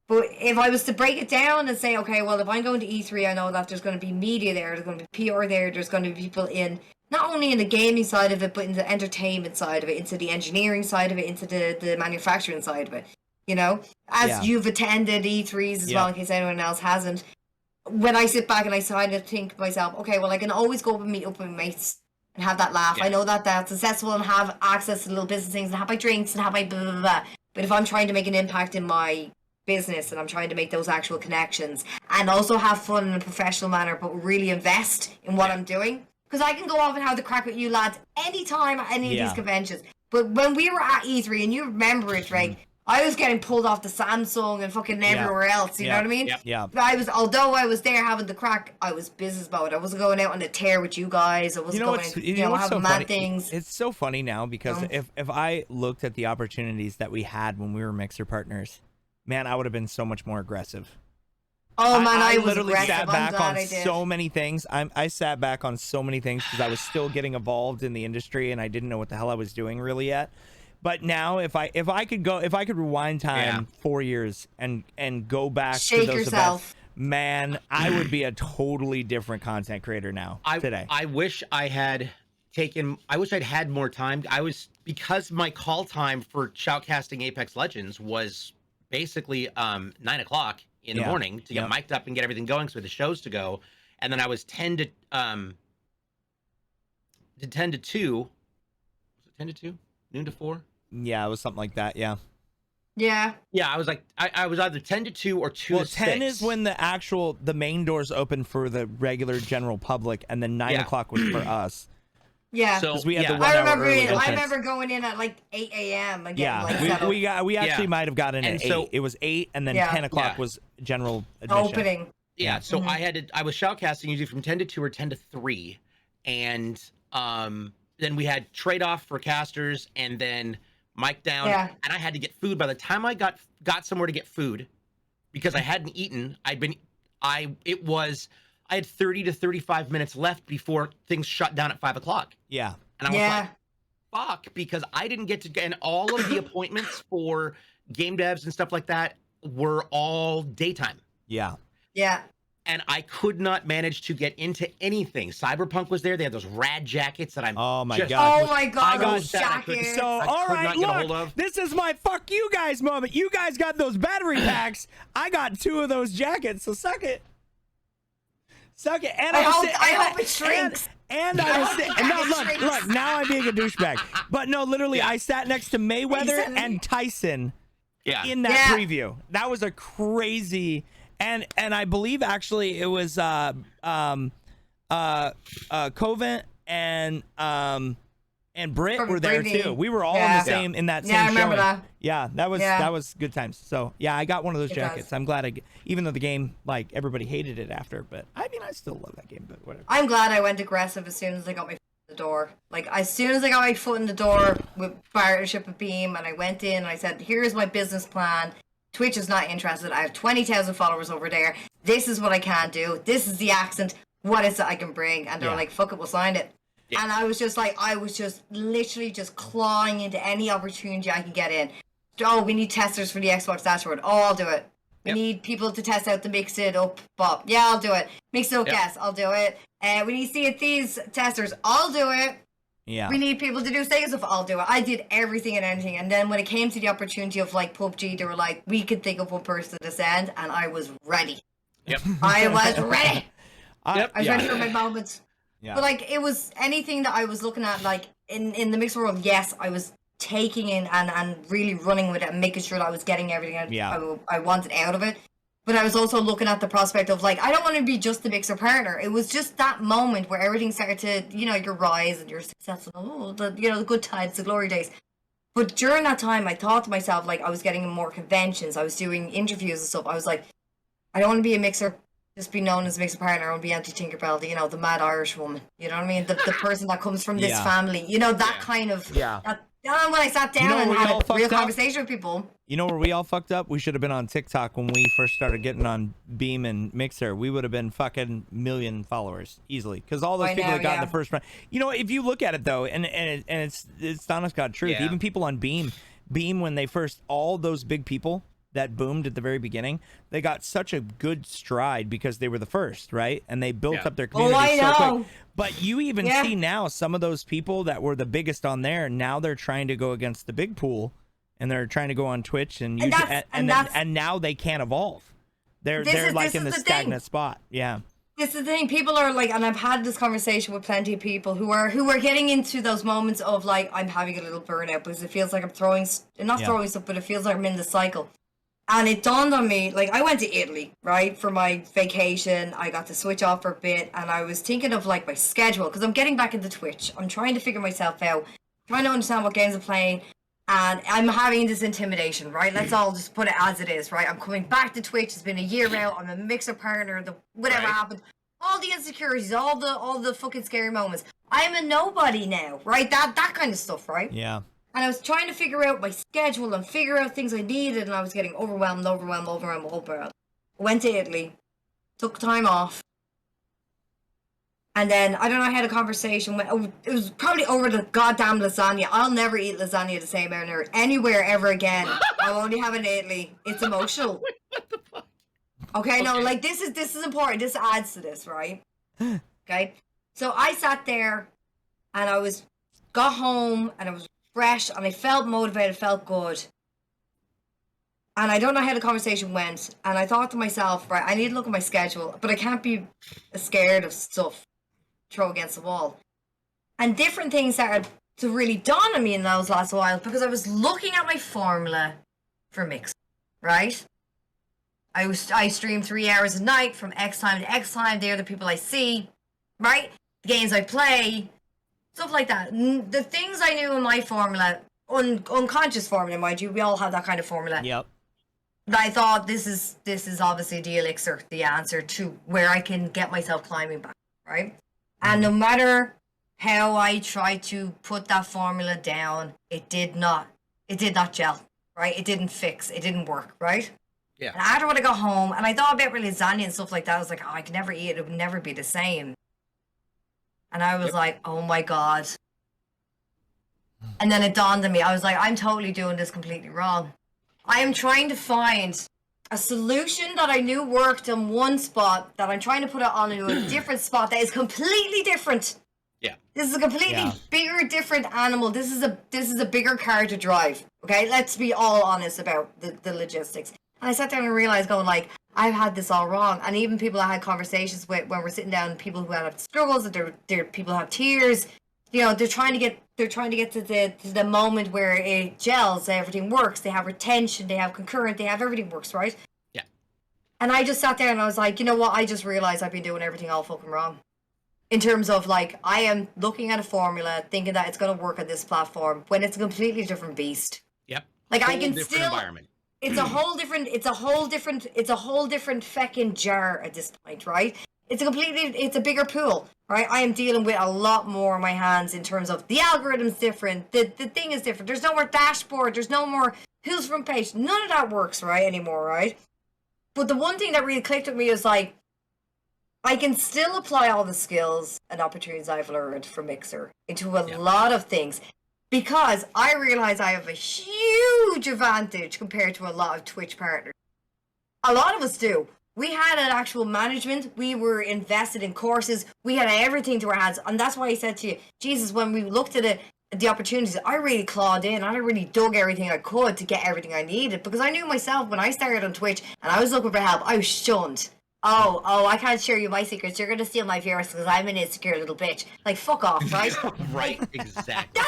A: But if I was to break it down and say, okay, well, if I'm going to E3, I know that there's going to be media there, there's going to be PR there, there's going to be people in, not only in the gaming side of it, but in the entertainment side of it, into the engineering side of it, into the manufacturing side of it. As you've attended E3s as well, in case anyone else hasn't, when I sit back and I kind of think to myself, okay, well, I can always go up and meet up with my mates and have that laugh. I know that that's successful and have access to little business things and have my drinks and have my blah, blah, blah. But if I'm trying to make an impact in my business and I'm trying to make those actual connections and also have fun in a professional manner, but really invest in what I'm doing, because I can go off and have the crack with you lads anytime at any of these conventions. But when we were at E3, and you remember it, Drake, I was getting pulled off the Samsung and fucking everywhere else. You know what I mean?
C: Yeah.
A: Although I was there having the crack, I was business mode. I wasn't going out on a tear with you guys. I wasn't having
C: so
A: mad things.
C: It's so funny now because if I looked at the opportunities that we had when we were mixer partners, man, I would have been so much more aggressive.
A: Oh man, I was
C: literally
A: aggressive.
C: sat back on so many things. I sat back on so many things because I was still getting involved in the industry and I didn't know what the hell I was doing really yet. But now, if I could rewind time 4 years and go back to those events, man, I would be a totally different content creator now. Today,
B: I wish I had had more time. Because my call time for shoutcasting Apex Legends was basically 9 o'clock in the morning to get mic'd up and get everything going, so the shows to go, and then I was 10 to 2. Was it 10 to 2? Noon to 4?
C: Yeah, it was something like that. Yeah.
A: Yeah.
B: Yeah, I was like, I was either 10 to 2 or 2 to 6.
C: 10 is when the main doors open for the regular general public, and then 9 o'clock was for us.
A: Yeah,
B: so
C: we had the 1
A: I
C: hour early entrance.
A: remember going in at like 8 a.m.
C: We actually might have gotten at 8. It was 8, and then 10 o'clock was general admission.
A: Opening.
B: Yeah, so I was shoutcasting usually from 10 to 2 or 10 to 3, and then we had trade-off for casters, and then mic down, and I had to get food. By the time I got somewhere to get food, because I hadn't eaten, I had 30 to 35 minutes left before things shut down at 5 o'clock.
C: Yeah.
B: And I was like, fuck, because I didn't get to get, and all of the appointments for game devs and stuff like that were all daytime.
C: Yeah.
A: Yeah.
B: And I could not manage to get into anything. Cyberpunk was there. They had those rad jackets that I'm.
C: Oh my god!
A: Oh my god! Those jackets.
C: So all right, look, this is my fuck you guys moment. You guys got those battery packs. I got 2 of those jackets. So suck it. Suck it. And
A: I
C: I
A: hope it shrinks.
C: And I was look, now I'm being a douchebag. But no, literally, I sat next to Mayweather and Tyson in that preview. That was a crazy, and I believe actually it was Covent and Britt were there too. We were all in the same in that same
A: I remember
C: showing.
A: that.
C: Yeah, that was good times. So yeah, I got one of those jackets.
A: does.
C: I'm glad even though the game, like, everybody hated it after, but I mean, I still love that game. But whatever.
A: I'm glad I went aggressive as soon as I got my foot in the door. Like, as soon as I got my foot in the door with partnership with Beam, and I went in and I said, "Here's my business plan. Twitch is not interested. I have 20,000 followers over there. This is what I can do. This is the accent. What is it I can bring?" And they're like, "Fuck it, we'll sign it." Yeah. And I was just like, literally just clawing into any opportunity I could get in. Oh, we need testers for the Xbox dashboard. Oh, I'll do it. We need people to test out the mix it up bop. Yeah, I'll do it. Mix it up guess. I'll do it. We need CFDs testers. I'll do it.
C: Yeah.
A: We need people to do sales stuff. I'll do it. I did everything and anything. And then when it came to the opportunity of like PUBG, they were like, we could think of one person to send, and I was ready.
B: Yep.
A: I was ready. I was ready for my moments.
C: Yeah.
A: But like, it was anything that I was looking at, like in the mixed world. Yes, I was taking in and really running with it and making sure that I was getting everything I wanted out of it. But I was also looking at the prospect of like, I don't want to be just the mixer partner. It was just that moment where everything started to, your rise and your success and the good times, the glory days. But during that time, I thought to myself, like, I was getting more conventions. I was doing interviews and stuff. I was like, I don't want to be a mixer. Just be known as a mixer partner. I want to be Auntie Tinkerbell, the mad Irish woman. You know what I mean? The person that comes from this family. That kind of...
C: Yeah.
A: And when I sat down and had a real conversation with people...
C: You know where we all fucked up? We should have been on TikTok when we first started getting on Beam and Mixer. We would have been fucking million followers easily. Because all those people that got in the first round... if you look at it, though, and it's honest God truth, even people on Beam, when they first... All those big people... that boomed at the very beginning, they got such a good stride because they were the first, right? And they built up their community so quick. But you even see now some of those people that were the biggest on there, now they're trying to go against the big pool, and they're trying to go on Twitch and now they can't evolve. They're like in the stagnant spot. Yeah.
A: This is the thing. People are like, and I've had this conversation with plenty of people who are getting into those moments of like, I'm having a little burnout because it feels like I'm throwing stuff, but it feels like I'm in the cycle. And it dawned on me, like, I went to Italy, right, for my vacation. I got to switch off for a bit, and I was thinking of, like, my schedule, because I'm getting back into Twitch. I'm trying to figure myself out, trying to understand what games I'm playing, and I'm having this intimidation, right? Let's all just put it as it is, right? I'm coming back to Twitch. It's been a year out. I'm a mixer partner. Whatever happened. All the insecurities, all the fucking scary moments. I'm a nobody now, right? That kind of stuff, right?
C: Yeah.
A: And I was trying to figure out my schedule and figure out things I needed, and I was getting overwhelmed. Went to Italy, took time off, and then, I don't know, I had a conversation it was probably over the goddamn lasagna. I'll never eat lasagna the same manner anywhere ever again. I'll only have it in Italy. It's emotional.
B: What the fuck?
A: Okay, no, like, this is important. This adds to this, right? Okay? So I sat there, and got home, and I was fresh, and I felt motivated, felt good. And I don't know how the conversation went, and I thought to myself, right, I need to look at my schedule, but I can't be scared of stuff throw against the wall. And different things started to really dawn on me in those last while, because I was looking at my formula for mix, right? I stream 3 hours a night from X time to X time. They're the people I see, right? The games I play, stuff like that. The things I knew in my formula, unconscious formula, mind you, we all have that kind of formula.
C: Yep.
A: But I thought this is obviously the elixir, the answer to where I can get myself climbing back, right? And no matter how I tried to put that formula down, it did not gel, right? It didn't fix, it didn't work, right?
B: Yeah.
A: And after when I got home, and I thought about lasagna and stuff like that, I was like, I could never eat it. It would never be the same. And I was like, oh my God. And then it dawned on me. I was like, I'm totally doing this completely wrong. I am trying to find a solution that I knew worked in one spot, that I'm trying to put it onto a different spot that is completely different.
B: Yeah.
A: This is a completely bigger, different animal. This is a bigger car to drive. Okay, let's be all honest about the logistics. And I sat down and realized, going like, I've had this all wrong. And even people I had conversations with when we're sitting down, people who have struggles, they're people who have tears. You know, they're trying to get to the moment where it gels, everything works. They have retention, they have concurrent, they have everything works, right?
B: Yeah.
A: And I just sat there and I was like, you know what? I just realized I've been doing everything all fucking wrong. In terms of like, I am looking at a formula, thinking that it's going to work on this platform when it's a completely different beast.
B: Yep.
A: Like I can
B: different
A: still.
B: Environment.
A: It's a whole different feckin' jar at this point, right? It's a bigger pool, right? I am dealing with a lot more on my hands in terms of the algorithm's different, the thing is different. There's no more dashboard, there's no more who's front page. None of that works, right, anymore, right? But the one thing that really clicked with me is like, I can still apply all the skills and opportunities I've learned from Mixer into a lot of things. Because I realize I have a huge advantage compared to a lot of Twitch partners. A lot of us do. We had an actual management. We were invested in courses. We had everything to our hands. And that's why I said to you, Jesus, when we looked at the opportunities, I really clawed in. I really dug everything I could to get everything I needed. Because I knew myself when I started on Twitch and I was looking for help, I was shunned. Oh, I can't share you my secrets. You're going to steal my viewers because I'm an insecure little bitch. Like, fuck off, right?
B: Right, exactly.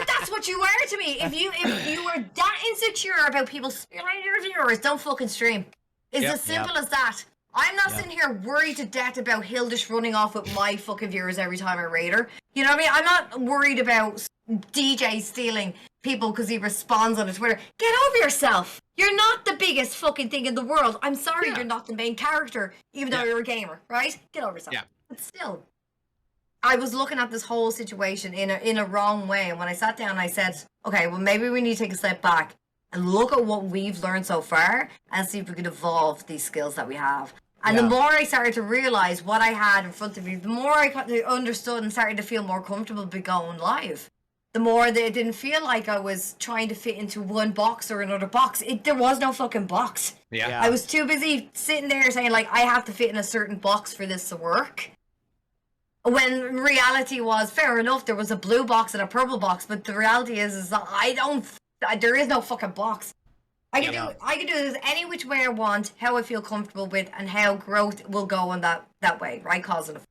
A: That's what you are to me. If you are that insecure about people stealing your viewers, don't fucking stream. It's as simple as that. I'm not sitting here worried to death about Hildish running off with my fucking viewers every time I raid her. You know what I mean? I'm not worried about DJ stealing people because he responds on his Twitter. Get over yourself. You're not the biggest fucking thing in the world. I'm sorry you're not the main character, even though you're a gamer, right? Get over yourself. Yeah. But still, I was looking at this whole situation in a wrong way. And when I sat down, I said, okay, well, maybe we need to take a step back and look at what we've learned so far and see if we can evolve these skills that we have. And the more I started to realize what I had in front of me, the more I understood and started to feel more comfortable going live. The more that it didn't feel like I was trying to fit into one box or another box. There was no fucking box. Yeah. I was too busy sitting there saying, like, I have to fit in a certain box for this to work. When reality was, fair enough, there was a blue box and a purple box, but the reality is that there is no fucking box. I can do this any which way I want, how I feel comfortable with, and how growth will go on that way, right? Cause and effect.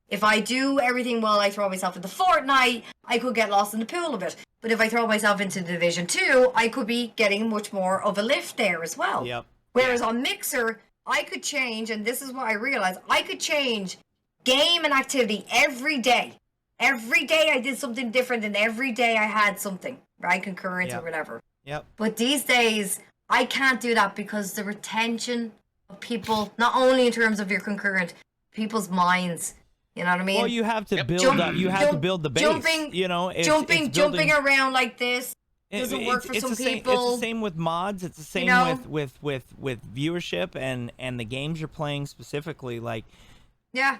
A: If I do everything well, I throw myself into Fortnite, I could get lost in the pool a bit. But if I throw myself into Division 2, I could be getting much more of a lift there as well. Yep. Whereas on Mixer, I could change, and this is what I realized, I could change game and activity every day. Every day I did something different, and every day I had something, right? Concurrent or whatever. Yep. But these days, I can't do that because the retention of people, not only in terms of your concurrent, people's minds. You know what I mean?
C: Well, you have to build up. You have to build the base.
A: Jumping around like this doesn't work for some people.
C: It's the same with mods. It's the same with viewership and the games you're playing specifically. Like,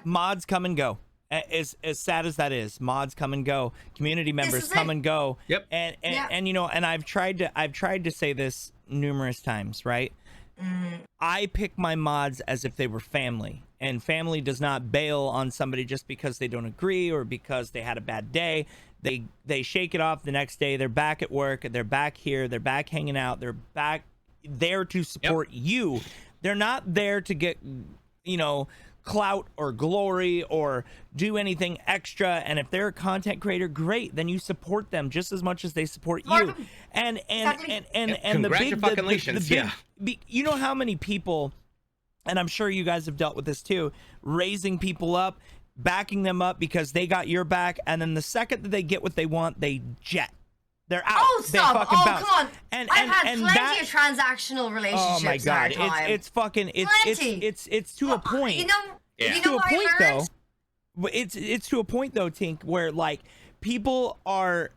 C: mods come and go. As sad as that is, mods come and go. Community members come and go. Yep. And you know, and I've tried to say this numerous times, right? I pick my mods as if they were family, and family does not bail on somebody just because they don't agree or because they had a bad day. They shake it off the next day. They're back at work. They're back here. They're back hanging out. They're back there to support you. They're not there to get, you know, clout or glory or do anything extra. And if they're a content creator, great, then you support them just as much as they support you. And the big, you know how many people, and I'm sure you guys have dealt with this too, raising people up, backing them up because they got your back, and then the second that they get what they want, they jet. They're out.
A: Oh, stop.
C: They fucking bounce.
A: Come on. I've had plenty of transactional relationships.
C: Oh my god, it's fucking it's to a point.
A: You know what I learned?
C: It's to a point though, Tink, where like people are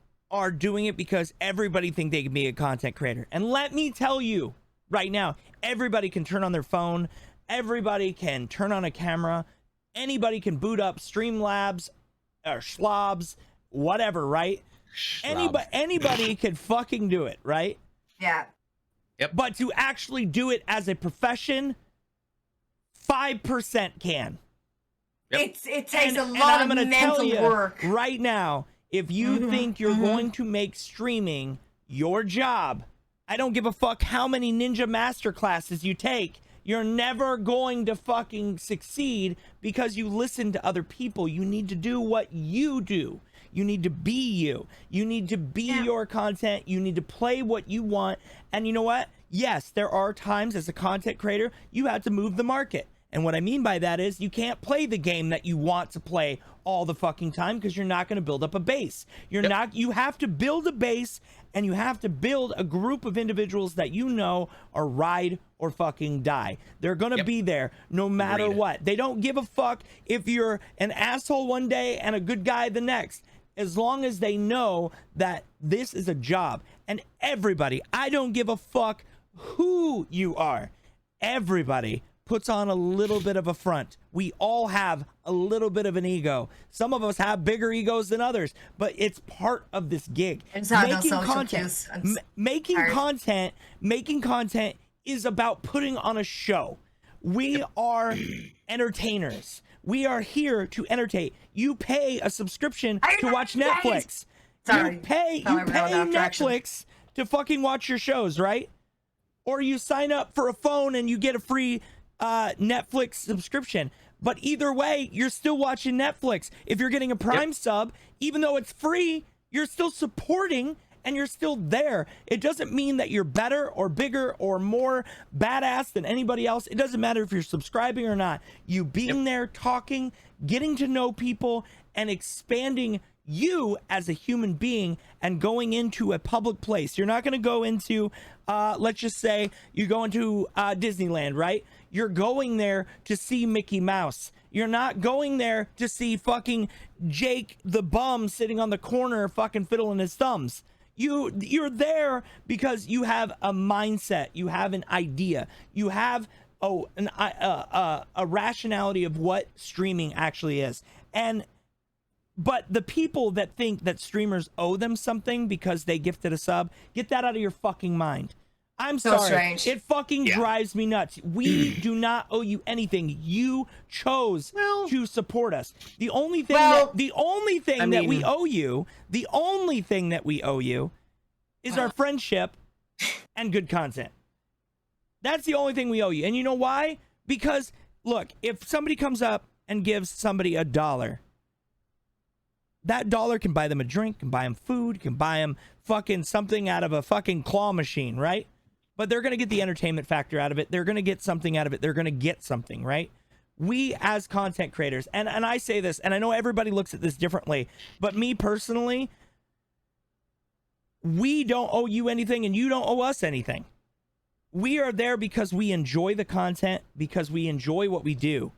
C: doing it because everybody think they can be a content creator. And let me tell you right now, everybody can turn on their phone, everybody can turn on a camera, anybody can boot up Streamlabs or Schlobs, whatever, right? Anybody can fucking do it, right?
A: Yeah.
B: Yep.
C: But to actually do it as a profession, 5% can.
A: Yep. It takes a lot of mental work.
C: Right now, if you think you're going to make streaming your job, I don't give a fuck how many ninja master classes you take. You're never going to fucking succeed because you listen to other people. You need to do what you do. You need to be you. You need to be your content. You need to play what you want. And you know what? Yes, there are times as a content creator, you have to move the market. And what I mean by that is you can't play the game that you want to play all the fucking time because you're not going to build up a base. You have to build a base, and you have to build a group of individuals that you know are ride or fucking die. They're going to be there no matter what. They don't give a fuck if you're an asshole one day and a good guy the next. As long as they know that this is a job. And everybody, I don't give a fuck who you are. Everybody puts on a little bit of a front. We all have a little bit of an ego. Some of us have bigger egos than others, but it's part of this gig. Making content is about putting on a show. We are entertainers. We are here to entertain. You pay a subscription to watch Netflix. You pay Netflix to fucking watch your shows, right? Or you sign up for a phone and you get a free Netflix subscription. But either way, you're still watching Netflix. If you're getting a Prime sub, even though it's free, you're still supporting and you're still there. It doesn't mean that you're better or bigger or more badass than anybody else. It doesn't matter if you're subscribing or not. You being there, talking, getting to know people, and expanding you as a human being and going into a public place. You're not going to go into, let's just say you go into Disneyland, right? You're going there to see Mickey Mouse. You're not going there to see fucking Jake the bum sitting on the corner fucking fiddling his thumbs. You're there because you have a mindset. You have an idea. You have a rationality of what streaming actually is. But the people that think that streamers owe them something because they gifted a sub, get that out of your fucking mind. I'm sorry.
A: Strange.
C: It fucking drives me nuts. We do not owe you anything. You chose to support us. The only thing that we owe you is our friendship and good content. That's the only thing we owe you. And you know why? Because look, if somebody comes up and gives somebody $1, that dollar can buy them a drink, can buy them food, can buy them fucking something out of a fucking claw machine, right? But they're going to get the entertainment factor out of it. They're going to get something out of it. They're going to get something, right? We as content creators, and I say this, and I know everybody looks at this differently, but me personally, we don't owe you anything and you don't owe us anything. We are there because we enjoy the content, because we enjoy what we do.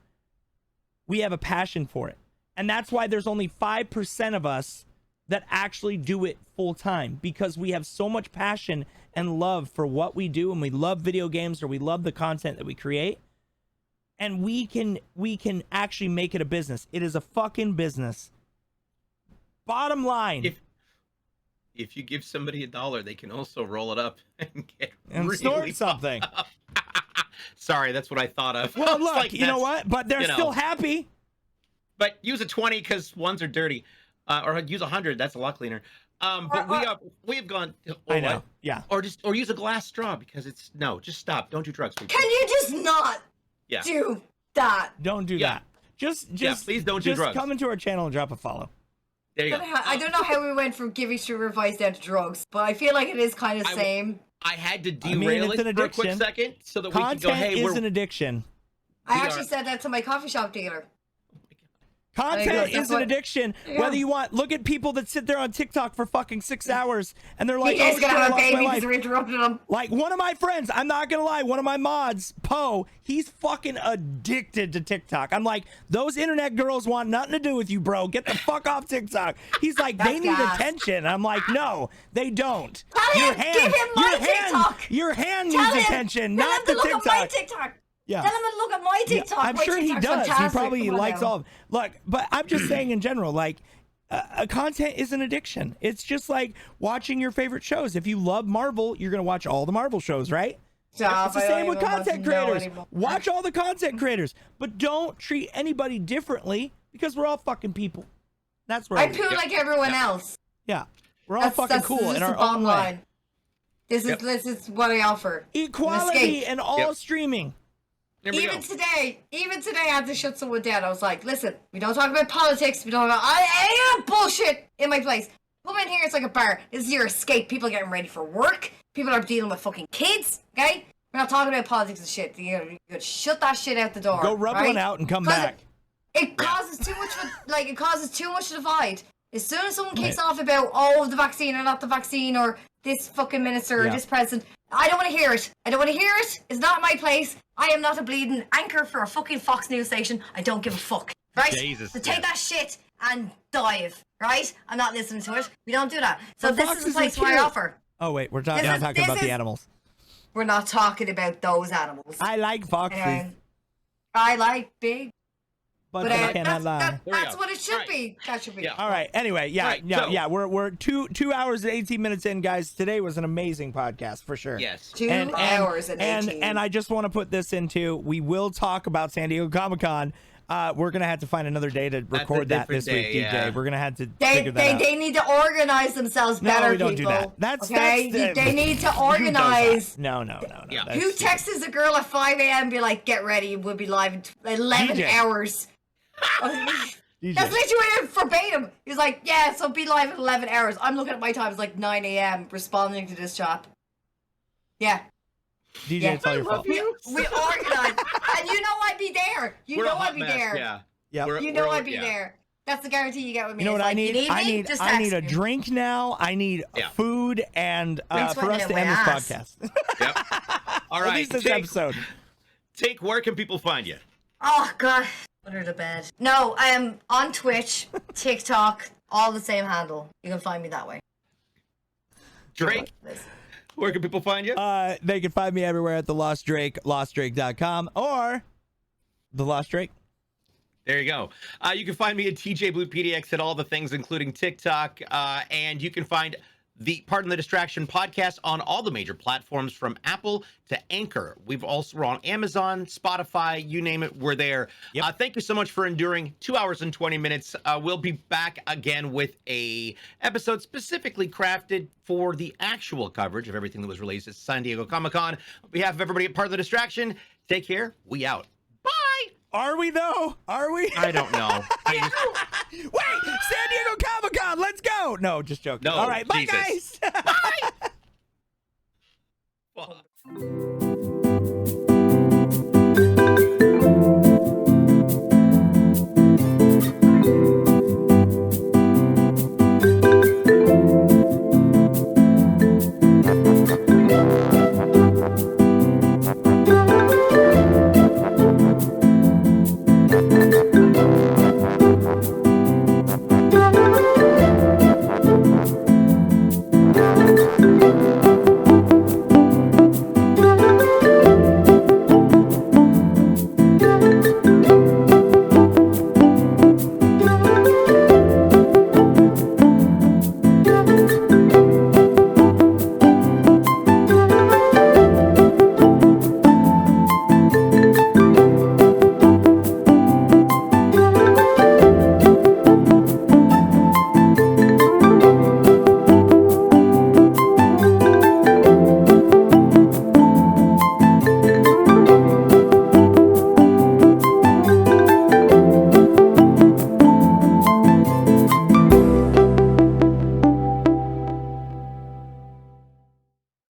C: We have a passion for it. And that's why there's only 5% of us that actually do it full time, because we have so much passion and love for what we do, and we love video games, or we love the content that we create. And we can actually make it a business. It is a fucking business. Bottom line.
B: If you give somebody $1, they can also roll it up and get really
C: snort something.
B: Sorry, that's what I thought of.
C: Well, look, like, you know what? But they're still happy.
B: But use a 20 because ones are dirty, or use 100. That's a lot cleaner. But we have gone.
C: I know. Yeah.
B: Or use a glass straw because it's just stop. Don't do drugs, people.
A: Can you just not do that?
C: Don't do that. Just
B: please don't do drugs.
C: Come into our channel and drop a follow.
B: There you go.
A: I don't know how we went from giving streamer advice down to drugs, but I feel like it is kind of the same.
B: I had to derail it for a quick second so that we can go. Hey,
C: is an addiction.
A: I actually said that to my coffee shop dealer.
C: Content is an addiction. Whether you want, look at people that sit there on TikTok for fucking 6 hours and they're like,
A: he's gonna have a baby because we interrupted him.
C: Like one of my friends, I'm not gonna lie, one of my mods, Poe, he's fucking addicted to TikTok. I'm like, those internet girls want nothing to do with you, bro. Get the fuck off TikTok. He's like, they need attention. I'm like, no, they don't.
A: Give him my TikTok.
C: Your hand needs attention, not the TikTok.
A: Look at my TikTok.
C: Yeah.
A: Tell him to look at my TikTok.
C: I'm sure he does. Fantastic. He probably likes all of them. Look, but I'm just saying in general, like, content is an addiction. It's just like watching your favorite shows. If you love Marvel, you're going to watch all the Marvel shows, right? It's the same with content creators. Watch all the content creators. But don't treat anybody differently because we're all fucking people. That's where
A: I poo like everyone else.
C: Yeah. We're all fucking cool in our own way.
A: This is what I offer.
C: Equality and all streaming.
A: Even today, I had to shut someone down. I was like, listen, we don't talk about politics. We don't talk about any bullshit in my place. Come in here, it's like a bar. This is your escape. People are getting ready for work. People are dealing with fucking kids, okay? We're not talking about politics and shit. You gotta shut that shit out the door.
C: Go rub one out and come back.
A: It causes too much, it causes too much divide. As soon as someone kicks off about, the vaccine or not the vaccine, or this fucking minister or this president, I don't want to hear it. I don't want to hear it. It's not my place. I am not a bleeding anchor for a fucking Fox News station. I don't give a fuck, right?
B: Jesus,
A: so take that shit and dive, right? I'm not listening to it. We don't do that. So this is the place where I offer.
C: Oh wait, we're not talking about the animals.
A: We're not talking about those animals.
C: I like foxes.
A: I like big.
C: But I cannot lie.
A: That's what it should be. That should be.
B: Yeah.
C: All right. Anyway, we're 2 hours and 18 minutes in, guys. Today was an amazing podcast for sure.
B: Yes.
A: 2 hours and 18.
C: And I just want to put this into. We will talk about San Diego Comic-Con. We're gonna have to find another day to record that this week, DJ.
B: Yeah.
C: We're gonna have to figure that out.
A: They need to organize themselves better.
C: No, we don't
A: people.
C: do that. That's
A: they need to organize.
C: No.
B: Yeah.
A: Who texts a girl at 5 a.m. be like, get ready, we'll be live in 11
C: DJ.
A: hours.
C: DJ.
A: That's literally verbatim. He's like, yeah, so be live in 11 hours. I'm looking at my time, it's like 9 a.m. responding to this chat. Yeah.
C: DJ, it's all your fault.
A: We organize. And you know I'd be there. You know I'd be there.
B: Yeah.
C: Yep.
A: You know I'd be there. That's the guarantee you get with me.
C: You know what I need? I need a
A: me.
C: drink now. I need food and for us to end this podcast.
B: Yep. All right.
C: At least this episode.
B: Where can people find you?
A: Oh God, under the bed. No, I am on Twitch, TikTok, all the same handle. You can find me that way.
B: Drake. Where can people find you?
C: They can find me everywhere at The Lost Drake, lostdrake.com, or The Lost Drake.
B: There you go. You can find me at DJBluePDX at all the things, including TikTok, and you can find the Pardon the Distraction podcast on all the major platforms from Apple to Anchor. We're on Amazon, Spotify, you name it, we're there. Yep. Thank you so much for enduring 2 hours and 20 minutes. We'll be back again with a episode specifically crafted for the actual coverage of everything that was released at San Diego Comic-Con. On behalf of everybody at Pardon the Distraction, take care. We out. Bye.
C: Are we though? Are we?
B: I don't know.
C: Wait, San Diego Comic-Con, let's go. No, just joking.
B: No,
C: all right, bye
B: Jesus.
C: guys.
B: Bye.